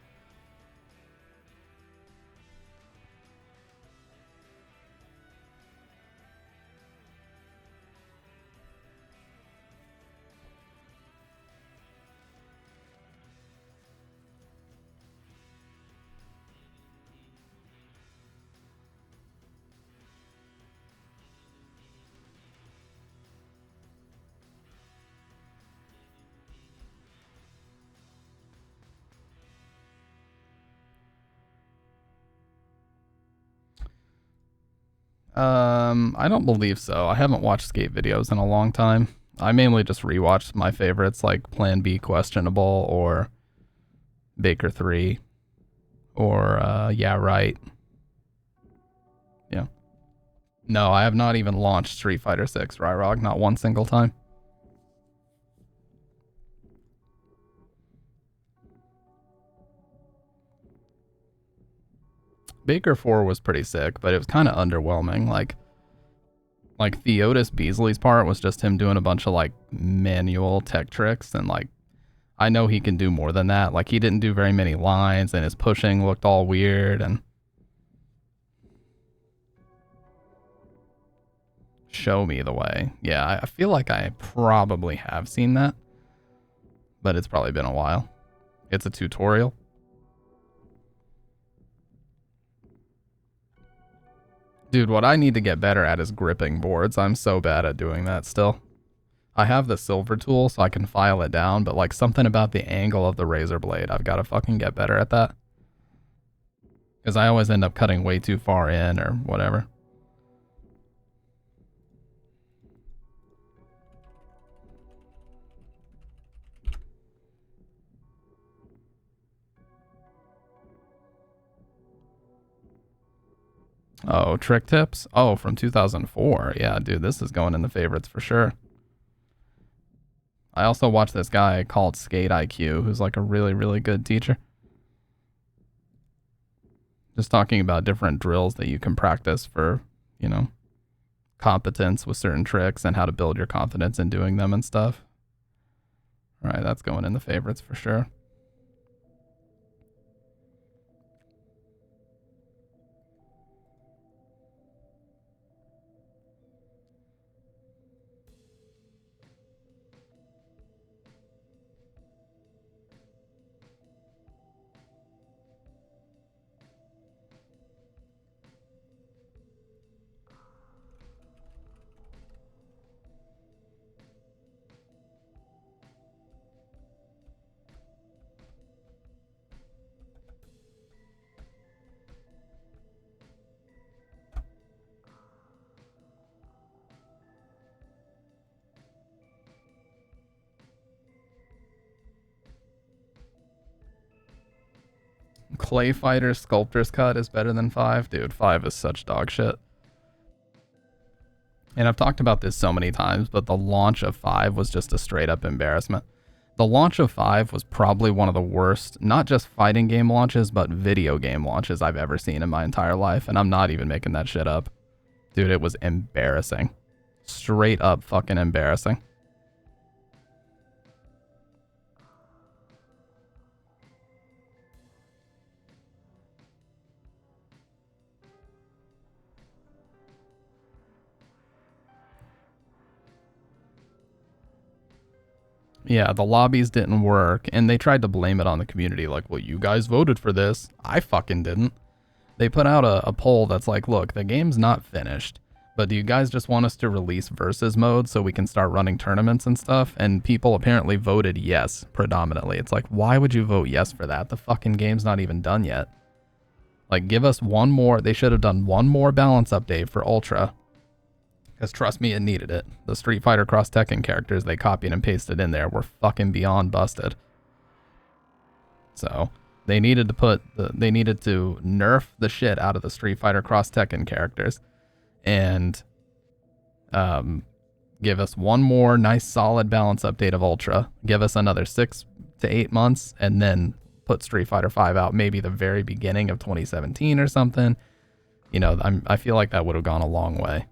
I don't believe so. I haven't watched skate videos in a long time. I mainly just rewatched my favorites like Plan B Questionable or Baker 3 or Yeah Right. Yeah. No, I have not even launched Street Fighter 6 Ryrog, not one single time. Baker 4 was pretty sick, but it was kind of underwhelming. Like Theotis Beasley's part was just him doing a bunch of like manual tech tricks, and like I know he can do more than that. Like he didn't do very many lines, and his pushing looked all weird. And Show Me the Way. Yeah, I feel like I probably have seen that, but it's probably been a while. It's a tutorial. Dude, what I need to get better at is gripping boards. I'm so bad at doing that still. I have the silver tool so I can file it down, but like something about the angle of the razor blade, I've got to fucking get better at that. Because I always end up cutting way too far in or whatever. Oh, trick tips? Oh, from 2004. Yeah, dude, this is going in the favorites for sure. I also watched this guy called Skate IQ, who's like a really, really good teacher. Just talking about different drills that you can practice for, you know, competence with certain tricks and how to build your confidence in doing them and stuff. All right, that's going in the favorites for sure. Clay Fighter Sculptor's Cut is better than 5. Dude, 5 is such dog shit. And I've talked about this so many times, but the launch of 5 was just a straight up embarrassment. The launch of 5 was probably one of the worst, not just fighting game launches, but video game launches I've ever seen in my entire life. And I'm not even making that shit up. Dude, it was embarrassing. Straight up fucking embarrassing. Yeah, the lobbies didn't work, and they tried to blame it on the community, like, well, you guys voted for this. I fucking didn't. They put out a poll that's like, look, the game's not finished, but do you guys just want us to release versus mode so we can start running tournaments and stuff? And people apparently voted yes, predominantly. It's like, why would you vote yes for that? The fucking game's not even done yet. Like, give us one more. They should have done one more balance update for Ultra. Because trust me, it needed it. The Street Fighter Cross Tekken characters they copied and pasted in there were fucking beyond busted. So they needed to nerf the shit out of the Street Fighter Cross Tekken characters and give us one more nice solid balance update of Ultra. Give us another 6 to 8 months and then put Street Fighter 5 out maybe the very beginning of 2017 or something. You know, I feel like that would have gone a long way.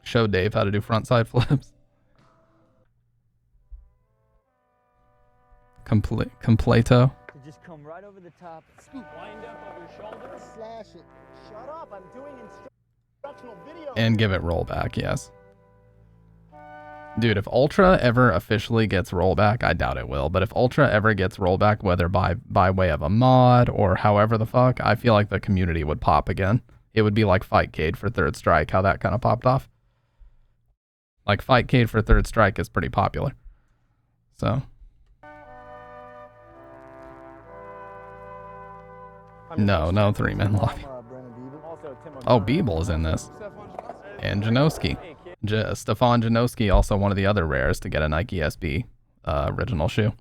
Show Dave how to do frontside flips. Completo. Just come right over the top, scoop, wind up on your shoulder, slash it. Shut up, I'm doing instructional video. And give it rollback, yes. Dude, if Ultra ever officially gets rollback, I doubt it will, but if Ultra ever gets rollback, whether by way of a mod or however the fuck, I feel like the community would pop again. It would be like Fightcade for Third Strike, how that kind of popped off. Like, Fightcade for Third Strike is pretty popular. So. No 3-man lobby. Oh, Beeble is in this. And Janoski. Stefan Janoski, also one of the other rares to get a Nike SB original shoe.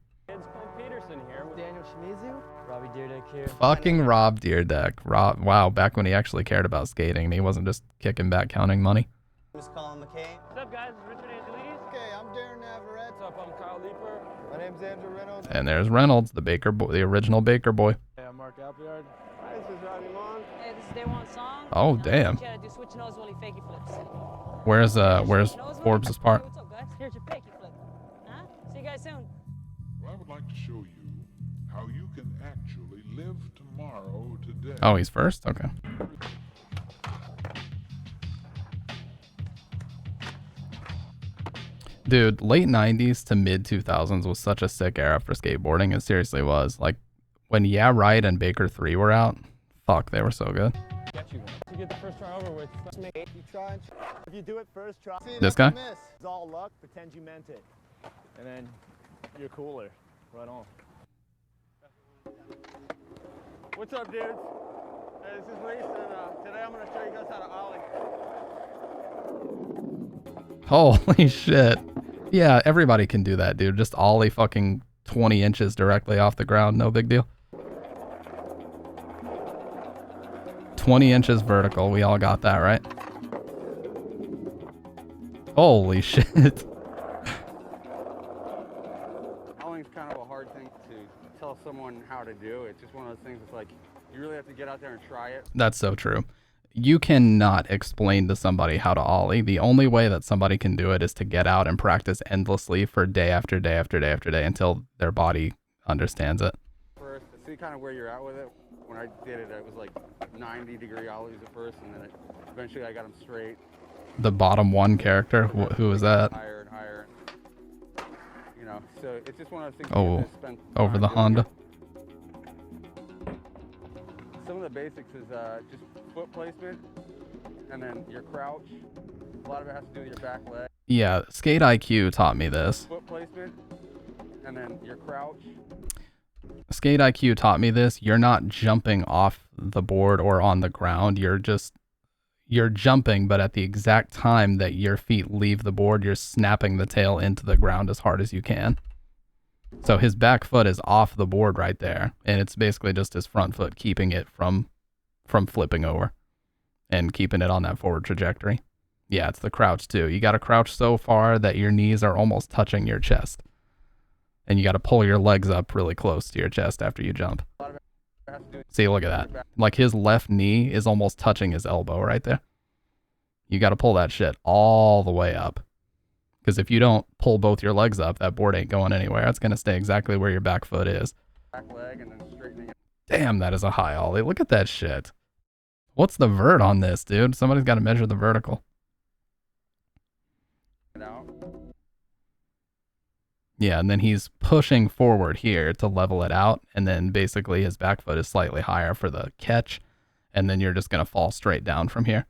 Fucking Rob Deerdeck. Wow, back when he actually cared about skating and he wasn't just kicking back counting money. Who's Colin McKay? What's up, guys? Richard Angelides. Okay, I'm Darren Navarrete. What's up? I'm Kyle Leeper. My name's Andrew Reynolds. And there's Reynolds, the Baker boy, the original Baker boy. Hey, I'm Mark Appleyard. Hi, this is Robbie Long. Hey, this is Day One Song. Oh, damn. Do switch nose while he fakey flips. Where's Forbes' part? What's up, guys? Here's your fakey flip. Huh? See you guys soon. Well, I would like to show you how you can actually live tomorrow today. Oh, he's first? Okay. Dude, late 90s to mid 2000s was such a sick era for skateboarding. It seriously was. Like, when Yeah Right and Baker 3 were out, fuck, they were so good. Get you to get the first try over with. You try and if you do it first try. This guy? It's all luck. Pretend you meant it, and then you're cooler. Right on. What's up, dudes? Hey, this is Reese, and today I'm gonna show you guys how to ollie. Holy shit. Yeah, everybody can do that, dude. Just ollie fucking 20 inches directly off the ground. No big deal. 20 inches vertical. We all got that, right? Holy shit. Ollie's kind of a hard thing to tell someone how to do. It's just one of those things that's like, you really have to get out there and try it. That's so true. You cannot explain to somebody how to ollie. The only way that somebody can do it is to get out and practice endlessly for day after day after day after day until their body understands it. First, see kind of where you're at with it. When I did it, it was like 90-degree ollies at first, and then eventually I got them straight. The bottom one character? Who was that? Higher and higher. You know, so it's just one of those things. Oh, over the Honda. Some of the basics is just foot placement, and then your crouch. A lot of it has to do with your back leg. Yeah, Skate IQ taught me this. Foot placement, and then your crouch. Skate IQ taught me this. You're not jumping off the board or on the ground. You're jumping, but at the exact time that your feet leave the board, you're snapping the tail into the ground as hard as you can. So his back foot is off the board right there, and it's basically just his front foot keeping it from flipping over and keeping it on that forward trajectory. Yeah, it's the crouch too. You got to crouch so far that your knees are almost touching your chest. And you got to pull your legs up really close to your chest after you jump. See, look at that. Like his left knee is almost touching his elbow right there. You got to pull that shit all the way up. Because if you don't pull both your legs up, that board ain't going anywhere. It's going to stay exactly where your back foot is. Back leg and then straightening it. Damn, that is a high ollie. Look at that shit. What's the vert on this, dude? Somebody's got to measure the vertical. Yeah, and then he's pushing forward here to level it out, and then basically his back foot is slightly higher for the catch, and then you're just going to fall straight down from here.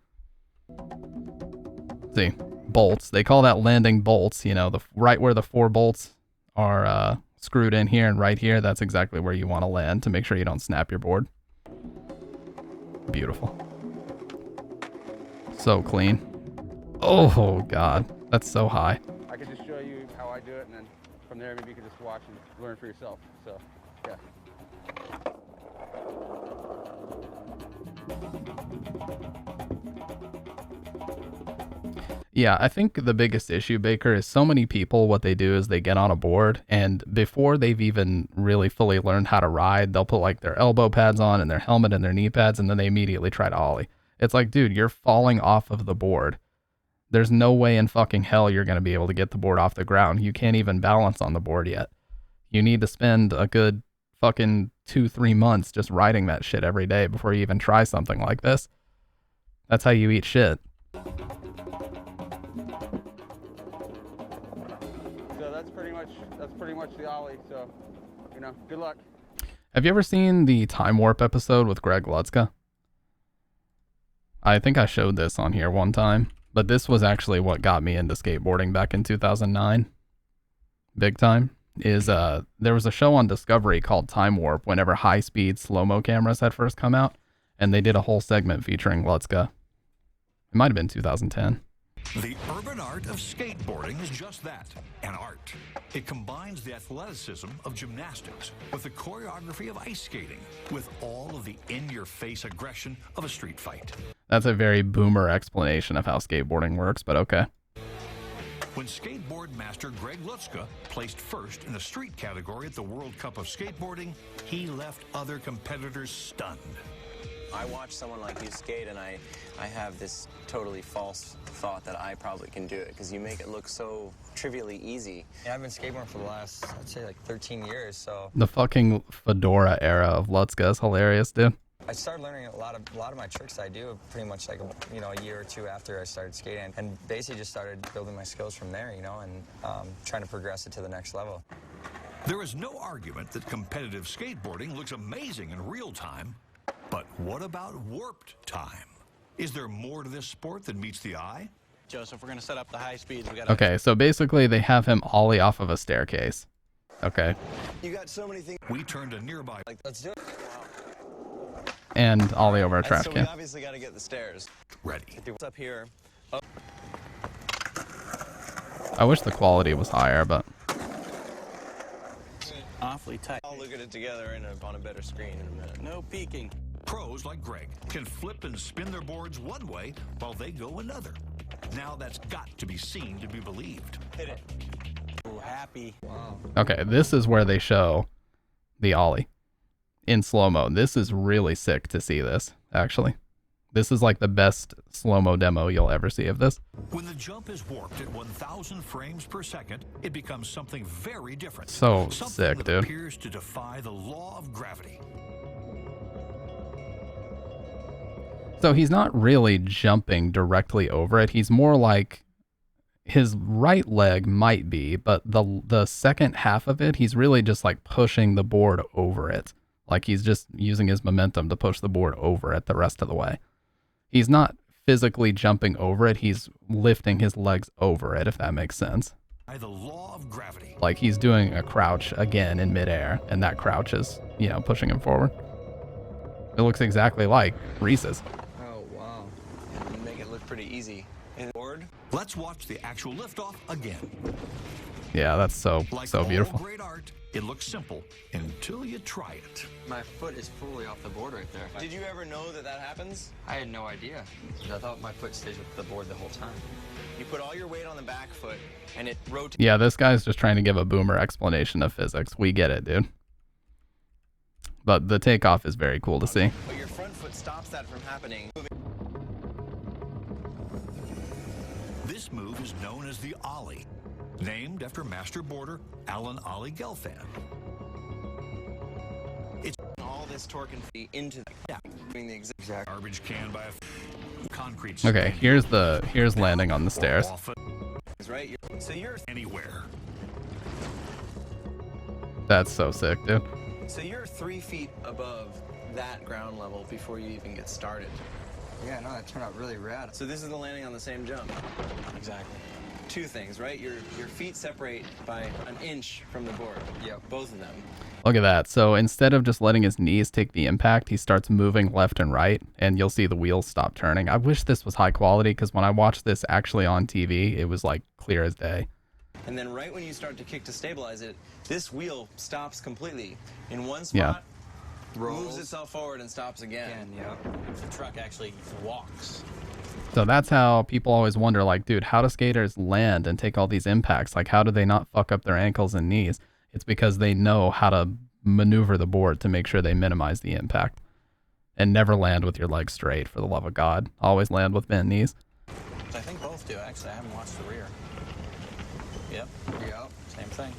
See, bolts. They call that landing bolts, you know, right where the 4 bolts are screwed in here and right here. That's exactly where you want to land to make sure you don't snap your board. Beautiful. So clean. Oh, God. That's so high. I could just show you how I do it, and then from there, maybe you can just watch and learn for yourself. So, yeah. Yeah, I think the biggest issue, Baker, is so many people, what they do is they get on a board, and before they've even really fully learned how to ride, they'll put like their elbow pads on and their helmet and their knee pads, and then they immediately try to ollie. It's like, dude, you're falling off of the board. There's no way in fucking hell you're going to be able to get the board off the ground. You can't even balance on the board yet. You need to spend a good fucking 2-3 months just riding that shit every day before you even try something like this. That's how you eat shit. So that's pretty much the ollie. So, you know, good luck. Have you ever seen the Time Warp episode with Greg Lutzka? I think I showed this on here one time, but this was actually what got me into skateboarding back in 2009. Big time. There was a show on Discovery called Time Warp whenever high-speed slow-mo cameras had first come out, and they did a whole segment featuring Lutzka. It might have been 2010. The urban art of skateboarding is just that, an art. It combines the athleticism of gymnastics with the choreography of ice skating, with all of the in-your-face aggression of a street fight. That's a very boomer explanation of how skateboarding works, but okay. When skateboard master Greg Lutzka placed first in the street category at the World Cup of Skateboarding, he left other competitors stunned. I watch someone like you skate, and I have this totally false thought that I probably can do it, because you make it look so trivially easy. Yeah, I've been skateboarding for the last, I'd say, like 13 years, so... The fucking fedora era of Lutzka is hilarious, dude. I started learning a lot of my tricks I do pretty much like a year or two after I started skating, and basically just started building my skills from there, you know, and trying to progress it to the next level. There is no argument that competitive skateboarding looks amazing in real time, but what about warped time? Is there more to this sport than meets the eye? Joseph, we're going to set up the high speeds. We gotta... Okay, so basically they have him ollie off of a staircase. Okay. You got so many things. We turned a nearby... Let's do it. And ollie over a trash so can. We obviously got to get the stairs. Ready. What's up here? Oh. I wish the quality was higher, but... Awfully tight. I'll look at it together on a better screen in a minute. No peeking. Pros like Greg can flip and spin their boards one way while they go another. Now that's got to be seen to be believed. Hit it. Oh, happy. Wow. Okay, this is where they show the ollie in slow-mo. This is really sick to see this, actually. This is like the best slow-mo demo you'll ever see of this. When the jump is warped at 1,000 frames per second, it becomes something very different. So something sick, that dude. appears to defy the law of gravity. So he's not really jumping directly over it. He's more like his right leg might be, but the second half of it, he's really just like pushing the board over it. Like he's just using his momentum to push the board over it the rest of the way. He's not physically jumping over it. He's lifting his legs over it, if that makes sense. By the law of gravity. Like he's doing a crouch again in midair, and that crouch is, you know, pushing him forward. It looks exactly like Reese's. Oh, wow. You make it look pretty easy. Board. Let's watch the actual liftoff again. Yeah, that's so beautiful. Great art, it looks simple until you try it. My foot is fully off the board right there. Did you ever know that happens? I had no idea. I thought my foot stays with the board the whole time. You put all your weight on the back foot, and it rotates. Yeah, this guy's just trying to give a boomer explanation of physics. We get it, dude. But the takeoff is very cool to see. But your front foot stops that from happening. This move is known as the ollie, named after master boarder Alan Ollie Gelfand. It's all this torque and feed into the doing the exact garbage can by a concrete. Okay, here's landing on the stairs. right. So you're anywhere. That's so sick, dude. So you're 3 feet above that ground level before you even get started. Yeah, no, that turned out really rad. So this is the landing on the same jump. Exactly. 2 things, right? Your feet separate by an inch from the board. Yeah, both of them. Look at that. So instead of just letting his knees take the impact, he starts moving left and right, and you'll see the wheels stop turning. I wish this was high quality, because when I watched this actually on TV, it was like clear as day. And then right when you start to kick to stabilize it, this wheel stops completely in one spot, moves itself forward and stops again. The truck actually walks. So that's how people always wonder, like, dude, how do skaters land and take all these impacts? Like, how do they not fuck up their ankles and knees? It's because they know how to maneuver the board to make sure they minimize the impact. And never land with your legs straight, for the love of God. Always land with bent knees. I think both do, actually. I haven't watched the rear. Yep. Same thing.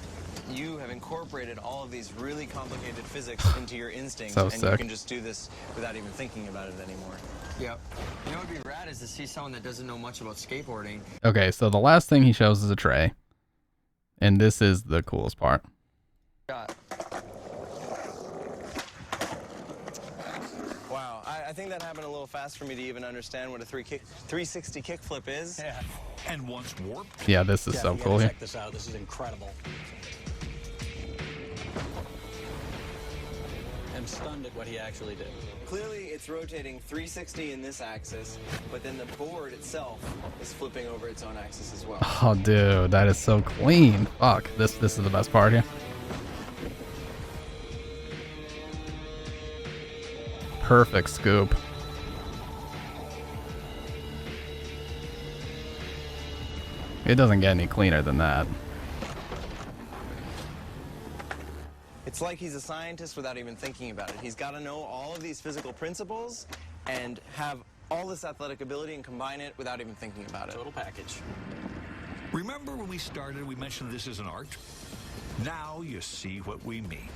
You have incorporated all of these really complicated physics into your instincts, So and sick. you can just do this without even thinking about it anymore. Yep. You know what would be rad is to see someone that doesn't know much about skateboarding. Okay, so the last thing he shows is a tray. And this is the coolest part. Wow, I think that happened a little fast for me to even understand what a 360 kickflip is. Yeah. And once warped. Yeah, this is so you gotta cool here. Check this out. This is incredible. I'm stunned at what he actually did. Clearly, it's rotating 360 in this axis, but then the board itself is flipping over its own axis as well. Oh, dude, that is so clean. Fuck, this is the best part here. Perfect scoop. It doesn't get any cleaner than that. It's like he's a scientist without even thinking about it. He's got to know all of these physical principles and have all this athletic ability and combine it without even thinking about it. Total package. Remember when we started, we mentioned this is an art? Now you see what we mean.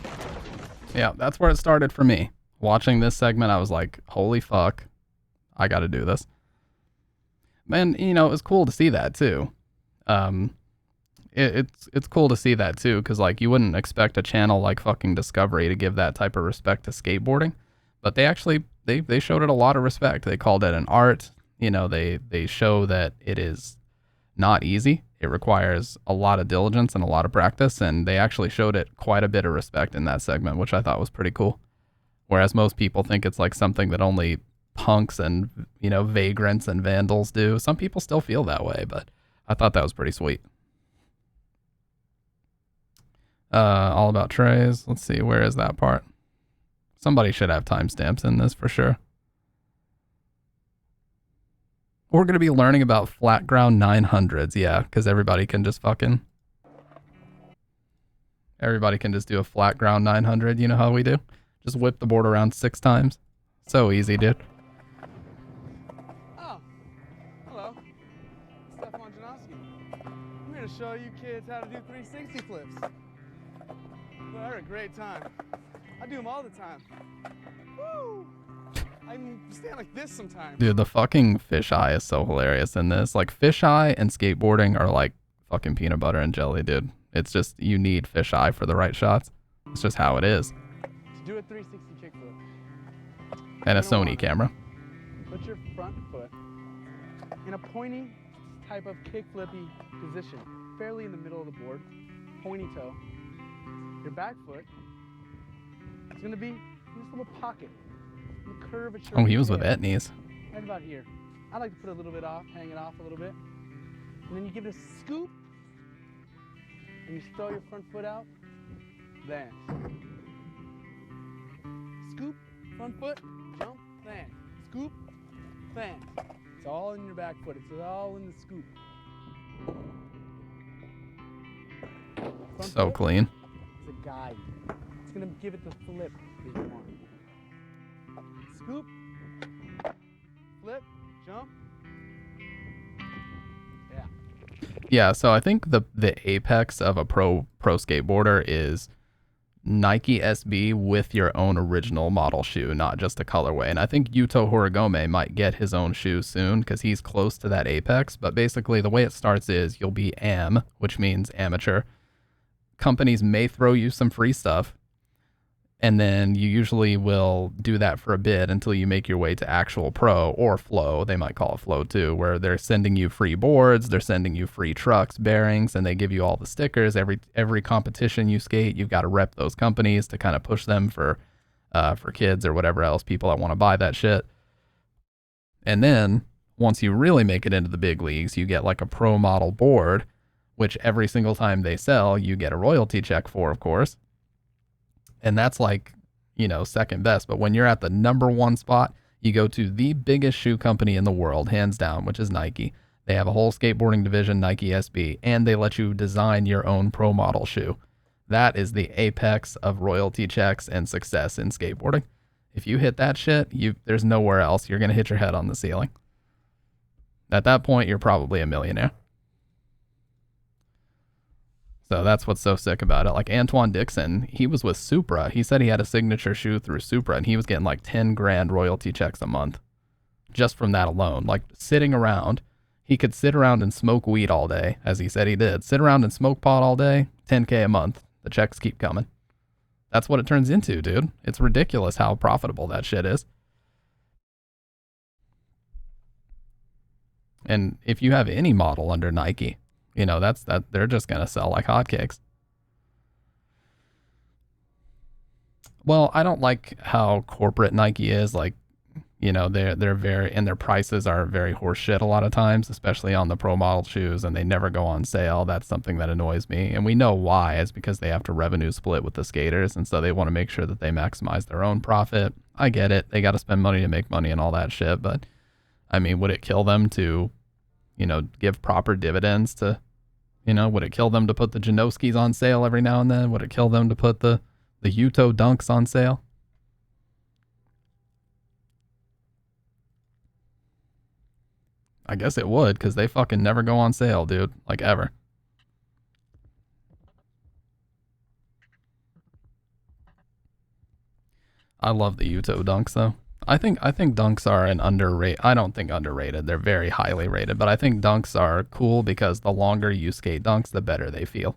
Yeah, that's where it started for me. Watching this segment, I was like, holy fuck, I gotta do this. Man, you know, it was cool to see that too. It's cool to see that too, because like you wouldn't expect a channel like fucking Discovery to give that type of respect to skateboarding, but they actually they showed it a lot of respect. They called it an art. You know, they show that it is not easy. It requires a lot of diligence and a lot of practice, and they actually showed it quite a bit of respect in that segment, which I thought was pretty cool. Whereas most people think it's like something that only punks and, you know, vagrants and vandals do. Some people still feel that way, but I thought that was pretty sweet. All about trays. Let's see, where is that part? Somebody should have timestamps in this for sure. We're going to be learning about flat ground 900s, yeah, because everybody can just do a flat ground 900. You know how we do? Just whip the board around 6 times. So easy, dude. Oh, hello. Stefan Janowski. I'm here to show you kids how to do 360 flips. Well, I had a great time. I do them all the time. Woo! I can stand like this sometimes. Dude, the fucking fisheye is so hilarious in this. Like, fisheye and skateboarding are like fucking peanut butter and jelly, dude. It's just, you need fisheye for the right shots. It's just how it is. To do a 360 kickflip. And a Sony camera. Put your front foot in a pointy type of kickflippy position, fairly in the middle of the board, pointy toe. Your back foot is going to be in this little pocket, the curvature. Oh, he was of with the head, Etnies. right about here. I like to put a little bit off, hang it off a little bit, and then you give it a scoop, and you throw your front foot out, land. Scoop, front foot, jump, land. Scoop, land. It's all in your back foot. It's all in the scoop. Front So foot clean. is a guide. It's gonna give it the flip that you want. Scoop, flip, jump. Yeah. Yeah, so I think the apex of a pro skateboarder is Nike SB with your own original model shoe, not just a colorway. And I think Yuto Horigome might get his own shoe soon because he's close to that apex. But basically the way it starts is you'll be AM, which means amateur. Companies may throw you some free stuff, and then you usually will do that for a bit until you make your way to actual pro or flow. They might call it flow too, where they're sending you free boards, they're sending you free trucks, bearings, and they give you all the stickers. Every competition you skate, you've got to rep those companies to kind of push them for kids or whatever else, people that want to buy that shit. And then once you really make it into the big leagues, you get like a pro model board, which every single time they sell, you get a royalty check for, of course. And that's like, you know, second best. But when you're at the number one spot, you go to the biggest shoe company in the world, hands down, which is Nike. They have a whole skateboarding division, Nike SB, and they let you design your own pro model shoe. That is the apex of royalty checks and success in skateboarding. If you hit that shit, there's nowhere else. You're going to hit your head on the ceiling. At that point, you're probably a millionaire. So that's what's so sick about it. Like Antoine Dixon, he was with Supra. He said he had a signature shoe through Supra, and he was getting like 10 grand royalty checks a month just from that alone. Like sitting around, he could sit around and smoke weed all day, as he said he did. Sit around and smoke pot all day, 10K a month. The checks keep coming. That's what it turns into, dude. It's ridiculous how profitable that shit is. And if you have any model under Nike, you know, they're just going to sell like hotcakes. Well, I don't like how corporate Nike is. Like, you know, they're very, and their prices are very horseshit a lot of times, especially on the pro model shoes, and they never go on sale. That's something that annoys me. And we know why. It's because they have to revenue split with the skaters, and so they want to make sure that they maximize their own profit. I get it. They got to spend money to make money and all that shit, but I mean, would it kill them to, you know, give proper dividends to, you know, would it kill them to put the Janoskis on sale every now and then? Would it kill them to put the Yuto Dunks on sale? I guess it would, because they fucking never go on sale, dude. Like, ever. I love the Yuto Dunks, though. I think Dunks are an underrated. I don't think underrated. They're very highly rated, but I think Dunks are cool because the longer you skate Dunks, the better they feel.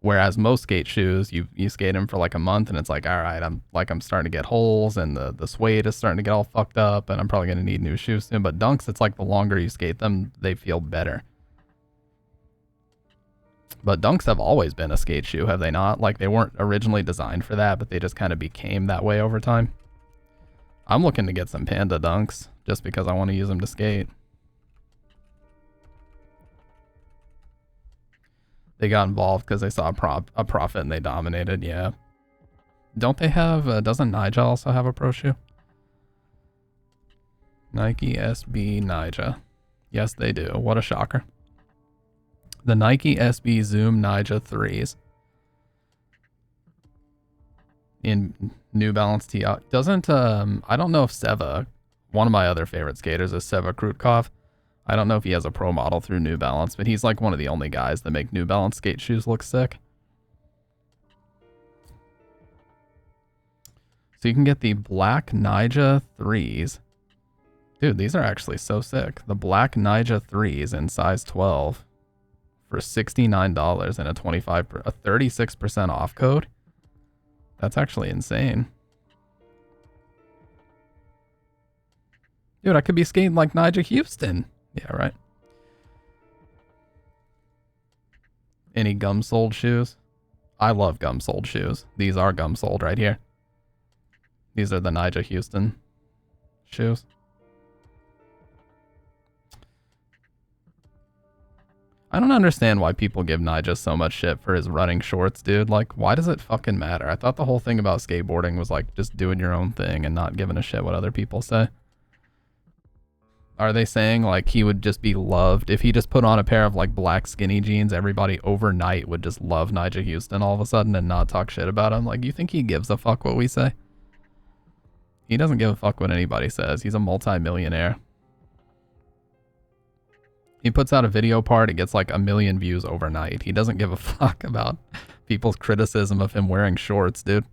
Whereas most skate shoes, you skate them for like a month and it's like, all right, I'm starting to get holes and the suede is starting to get all fucked up and I'm probably going to need new shoes soon. But Dunks, it's like the longer you skate them, they feel better. But Dunks have always been a skate shoe, have they not? Like, they weren't originally designed for that, but they just kind of became that way over time. I'm looking to get some Panda Dunks just because I want to use them to skate. They got involved because they saw a profit and they dominated, yeah. Don't they have, doesn't Nyjah also have a pro shoe? Nike SB Nyjah. Yes, they do. What a shocker. The Nike SB Zoom Nyjah 3s. In New Balance TI. Doesn't, I don't know if Seva, one of my other favorite skaters is Seva Krutkov. I don't know if he has a pro model through New Balance, but he's like one of the only guys that make New Balance skate shoes look sick. So you can get the black Nyjah 3s. Dude, these are actually so sick. The black Nyjah 3s in size 12 for $69 and a 36% off code. That's actually insane. Dude, I could be skating like Nyjah Houston. Yeah, right. Any gum-soled shoes? I love gum-soled shoes. These are gum-soled right here. These are the Nyjah Houston shoes. I don't understand why people give Nyjah so much shit for his running shorts, dude. Like, why does it fucking matter? I thought the whole thing about skateboarding was like just doing your own thing and not giving a shit what other people say. Are they saying like he would just be loved if he just put on a pair of like black skinny jeans? Everybody overnight would just love Nyjah Houston all of a sudden and not talk shit about him. Like, you think he gives a fuck what we say? He doesn't give a fuck what anybody says. He's a multi-millionaire. He puts out a video part, it gets like 1 million views overnight. He doesn't give a fuck about people's criticism of him wearing shorts, dude.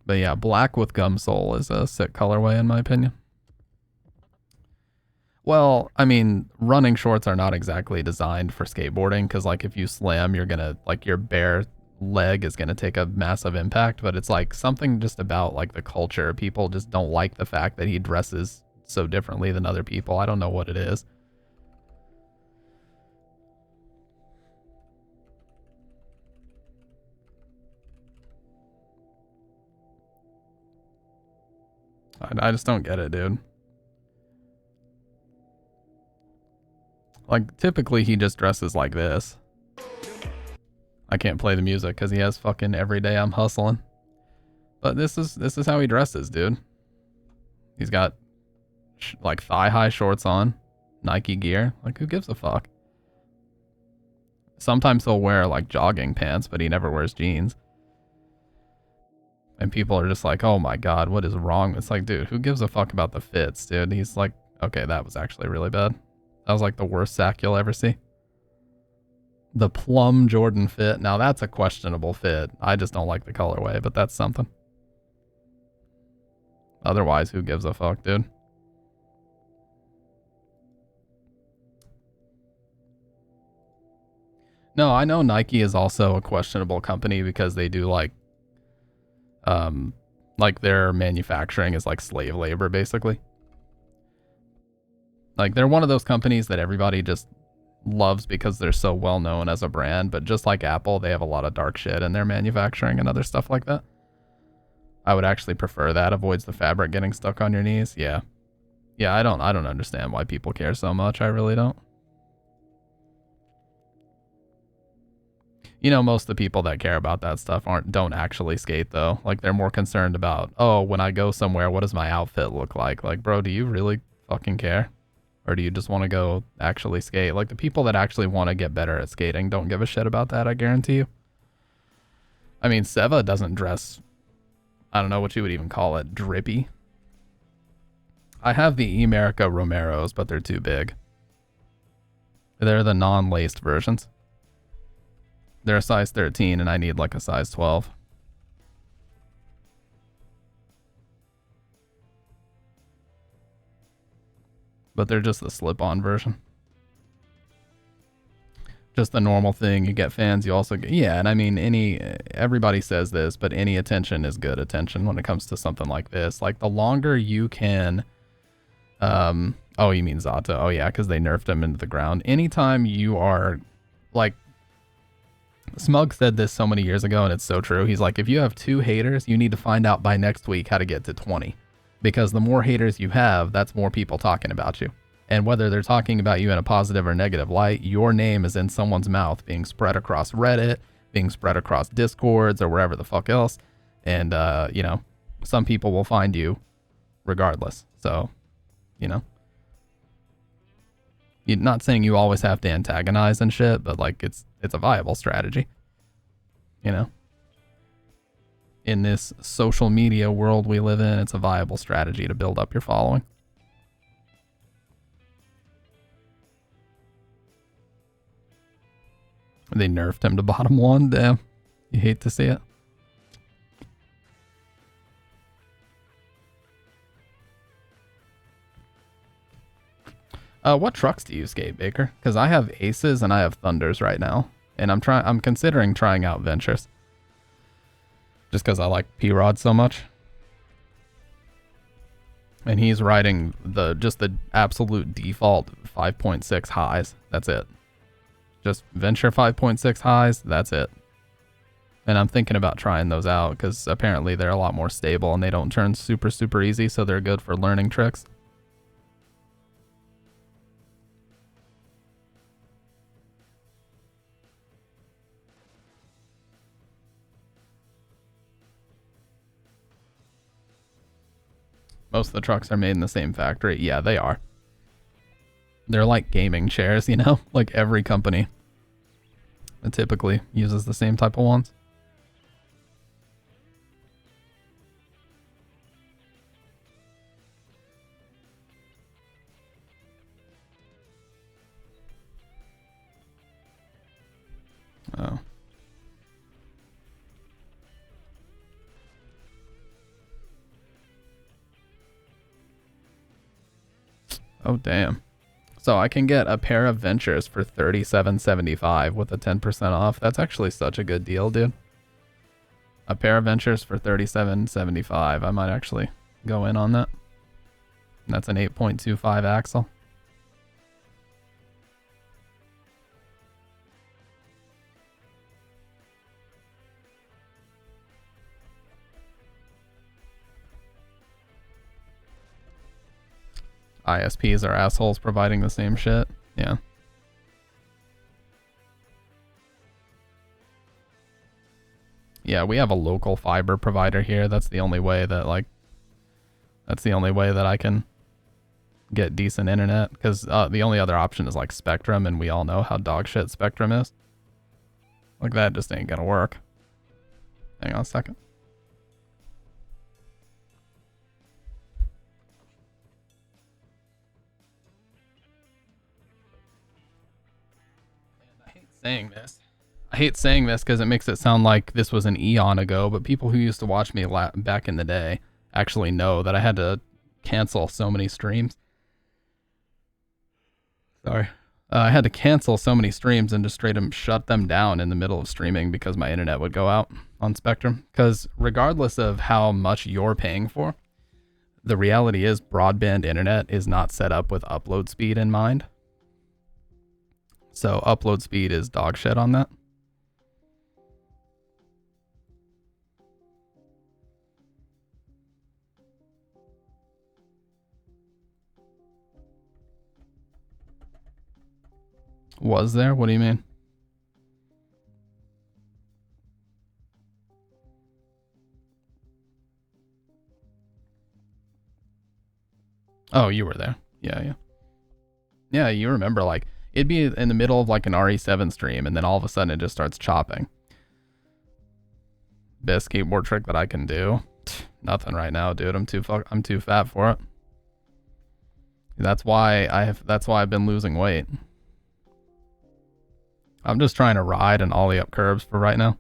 But yeah, black with gum sole is a sick colorway in my opinion. Well, I mean, running shorts are not exactly designed for skateboarding because, like, if you slam, you're gonna, like, your bare leg is gonna take a massive impact. But it's like something just about like the culture. People just don't like the fact that he dresses so differently than other people. I don't know what it is. I just don't get it, dude. Like, typically he just dresses like this. I can't play the music because he has fucking Every Day I'm Hustling. But this is how he dresses, dude. He's got like thigh-high shorts on, Nike gear. Like, who gives a fuck? Sometimes he'll wear like jogging pants, but he never wears jeans. And people are just like, oh my god, what is wrong? It's like, dude, who gives a fuck about the fits, dude? He's like, okay, that was actually really bad. That was like the worst sack you'll ever see. The plum Jordan fit. Now that's a questionable fit. I just don't like the colorway, but that's something. Otherwise, who gives a fuck, dude? No, I know Nike is also a questionable company because they do like their manufacturing is like slave labor, basically. Like, they're one of those companies that everybody just loves because they're so well known as a brand, but just like Apple, they have a lot of dark shit in their manufacturing and other stuff like that. I would actually prefer that. Avoids the fabric getting stuck on your knees. Yeah. Yeah, I don't understand why people care so much. I really don't. You know, most of the people that care about that stuff don't actually skate though. Like, they're more concerned about, oh, when I go somewhere, what does my outfit look like? Like, bro, do you really fucking care? Or do you just want to go actually skate? Like, the people that actually want to get better at skating don't give a shit about that, I guarantee you. I mean, Seva doesn't dress, I don't know what you would even call it, drippy. I have the Emerica Romeros, but they're too big. They're the non-laced versions. They're a size 13 and I need like a size 12. But they're just the slip-on version. Just the normal thing. You get fans, you also get... Yeah, and I mean, everybody says this, but any attention is good attention when it comes to something like this. Like, the longer you can... oh, you mean Zato. Oh, yeah, because they nerfed him into the ground. Anytime you are... Like, Smug said this so many years ago, and it's so true. He's like, if you have 2 haters, you need to find out by next week how to get to 20. Because the more haters you have, that's more people talking about you. And whether they're talking about you in a positive or negative light, your name is in someone's mouth, being spread across Reddit, being spread across Discords, or wherever the fuck else. And, you know, some people will find you regardless. So, you know. You're not saying you always have to antagonize and shit, but, like, it's a viable strategy. You know? In this social media world we live in, it's a viable strategy to build up your following. They nerfed him to bottom 1. Damn. You hate to see it. What trucks do you skate, Baker? Because I have Aces and I have Thunders right now. And I'm considering trying out Ventures. Just because I like P-Rod so much. And he's riding just the absolute default 5.6 highs. That's it. Just Venture 5.6 highs. That's it. And I'm thinking about trying those out because apparently they're a lot more stable and they don't turn super, super easy. So they're good for learning tricks. Most of the trucks are made in the same factory. Yeah, they are. They're like gaming chairs, you know? Like every company typically uses the same type of ones. Oh, damn. So I can get a pair of Ventures for $37.75 with a 10% off. That's actually such a good deal, dude. A pair of Ventures for $37.75. I might actually go in on that. That's an 8.25 axle. ISPs are assholes providing the same shit. Yeah. Yeah, we have a local fiber provider here. That's the only way that, like, that's the only way that I can get decent internet. Because the only other option is, like, Spectrum, and we all know how dog shit Spectrum is. Like, that just ain't gonna work. Hang on a second. I hate saying this because it makes it sound like this was an eon ago, but people who used to watch me back in the day actually know that I had to cancel so many streams. Sorry. I had to cancel so many streams and just straight up shut them down in the middle of streaming because my internet would go out on Spectrum. Because regardless of how much you're paying for, the reality is broadband internet is not set up with upload speed in mind. So upload speed is dog shit on that. Was there? What do you mean? Oh, you were there. Yeah. Yeah, you remember, like, it'd be in the middle of like an RE7 stream, and then all of a sudden it just starts chopping. Best skateboard trick that I can do? Nothing right now, dude. I'm too fat for it. That's why I've been losing weight. I'm just trying to ride and ollie up curbs for right now.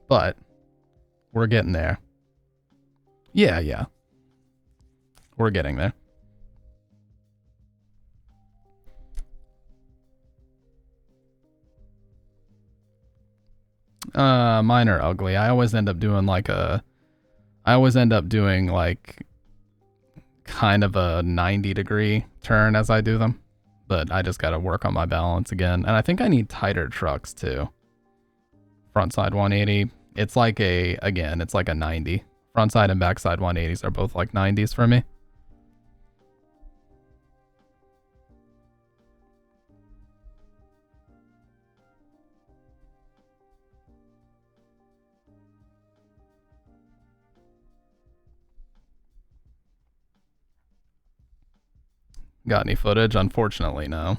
But we're getting there. Yeah. We're getting there. Mine are ugly. I always end up doing like kind of a 90-degree turn as I do them. But I just got to work on my balance again. And I think I need tighter trucks too. Frontside 180. It's like a 90. Frontside and backside 180s are both like 90s for me. Got any footage? Unfortunately, no.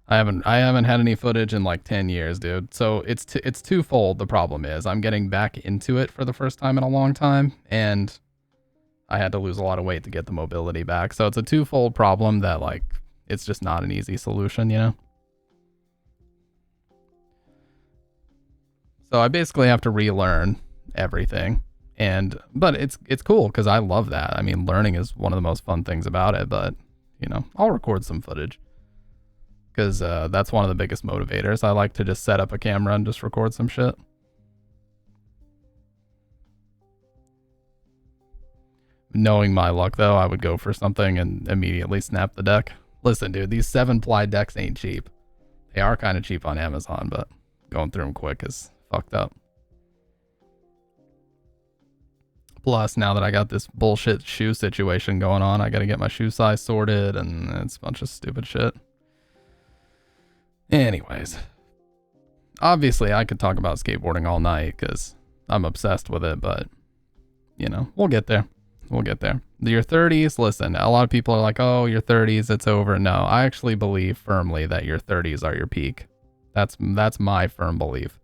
I haven't had any footage in like 10 years, dude. So it's twofold. The problem is I'm getting back into it for the first time in a long time, and I had to lose a lot of weight to get the mobility back. So it's a twofold problem that, like, it's just not an easy solution, you know? So I basically have to relearn everything. But it's cool because I love that. I mean, learning is one of the most fun things about it, but, you know, I'll record some footage. Because that's one of the biggest motivators. I like to just set up a camera and just record some shit. Knowing my luck, though, I would go for something and immediately snap the deck. Listen, dude, these 7-ply decks ain't cheap. They are kind of cheap on Amazon, but going through them quick is fucked up. Plus, now that I got this bullshit shoe situation going on, I got to get my shoe size sorted, and it's a bunch of stupid shit. Anyways, obviously I could talk about skateboarding all night because I'm obsessed with it, but, you know, we'll get there. We'll get there. Your 30s, listen, a lot of people are like, oh, your 30s, it's over. No, I actually believe firmly that your 30s are your peak. That's my firm belief.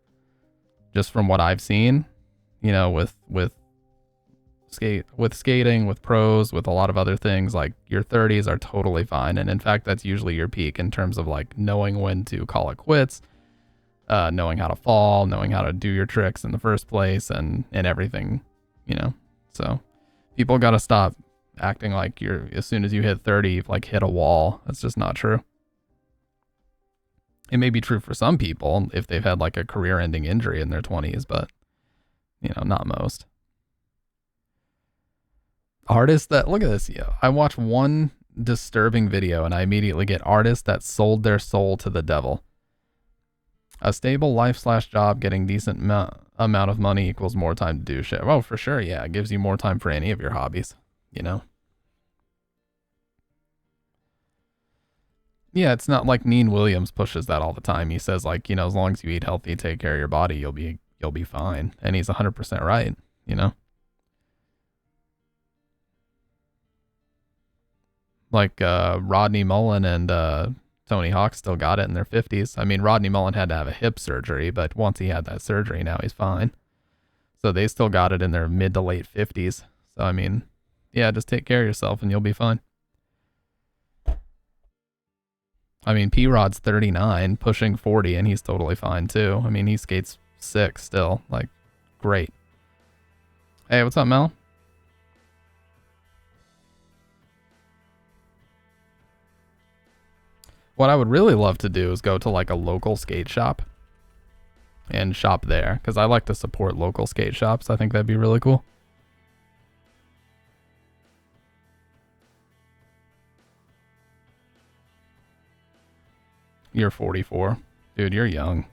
Just from what I've seen, you know, with skating, with pros, with a lot of other things, like your 30s are totally fine. And in fact, that's usually your peak in terms of like knowing when to call it quits, knowing how to fall, knowing how to do your tricks in the first place, and everything, you know. So people got to stop acting like you're, as soon as you hit 30, you've like hit a wall. That's just not true. It may be true for some people if they've had like a career-ending injury in their 20s, but you know, not most. Artists that, look at this, I watch one disturbing video and I immediately get artists that sold their soul to the devil. A stable life/job getting decent amount of money equals more time to do shit. Oh, for sure, yeah, it gives you more time for any of your hobbies, you know? Yeah, it's not like Neen Williams pushes that all the time. He says like, you know, as long as you eat healthy, take care of your body, you'll be fine. And he's 100% right, you know? Like Rodney Mullen and Tony Hawk still got it in their 50s. I mean, Rodney Mullen had to have a hip surgery, but once he had that surgery, now he's fine. So they still got it in their mid to late 50s. So, I mean, yeah, just take care of yourself and you'll be fine. I mean, P-Rod's 39, pushing 40, and he's totally fine too. I mean, he skates sick still. Like, great. Hey, what's up, Mel? What I would really love to do is go to like a local skate shop and shop there, because I like to support local skate shops. I think that'd be really cool. You're 44. Dude, you're young.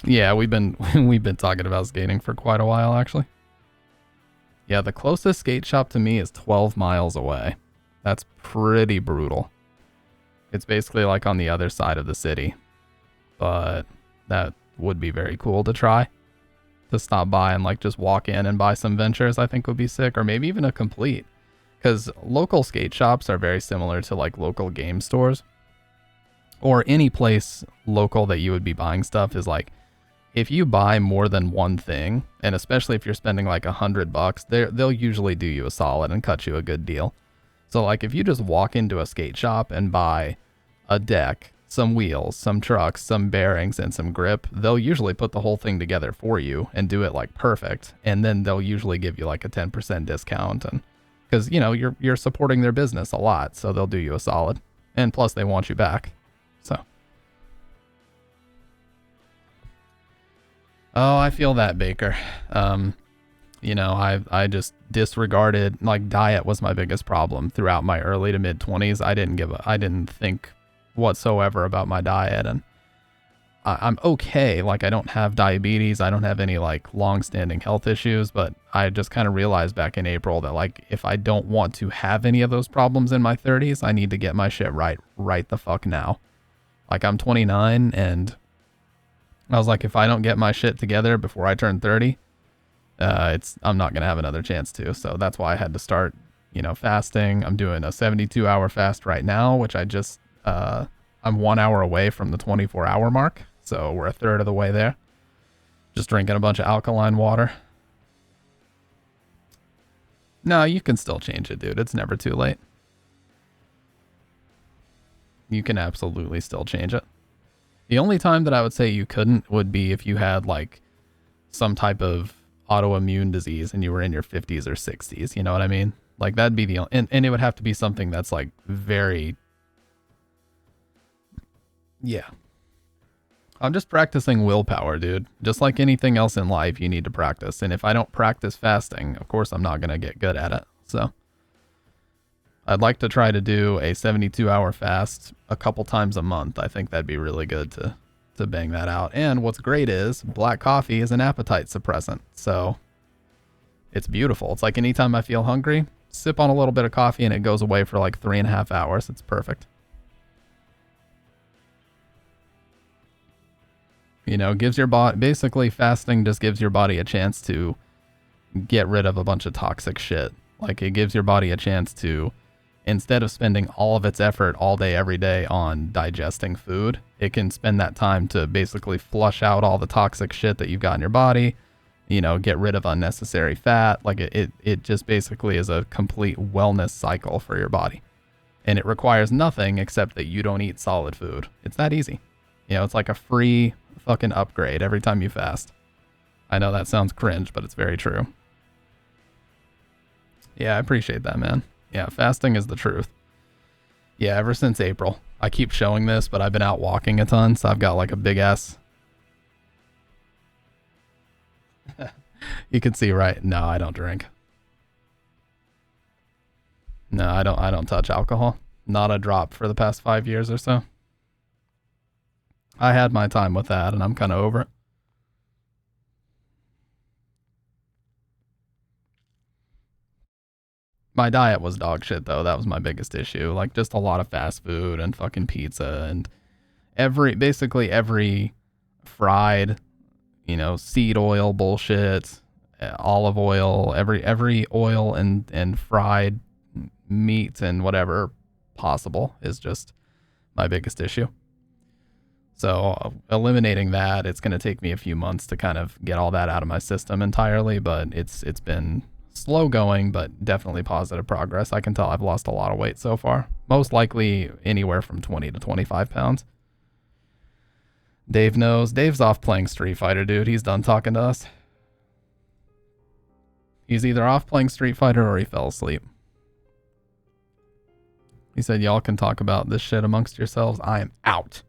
Yeah, we've been talking about skating for quite a while, actually. Yeah, the closest skate shop to me is 12 miles away. That's pretty brutal. It's basically like on the other side of the city. But that would be very cool to try. To stop by and like just walk in and buy some ventures, I think would be sick. Or maybe even a complete. Because local skate shops are very similar to like local game stores. Or any place local that you would be buying stuff is like, if you buy more than one thing, and especially if you're spending like $100, they'll usually do you a solid and cut you a good deal. So like if you just walk into a skate shop and buy a deck, some wheels, some trucks, some bearings, and some grip, they'll usually put the whole thing together for you and do it like perfect. And then they'll usually give you like a 10% discount, and because you know you're supporting their business a lot, so they'll do you a solid. And plus they want you back. So. Oh, I feel that, Baker. You know, I just disregarded, like, diet was my biggest problem throughout my early to mid 20s. I didn't think whatsoever about my diet, and I'm okay. Like, I don't have diabetes. I don't have any like long-standing health issues, but I just kind of realized back in April that like, if I don't want to have any of those problems in my 30s, I need to get my shit right the fuck now. Like, I'm 29 and I was like, if I don't get my shit together before I turn 30, I'm not going to have another chance to. So that's why I had to start, you know, fasting. I'm doing a 72-hour fast right now, which I just, I'm 1 hour away from the 24-hour mark. So we're a third of the way there. Just drinking a bunch of alkaline water. No, you can still change it, dude. It's never too late. You can absolutely still change it. The only time that I would say you couldn't would be if you had like some type of autoimmune disease and you were in your 50s or 60s. You know what I mean? Like that'd be the only, and it would have to be something that's like very, yeah. I'm just practicing willpower, dude. Just like anything else in life, you need to practice. And if I don't practice fasting, of course I'm not going to get good at it. So I'd like to try to do a 72-hour fast a couple times a month. I think that'd be really good to bang that out. And what's great is black coffee is an appetite suppressant. So it's beautiful. It's like anytime I feel hungry, sip on a little bit of coffee and it goes away for like 3.5 hours. It's perfect. You know, gives your body, basically fasting just gives your body a chance to get rid of a bunch of toxic shit. Like it gives your body a chance to, instead of spending all of its effort all day, every day on digesting food, it can spend that time to basically flush out all the toxic shit that you've got in your body, you know, get rid of unnecessary fat. Like it just basically is a complete wellness cycle for your body. And it requires nothing except that you don't eat solid food. It's that easy. You know, it's like a free fucking upgrade every time you fast. I know that sounds cringe, but it's very true. Yeah, I appreciate that, man. Yeah, fasting is the truth. Yeah, ever since April. I keep showing this, but I've been out walking a ton, so I've got like a big ass... You can see, right? No, I don't drink. No, I don't touch alcohol. Not a drop for the past 5 years or so. I had my time with that, and I'm kind of over it. My diet was dog shit, though. That was my biggest issue. Like, just a lot of fast food and fucking pizza and basically every fried, you know, seed oil bullshit, olive oil, every oil and fried meat and whatever possible is just my biggest issue. So eliminating that, it's going to take me a few months to kind of get all that out of my system entirely, but it's been slow going, but definitely positive progress. I can tell I've lost a lot of weight so far. Most likely anywhere from 20 to 25 pounds. Dave knows. Dave's off playing Street Fighter, dude. He's done talking to us. He's either off playing Street Fighter or he fell asleep. He said, y'all can talk about this shit amongst yourselves. I am out.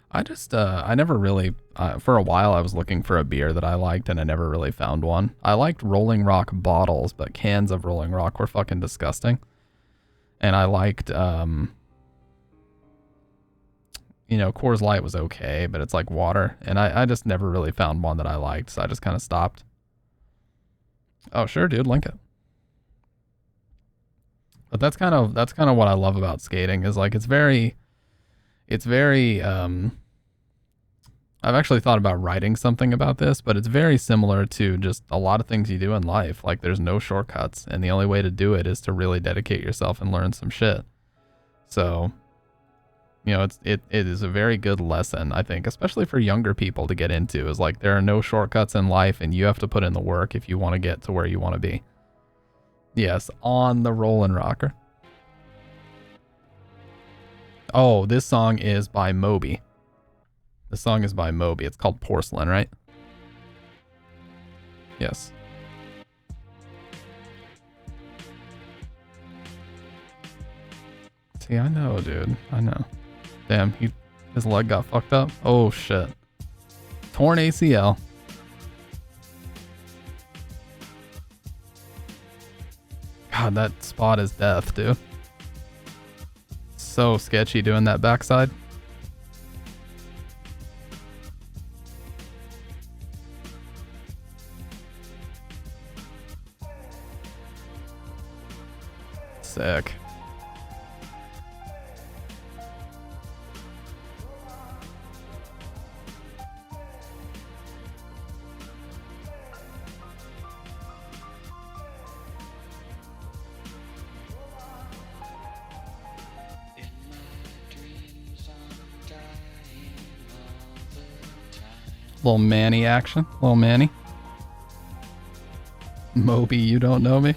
I never really, for a while I was looking for a beer that I liked and I never really found one. I liked Rolling Rock bottles, but cans of Rolling Rock were fucking disgusting. And I liked, you know, Coors Light was okay, but it's like water. And I just never really found one that I liked, so I just kind of stopped. Oh, sure, dude, link it. But that's kind of what I love about skating is like, it's very, I've actually thought about writing something about this, but it's very similar to just a lot of things you do in life. Like there's no shortcuts, and the only way to do it is to really dedicate yourself and learn some shit. So, you know, it is a very good lesson, I think, especially for younger people to get into, is like there are no shortcuts in life and you have to put in the work if you want to get to where you want to be. Yes, on the Rollin' Rocker. Oh, this song is by Moby. The song is by Moby. It's called Porcelain, right? Yes. See, I know, dude. I know. Damn, his leg got fucked up. Oh, shit. Torn ACL. God, that spot is death, dude. So sketchy doing that backside. Sick. Little Manny action. Little Manny. Moby, you don't know me?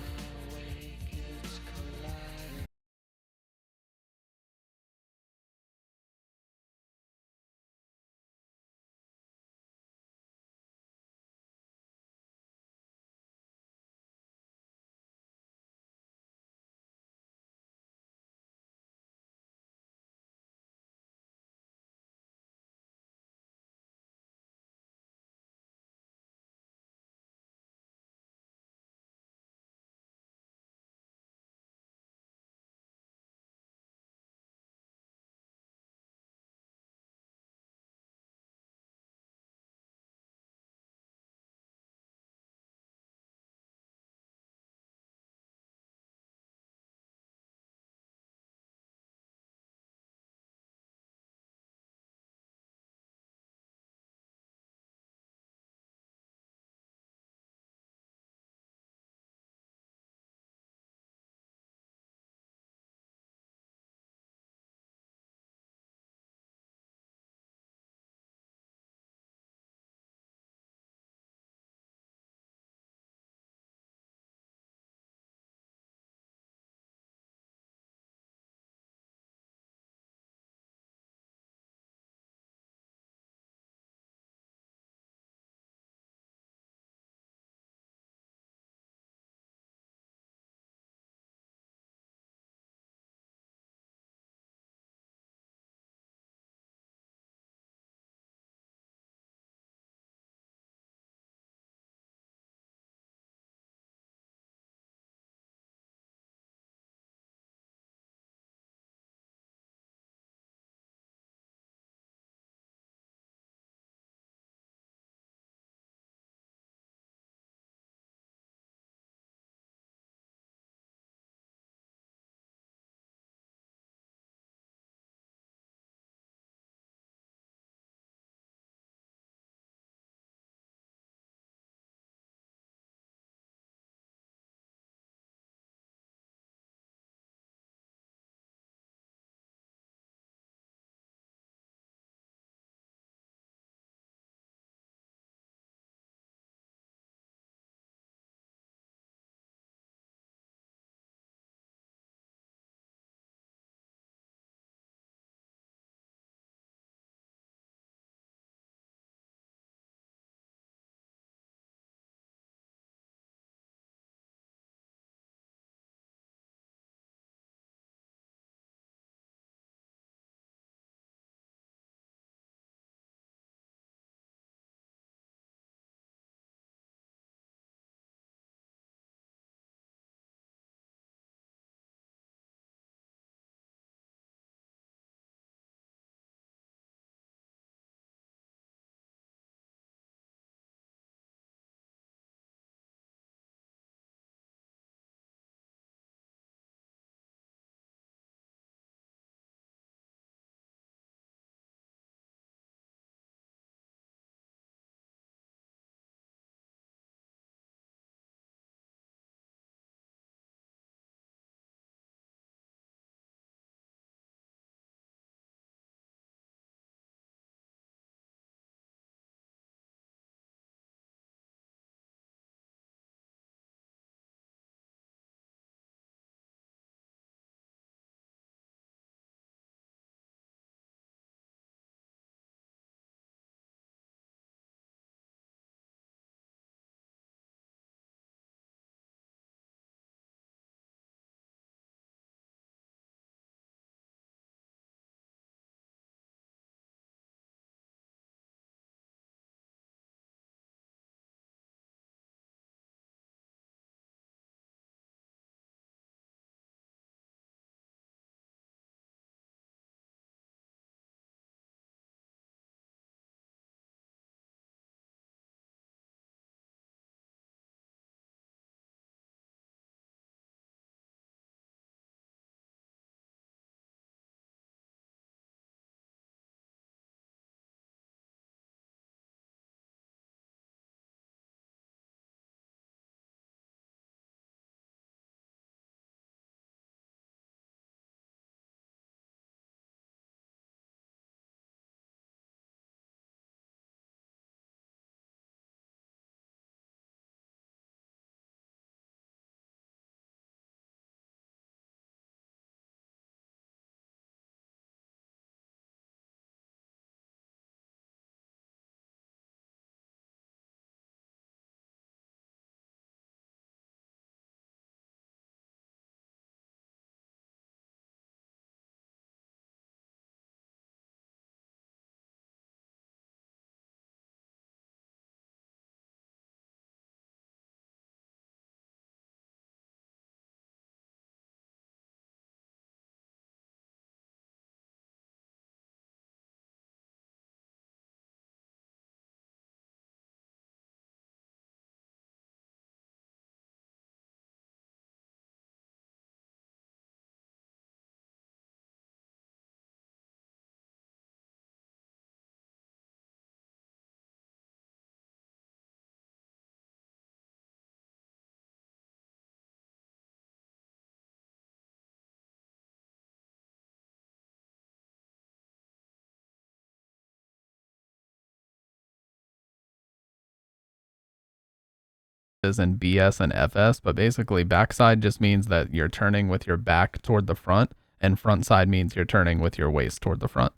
in BS and FS, but basically backside just means that you're turning with your back toward the front, and front side means you're turning with your waist toward the front.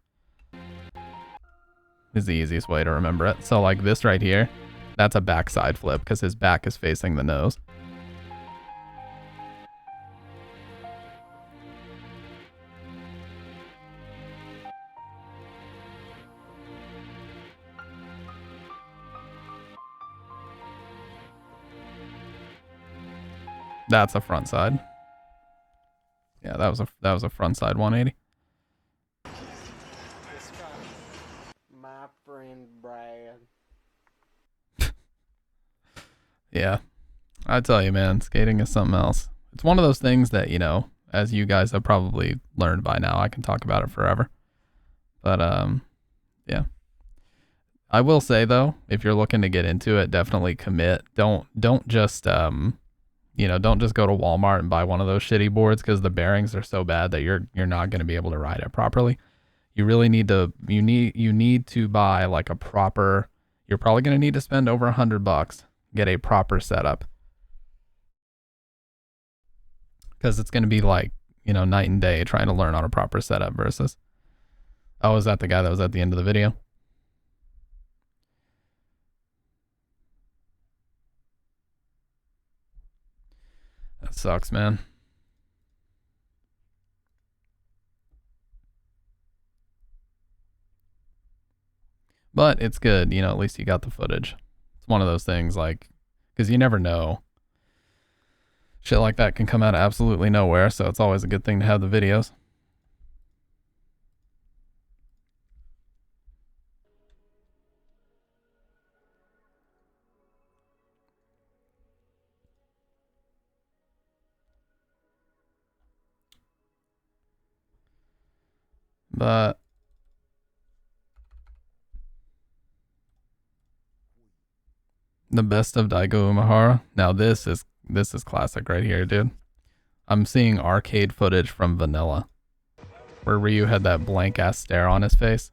Is the easiest way to remember it. So like this right here, that's a backside flip because his back is facing the nose. That's a front side. Yeah, that was a front side 180. My friend Brad. Yeah. I tell you, man, skating is something else. It's one of those things that, you know, as you guys have probably learned by now, I can talk about it forever. But yeah. I will say though, if you're looking to get into it, definitely commit. Don't just you know, don't just go to Walmart and buy one of those shitty boards because the bearings are so bad that you're not going to be able to ride it properly. You really need to you need to buy like a proper. You're probably going to need to spend over $100. Get a proper setup because it's going to be like, you know, night and day trying to learn on a proper setup versus. Oh, is that the guy that was at the end of the video? That sucks, man. But it's good, you know, at least you got the footage. It's one of those things like, because you never know. Shit like that can come out of absolutely nowhere, so it's always a good thing to have the videos. But the best of Daigo Umehara. Now this is classic right here, dude. I'm seeing arcade footage from Vanilla, where Ryu had that blank ass stare on his face.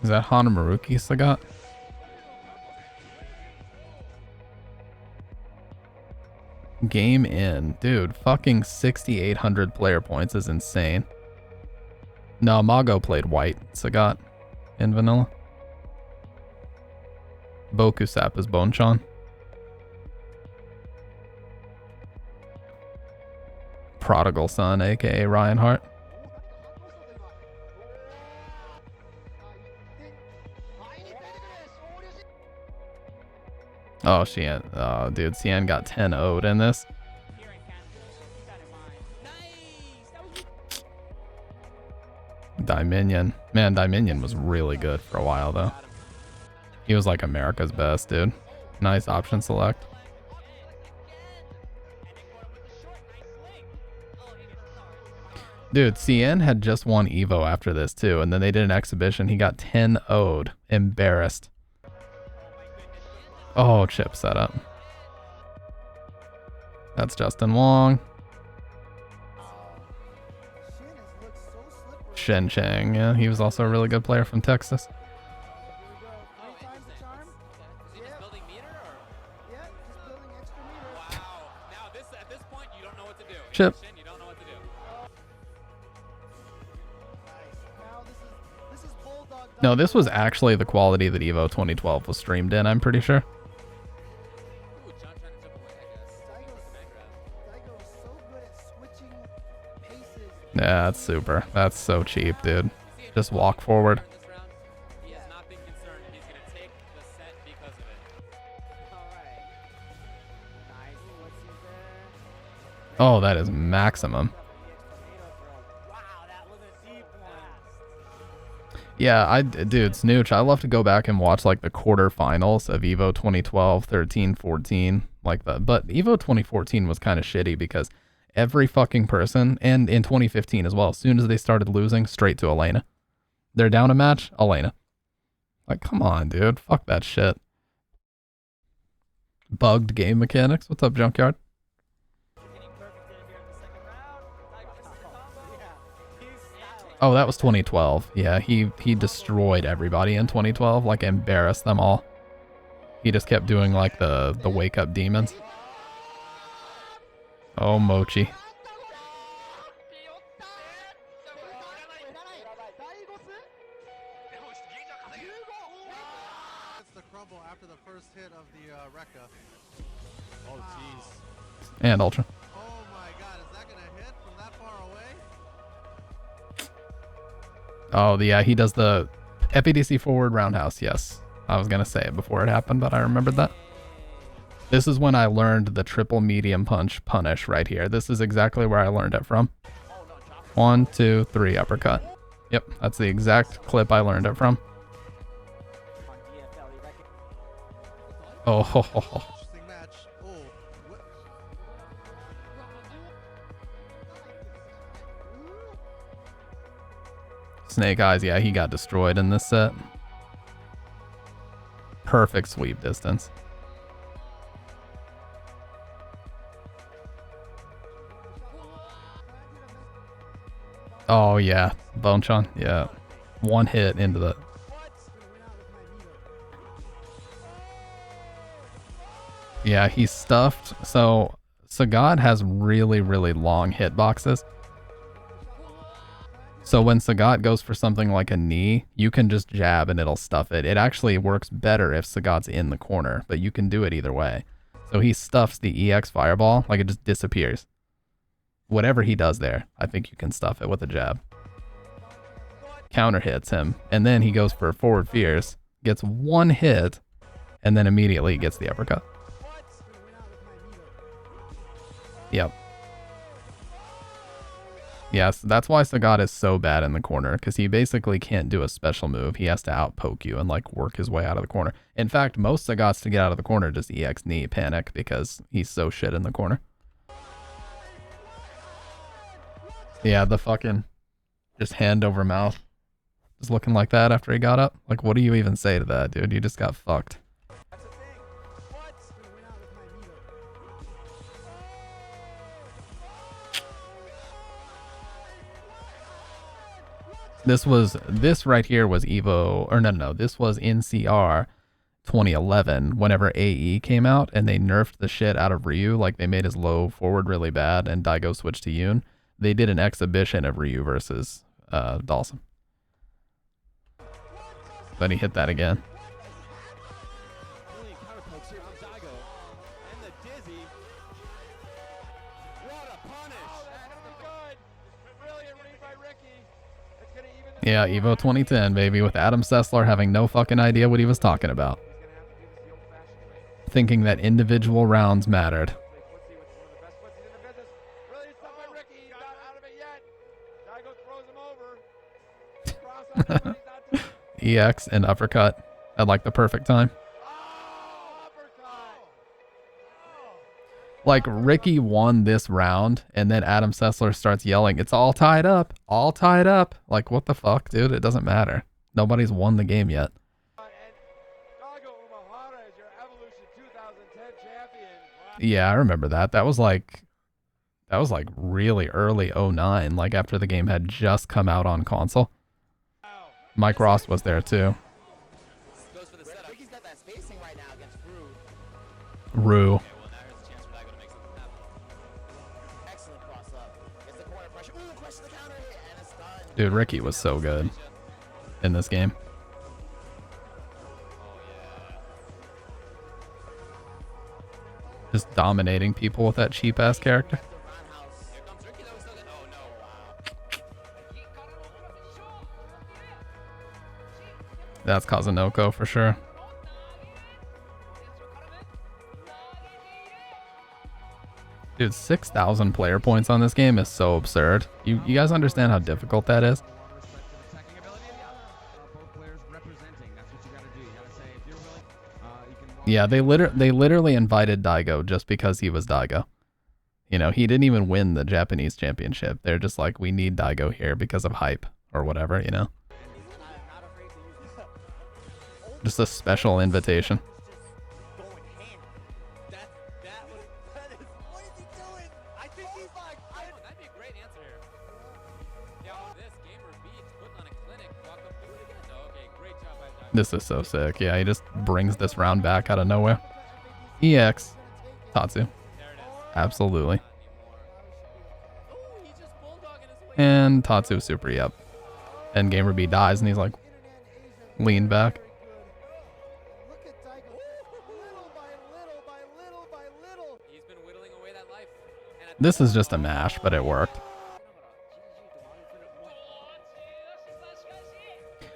Is that Hanamaruki Sagat? Game in. Dude, fucking 6,800 player points is insane. No, Mago played white Sagat in Vanilla. Bokusap is Bonchan. Prodigal Son, aka Ryan Hart. Oh, Xian. Oh, dude, Xian got 10 0'd in this. Dominion. Man, Dominion was really good for a while, though. He was like America's best, dude. Nice option select. Dude, Xian had just won Evo after this, too. And then they did an exhibition. He got 10 0'd. Embarrassed. Oh, chip setup. That's Justin Wong. Shen Chang, yeah, he was also a really good player from Texas. Chip. No, this was actually the quality that Evo 2012 was streamed in, I'm pretty sure. Yeah, that's super. That's so cheap, dude. Just walk forward. Oh, that is maximum. Yeah, dude, Snooch, I love to go back and watch like the quarterfinals of Evo 2012, 13, 14, like that. But Evo 2014 was kind of shitty because every fucking person, and in 2015 as well, as soon as they started losing, straight to Elena. They're down a match, Elena. Like, come on, dude. Fuck that shit. Bugged game mechanics. What's up, Junkyard? Oh, that was 2012. Yeah, he destroyed everybody in 2012, like embarrassed them all. He just kept doing like the wake up demons. Oh, Mochi. It's the crumble after the first hit of the Rekka. Oh, jeez. And Ultra. Oh my god, is that gonna hit from that far away? Oh, yeah, he does the FADC forward roundhouse, yes. I was going to say it before it happened, but I remembered that. This is when I learned the triple medium punch punish right here. This is exactly where I learned it from. 1, 2, 3 uppercut. Yep, that's the exact clip I learned it from. Oh, ho, ho, ho. Interesting match. Oh, what? Snake Eyes, yeah, he got destroyed in this set. Perfect sweep distance. Oh, yeah. Bonchon, yeah. One hit into the... Yeah, he's stuffed. So, Sagat has really, really long hitboxes. So when Sagat goes for something like a knee, you can just jab and it'll stuff it. It actually works better if Sagat's in the corner, but you can do it either way. So he stuffs the EX fireball, like it just disappears. Whatever he does there, I think you can stuff it with a jab. Counter hits him, and then he goes for forward fierce, gets one hit, and then immediately gets the uppercut. Yep. Yes, that's why Sagat is so bad in the corner, because he basically can't do a special move. He has to outpoke you and like work his way out of the corner. In fact, most Sagats to get out of the corner just EX knee panic because he's so shit in the corner. Yeah, the fucking just hand over mouth. Just looking like that after he got up. Like, what do you even say to that, dude? You just got fucked. This right here was Evo, or no, this was NCR 2011, whenever AE came out and they nerfed the shit out of Ryu, like they made his low forward really bad and Daigo switched to Yoon. They did an exhibition of Ryu versus Dawson. Then he hit that again. Yeah, Evo 2010, baby, with Adam Sessler having no fucking idea what he was talking about. Thinking that individual rounds mattered. EX and uppercut at like the perfect time. Like, Ricky won this round, and then Adam Sessler starts yelling, "It's all tied up, all tied up." Like, what the fuck, dude? It doesn't matter. Nobody's won the game yet. Yeah, I remember that. That was like really early 09, like after the game had just come out on console. Mike Ross was there too. Rue. Dude, Ricky was so good in this game. Just dominating people with that cheap ass character. That's Kazunoko for sure. Dude, 6,000 player points on this game is so absurd. You guys understand how difficult that is? Yeah, they literally invited Daigo just because he was Daigo. You know, he didn't even win the Japanese championship. They're just like, we need Daigo here because of hype or whatever, you know? Just a special invitation. This is so sick. Yeah, he just brings this round back out of nowhere. EX. Tatsu. Absolutely. And Tatsu super yep. And Gamer B dies and he's like, lean back. This is just a mash, but it worked.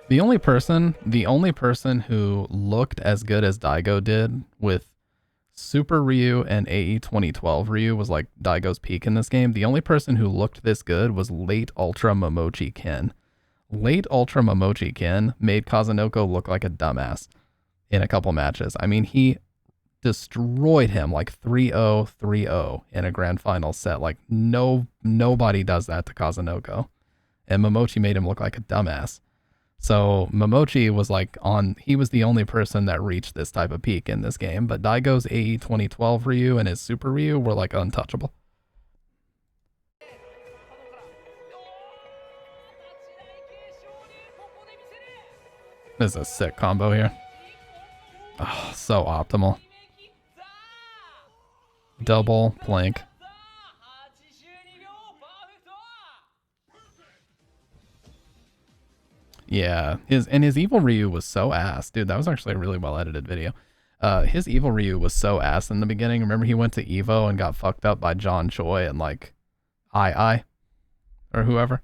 The only person who looked as good as Daigo did with Super Ryu and AE 2012 Ryu was like Daigo's peak in this game. The only person who looked this good was late Ultra Momochi Ken. Late Ultra Momochi Ken made Kazunoko look like a dumbass in a couple matches. I mean, he destroyed him like 3-0, 3-0 in a grand final set. Like nobody does that to Kazunoko. And Momochi made him look like a dumbass. So Momochi was like he was the only person that reached this type of peak in this game, but Daigo's AE 2012 Ryu and his Super Ryu were like untouchable. This is a sick combo here. Oh, so optimal. Double plank. Yeah, his evil Ryu was so ass. Dude, that was actually a really well edited video. His evil Ryu was so ass in the beginning. Remember he went to Evo and got fucked up by John Choi and like I or whoever.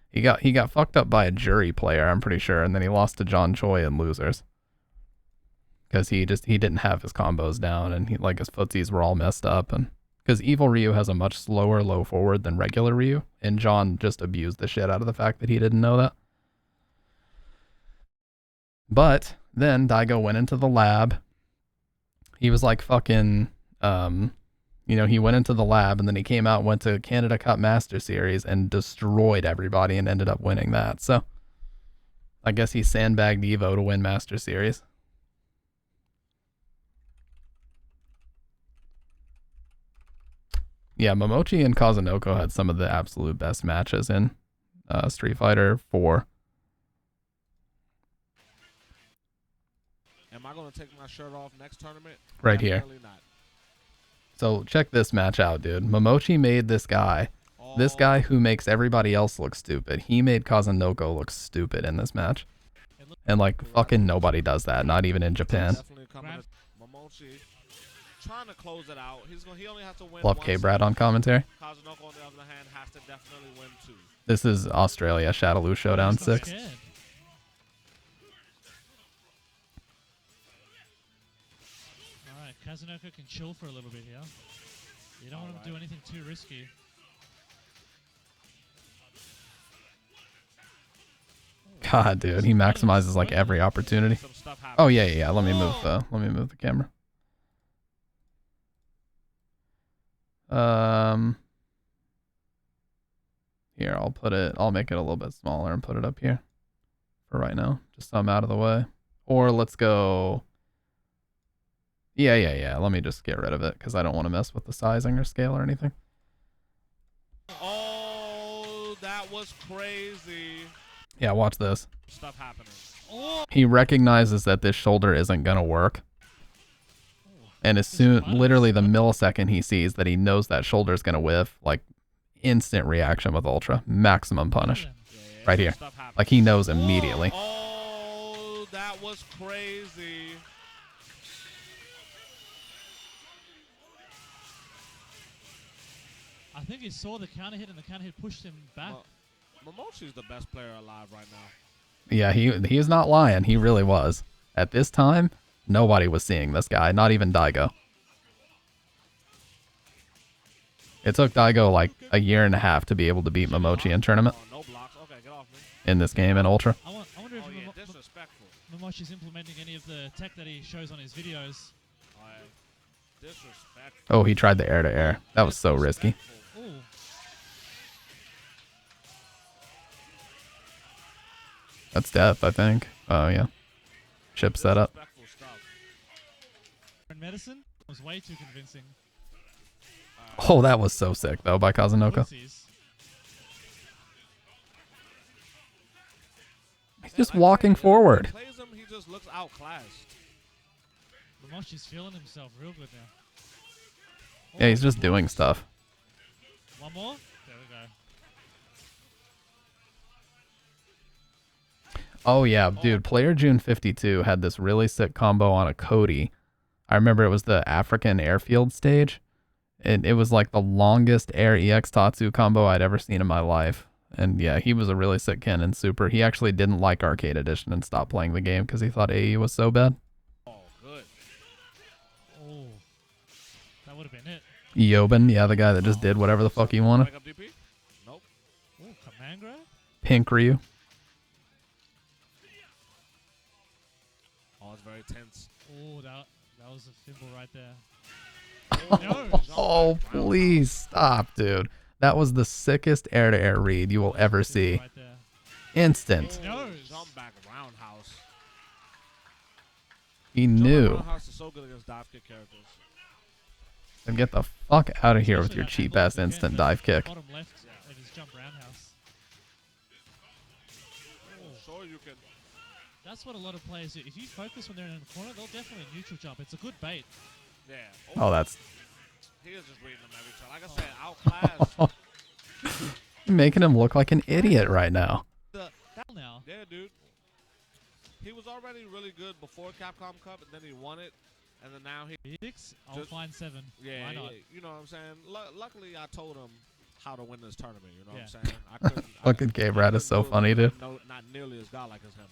He got fucked up by a jury player, I'm pretty sure, and then he lost to John Choi in losers. Cuz he didn't have his combos down and his footsies were all messed up, and cuz evil Ryu has a much slower low forward than regular Ryu, and John just abused the shit out of the fact that he didn't know that. But then Daigo went into the lab. He was like fucking, he went into the lab and then he came out, went to Canada Cup Master Series and destroyed everybody and ended up winning that. So I guess he sandbagged Evo to win Master Series. Yeah, Momochi and Kazunoko had some of the absolute best matches in Street Fighter 4. Am I going to take my shirt off next tournament? Right here. Not. So check this match out, dude. Momochi made this guy who makes everybody else look stupid. He made Kazunoko look stupid in this match. And like fucking nobody does that, not even in Japan. Momochi trying to close it out. He only has to win. Love K-Brad on commentary. Kazunoko on the other hand has to definitely win too. This is Australia Shadaloo Showdown 6. Kazunoko can chill for a little bit here. You don't want him to do anything too risky. God, dude, he maximizes like every opportunity. Oh yeah. Let me move the camera. Here, I'll make it a little bit smaller and put it up here for right now, just so I'm out of the way. Or let's go. Yeah. Let me just get rid of it because I don't want to mess with the sizing or scale or anything. Oh, that was crazy. Yeah, watch this. Stuff happening. Oh. He recognizes that this shoulder isn't gonna work. And as soon, literally the millisecond he sees that he knows that shoulder is gonna whiff, like instant reaction with Ultra. Maximum punish. Right here. Like he knows immediately. Oh, that was crazy. I think he saw the counter hit and the counter hit pushed him back. Momochi's the best player alive right now. Yeah, he is not lying. He really was. At this time, nobody was seeing this guy, not even Daigo. It took Daigo like a year and a half to be able to beat Momochi in tournament. No blocks. Okay, get off me. In this game in Ultra. I wonder if Momoshi's implementing any of the tech that he shows on his videos. Disrespectful. Oh, he tried the air-to-air. That was so risky. Ooh. That's death, I think. Oh, yeah. Chip setup. Medicine was way too convincing. Oh, that was so sick, though, by Kazunoko. Just walking forward. Plays him, he just looks outclassed. Momoshi's feeling himself real good now. Yeah, he's just doing stuff. One more. There we go. Oh yeah, dude. Player June 52 had this really sick combo on a Cody. I remember it was the African airfield stage. And it was like the longest air EX Tatsu combo I'd ever seen in my life. And yeah, he was a really sick Ken in Super. He actually didn't like Arcade Edition and stopped playing the game because he thought AE was so bad. Oh, good. Oh, that would have been it. Yobin, yeah, the guy that just did whatever the fuck he wanted. Back up DP? Nope. Oh, command grab? Pink Ryu. Oh, it's very tense. Oh, that was a thimble right there. Oh, please stop, dude. That was the sickest air-to-air read you will ever see. Instant. Jump back roundhouse. He knew. Roundhouse is so good against dive kick characters. And get the fuck out of here with your cheap-ass instant dive kick. Bottom left of his jump roundhouse. Sure you can. That's what a lot of players do. If you focus when they're in the corner, they'll definitely neutral jump. It's a good bait. Yeah. Oh, that's... He is just reading them every time. Like I said, outclassed. You're making him look like an idiot right now. Now. Yeah, dude. He was already really good before Capcom Cup, and then he won it, and then now he... 6, I'll find 7. Yeah, Why not? yeah, you know what I'm saying? Luckily, I told him how to win this tournament, you know what I'm Yeah. saying? I couldn't... Fucking K-Brad is so funny, dude. No, not nearly as godlike as him.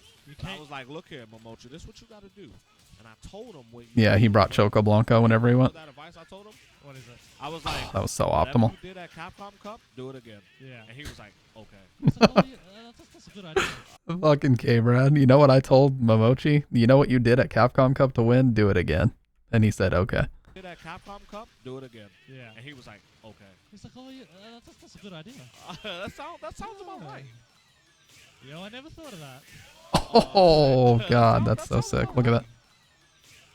I was like, look here, Momochi, this is what you got to do. And I told him what you Yeah, he brought Choco Blanco whenever he went. That advice I told him? What is it? I was like, That was so whatever optimal. you did at Capcom Cup, do it again. Yeah. And he was like, okay. That's a good idea. Fucking K-Brad. You know what I told Momochi? You know what you did at Capcom Cup to win? Do it again. And he said, okay. Did at Capcom Cup, do it again. Yeah. And he was like, okay. He's like, oh, yeah, that's a good idea. that sounds about right. Yo, I never thought of that. Oh, God, that's so sick. Look at that.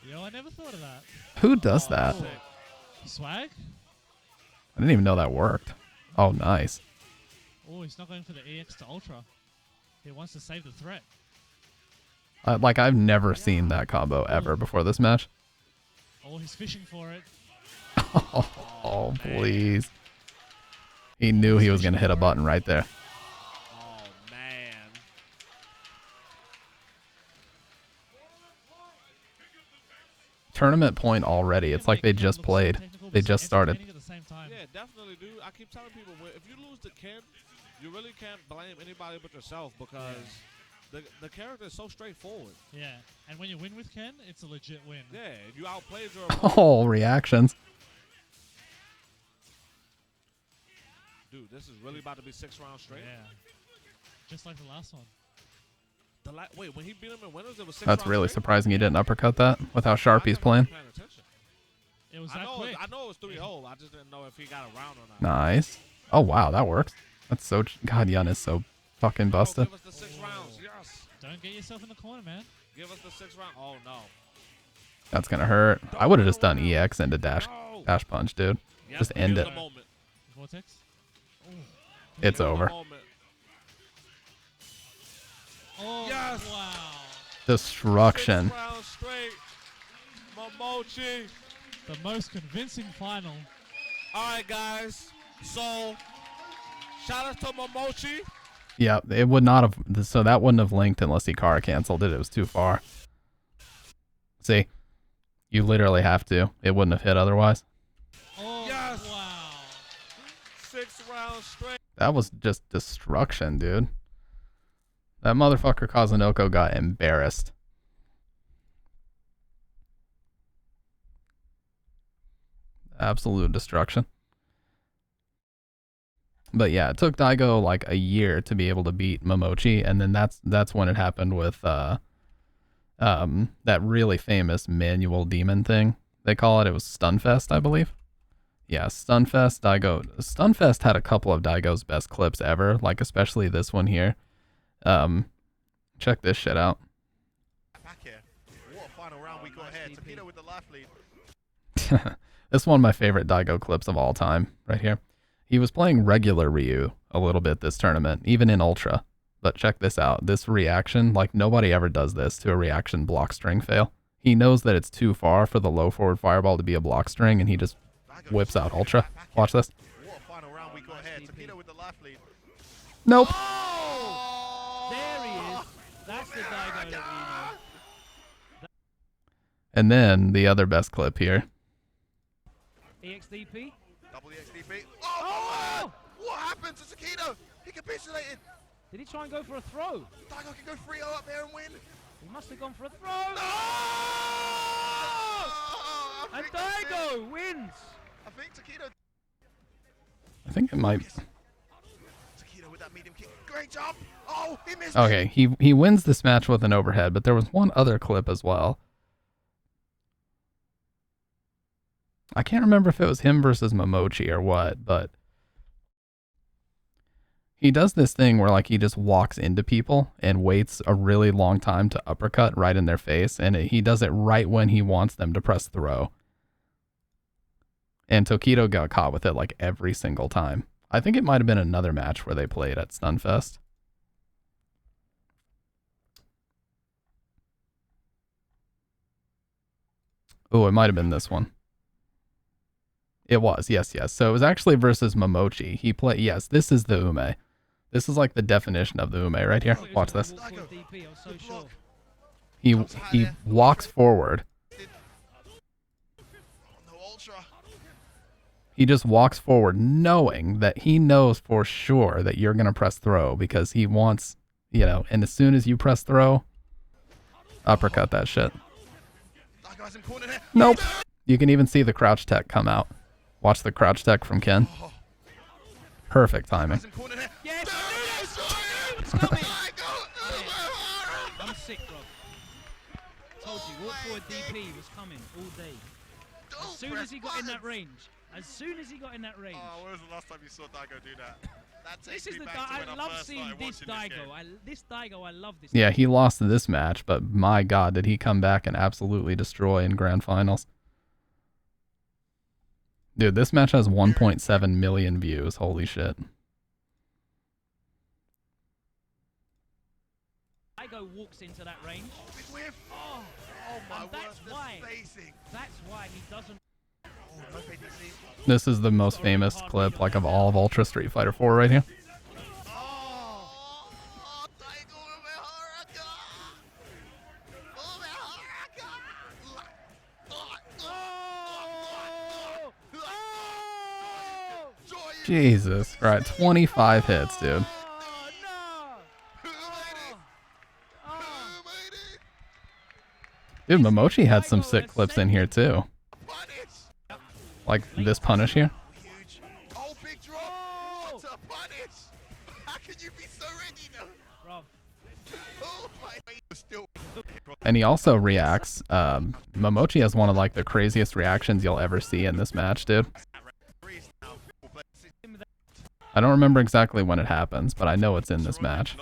Yo, I never thought of that. Who does that? Swag? I didn't even know that worked. Oh, nice. Oh, he's not going for the EX to Ultra. He wants to save the threat. Like, I've never seen that combo ever before this match. Oh, he's fishing for it. Oh, please. He knew he was going to hit a button right there. Oh, man. Tournament point already. It's like they just played. They just started. Yeah, definitely, dude. I keep telling people, if you lose the Ken, you really can't blame anybody but yourself because the character is so straightforward. Yeah, and when you win with Ken, it's a legit win. Yeah, you outplayed your opponent. Oh, reactions. Dude, this is really about to be 6 rounds straight. Yeah, just like the last one. Wait, when he beat him in winners, it was 6 That's rounds really straight? surprising he didn't uppercut that with how sharp he's playing. It was I that know, quick. I know it was 3-0. I just didn't know if he got a round or not. Nice. Oh, wow, that works. That's so... God, Yun is so fucking busted. Give us the 6 rounds, yes. Don't get yourself in the corner, man. Give us the 6 round. Oh, no. That's going to hurt. I would have just done EX into dash punch, dude. Yes, Just end it. Vortex? It's over. Oh, yes. wow. Destruction. 6 rounds straight. Momochi. The most convincing final. All right, guys. So, shout out to Momochi. Yeah, it would not have... So that wouldn't have linked unless he car canceled it. It was too far. See? You literally have to. It wouldn't have hit otherwise. Oh, yes. wow. 6 rounds straight. That was just destruction, dude. That motherfucker Kazunoko got embarrassed. Absolute destruction. But yeah, it took Daigo like a year to be able to beat Momochi, and then that's when it happened with that really famous manual demon thing. They call it. It was Stunfest, I believe. Yeah, Stunfest, Daigo. Stunfest had a couple of Daigo's best clips ever, like especially this one here. Check this shit out. Back here. What a final round we got here. Torpedo with the life lead. This is one of my favorite Daigo clips of all time, right here. He was playing regular Ryu a little bit this tournament, even in Ultra. but check this out. This reaction, like nobody ever does this to a reaction block string fail. He knows that it's too far for the low forward fireball to be a block string, and he just whips out Ultra. Watch this. What a final round we got here. Torpedo with the life lead. Nope. There he is. That's the Daigo that we know. And then the other best clip here. EXDP? Double EXDP. Oh! What happened to Takedo? He capitulated. Did he try and go for a throw? Daigo can go 3-0 up there and win. He must have gone for a throw. And Daigo wins. I think Takedo. I think it might. Takedo with that medium kick. Great jump. Oh, he missed. Okay, he wins this match with an overhead, but there was one other clip as well. I can't remember if it was him versus Momochi or what, but he does this thing where like he just walks into people and waits a really long time to uppercut right in their face, and he does it right when he wants them to press throw. And Tokido got caught with it like every single time. I think it might have been another match where they played at Stunfest. Oh, it might have been this one. It was, yes. So it was actually versus Momochi. He played, yes, this is the Ume. This is like the definition of the Ume right here. Watch this. He walks forward. He just walks forward knowing that he knows for sure that you're going to press throw because he wants, you know, and as soon as you press throw, uppercut that shit. Nope. You can even see the crouch tech come out. Watch the crouch tech from Ken. Perfect timing. Yes, I'm sick, bro. Told you, walk forward DP was coming all day. As soon as he got in that range. As soon as he got in that range. Oh, when was the last time you saw Daigo do that? That takes This is me the back to guy. when I I love first seeing started this watching Daigo. this I love this. Yeah, he lost this match, but my God, did he come back and absolutely destroy in grand finals. Dude, this match has 1.7 million views. Holy shit. Daigo walks into that range. Oh my word, that's the why. spacing. That's why he doesn't. This is the most famous clip like of all of Ultra Street Fighter 4 right here. Jesus, right, 25 hits, dude. Dude, Momochi had some sick clips in here too. Like this punish here. Oh, big drop! What a punish! How can you be so ready now? Oh my, still. And he also reacts. Momochi has one of like the craziest reactions you'll ever see in this match, dude. I don't remember exactly when it happens, but I know it's in this match.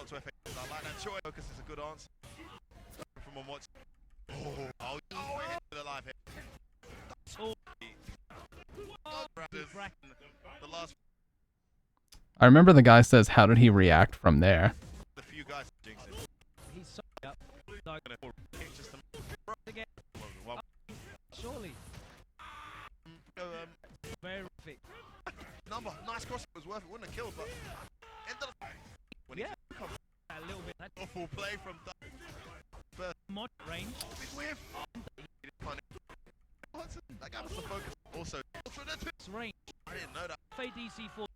I remember the guy says, how did he react from there? Surely. Very Number, nice cross was worth it, wouldn't have killed, but ended up when he comes a little bit. awful play from first mod range. Big whiff. That guy was the focus. Also, range. I didn't know that. Fade DC4.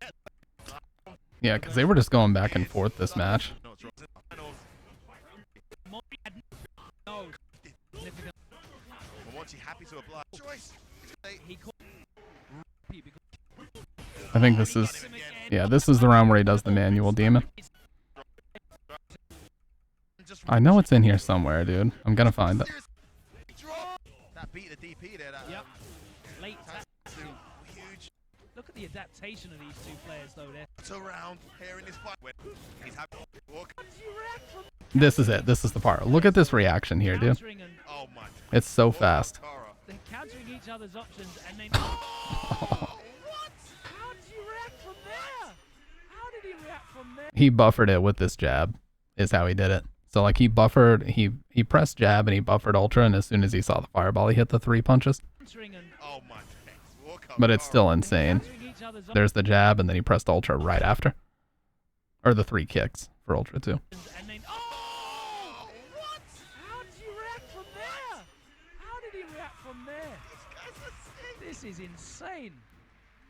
Yeah, because they were just going back and forth this match. No. Momochi happy to oblige. Choice. He I think this is, yeah, this is the round where he does the manual demon. I know it's in here somewhere, dude. I'm gonna find it. That beat the DP there. That, Late. Huge. Look at the adaptation of these two players, though. There. It's around here in this fight when he's happy to walk. This is it. This is the part. Look at this reaction here, dude. Oh my. It's so fast. They're countering each other's options, and then. What? How did you react from there? How did he react from there? He buffered it with this jab. is how he did it. So like he buffered, he pressed jab and he buffered ultra, and as soon as he saw the fireball, he hit the 3 punches. Oh my days. But it's still insane. There's the jab, and then he pressed ultra right after. Or the 3 kicks for ultra too. And then, oh, what? How did you react from there? How did he react from there? This is insane.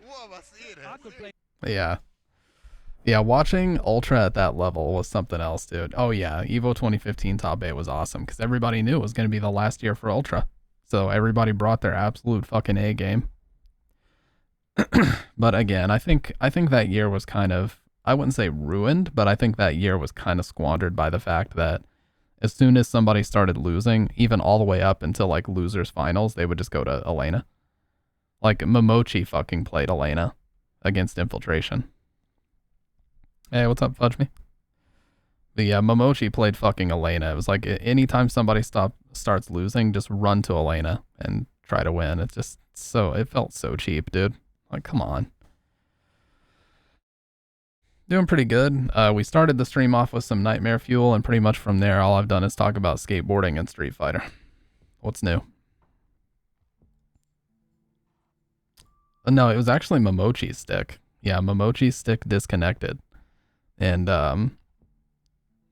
What am I seeing? I could play. Yeah. Yeah, watching Ultra at that level was something else, dude. Oh yeah, EVO 2015 top 8 was awesome because everybody knew it was going to be the last year for Ultra. So everybody brought their absolute fucking A game. But again, I think that year was kind of, I wouldn't say ruined, but I think that year was kind of squandered by the fact that as soon as somebody started losing, even all the way up until like losers finals, they would just go to Elena. Like Momochi fucking played Elena against Infiltration. Hey, what's up, Fudge Me? But yeah, Momochi played fucking Elena. It was like anytime somebody starts losing, just run to Elena and try to win. It's just so, it felt so cheap, dude. Like, come on. Doing pretty good. We started the stream off with some Nightmare Fuel, and pretty much from there, all I've done is talk about skateboarding and Street Fighter. What's new? No, it was actually Momochi's stick. Yeah, Momochi's stick disconnected. And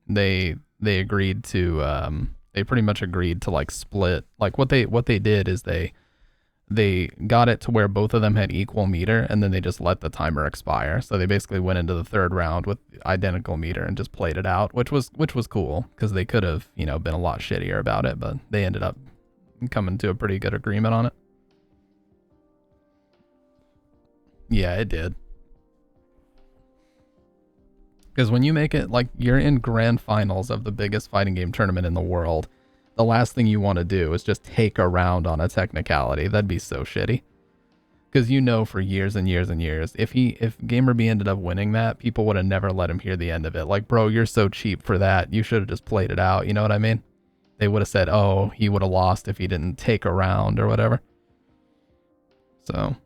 they agreed to they pretty much agreed to like split. Like what they did is they got it to where both of them had equal meter, and then they just let the timer expire. So they basically went into the 3rd round with identical meter and just played it out, which was cool because they could have, you know, been a lot shittier about it, but they ended up coming to a pretty good agreement on it. Yeah, it did. Because when you make it, like, you're in grand finals of the biggest fighting game tournament in the world, the last thing you want to do is just take a round on a technicality. That'd be so shitty. Because you know for years and years and years, if GamerB ended up winning that, people would have never let him hear the end of it. Like, bro, you're so cheap for that. You should have just played it out. You know what I mean? They would have said, oh, he would have lost if he didn't take a round or whatever. So,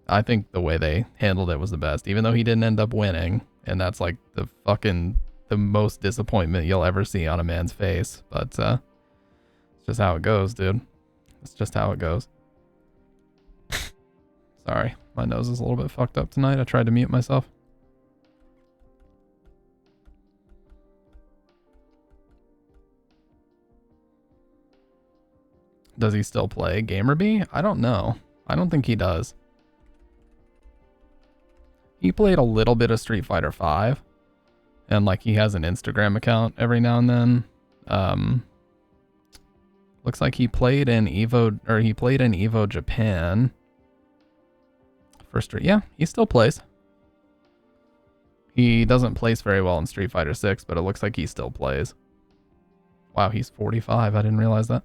I think the way they handled it was the best. Even though he didn't end up winning. And that's like the most disappointment you'll ever see on a man's face. But it's just how it goes, dude. It's just how it goes. Sorry, my nose is a little bit fucked up tonight. I tried to mute myself. Does he still play GamerB? I don't know. I don't think he does. He played a little bit of Street Fighter 5, and like he has an Instagram account every now and then. Looks like he played in Evo Japan. Yeah, he still plays. He doesn't place very well in Street Fighter 6, but it looks like he still plays. Wow, he's 45. I didn't realize that.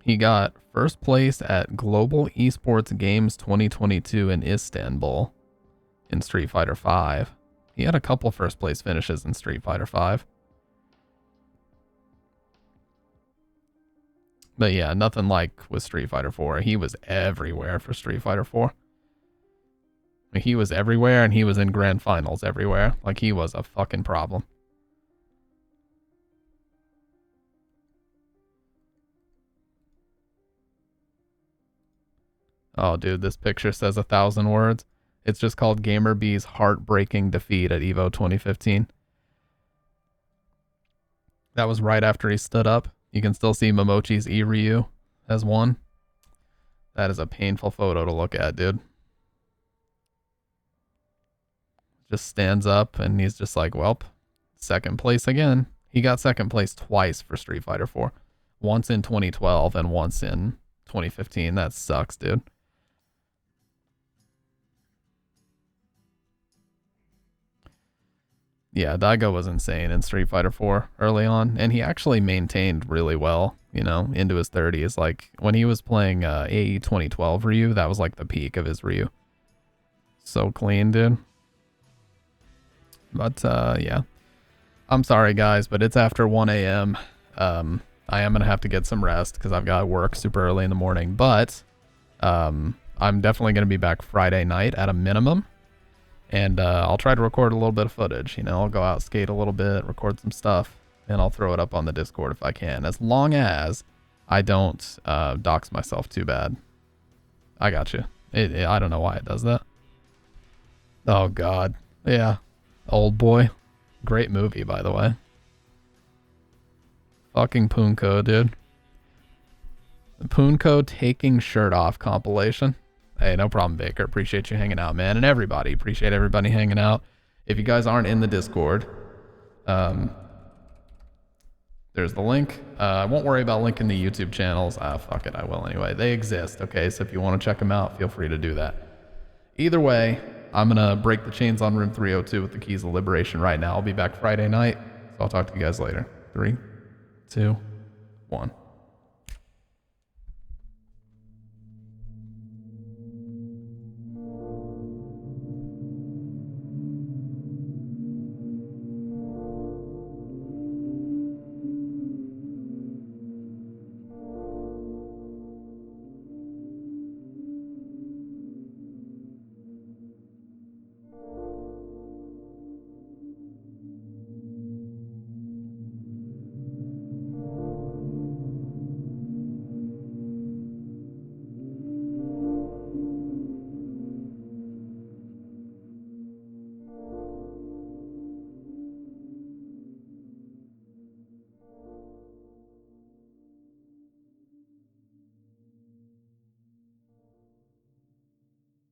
He got first place at Global Esports Games 2022 in Istanbul in Street Fighter 5. He had a couple first place finishes in Street Fighter 5. But yeah, nothing like with Street Fighter 4. He was everywhere for Street Fighter 4. He was everywhere, and he was in grand finals everywhere. Like, he was a fucking problem. Oh, dude, this picture says 1,000 words. It's just called GamerB's heartbreaking defeat at EVO 2015. That was right after he stood up. You can still see Momochi's E-Ryu as one. That is a painful photo to look at, dude. Just stands up and he's just like, welp, second place again. He got second place twice for Street Fighter 4. Once in 2012 and once in 2015. That sucks, dude. Yeah, Daigo was insane in Street Fighter 4 early on, and he actually maintained really well, you know, into his 30s. Like, when he was playing AE 2012 Ryu, that was like the peak of his Ryu. So clean, dude. But, yeah. I'm sorry, guys, but it's after 1 a.m. I am going to have to get some rest because I've got work super early in the morning. But I'm definitely going to be back Friday night at a minimum. And I'll try to record a little bit of footage. You know, I'll go out, skate a little bit, record some stuff, and I'll throw it up on the Discord if I can. As long as I don't dox myself too bad. I got you. I don't know why it does that. Oh, God. Yeah. Old Boy. Great movie, by the way. Fucking Poonco, dude. The Poonco taking shirt off compilation. Hey, no problem, Baker. Appreciate you hanging out, man. And everybody. Appreciate everybody hanging out. If you guys aren't in the Discord, there's the link. I won't worry about linking the YouTube channels. Fuck it, I will anyway. They exist, okay? So if you want to check them out, feel free to do that. Either way, I'm going to break the chains on room 302 with the Keys of Liberation right now. I'll be back Friday night, so I'll talk to you guys later. 3, 2, 1.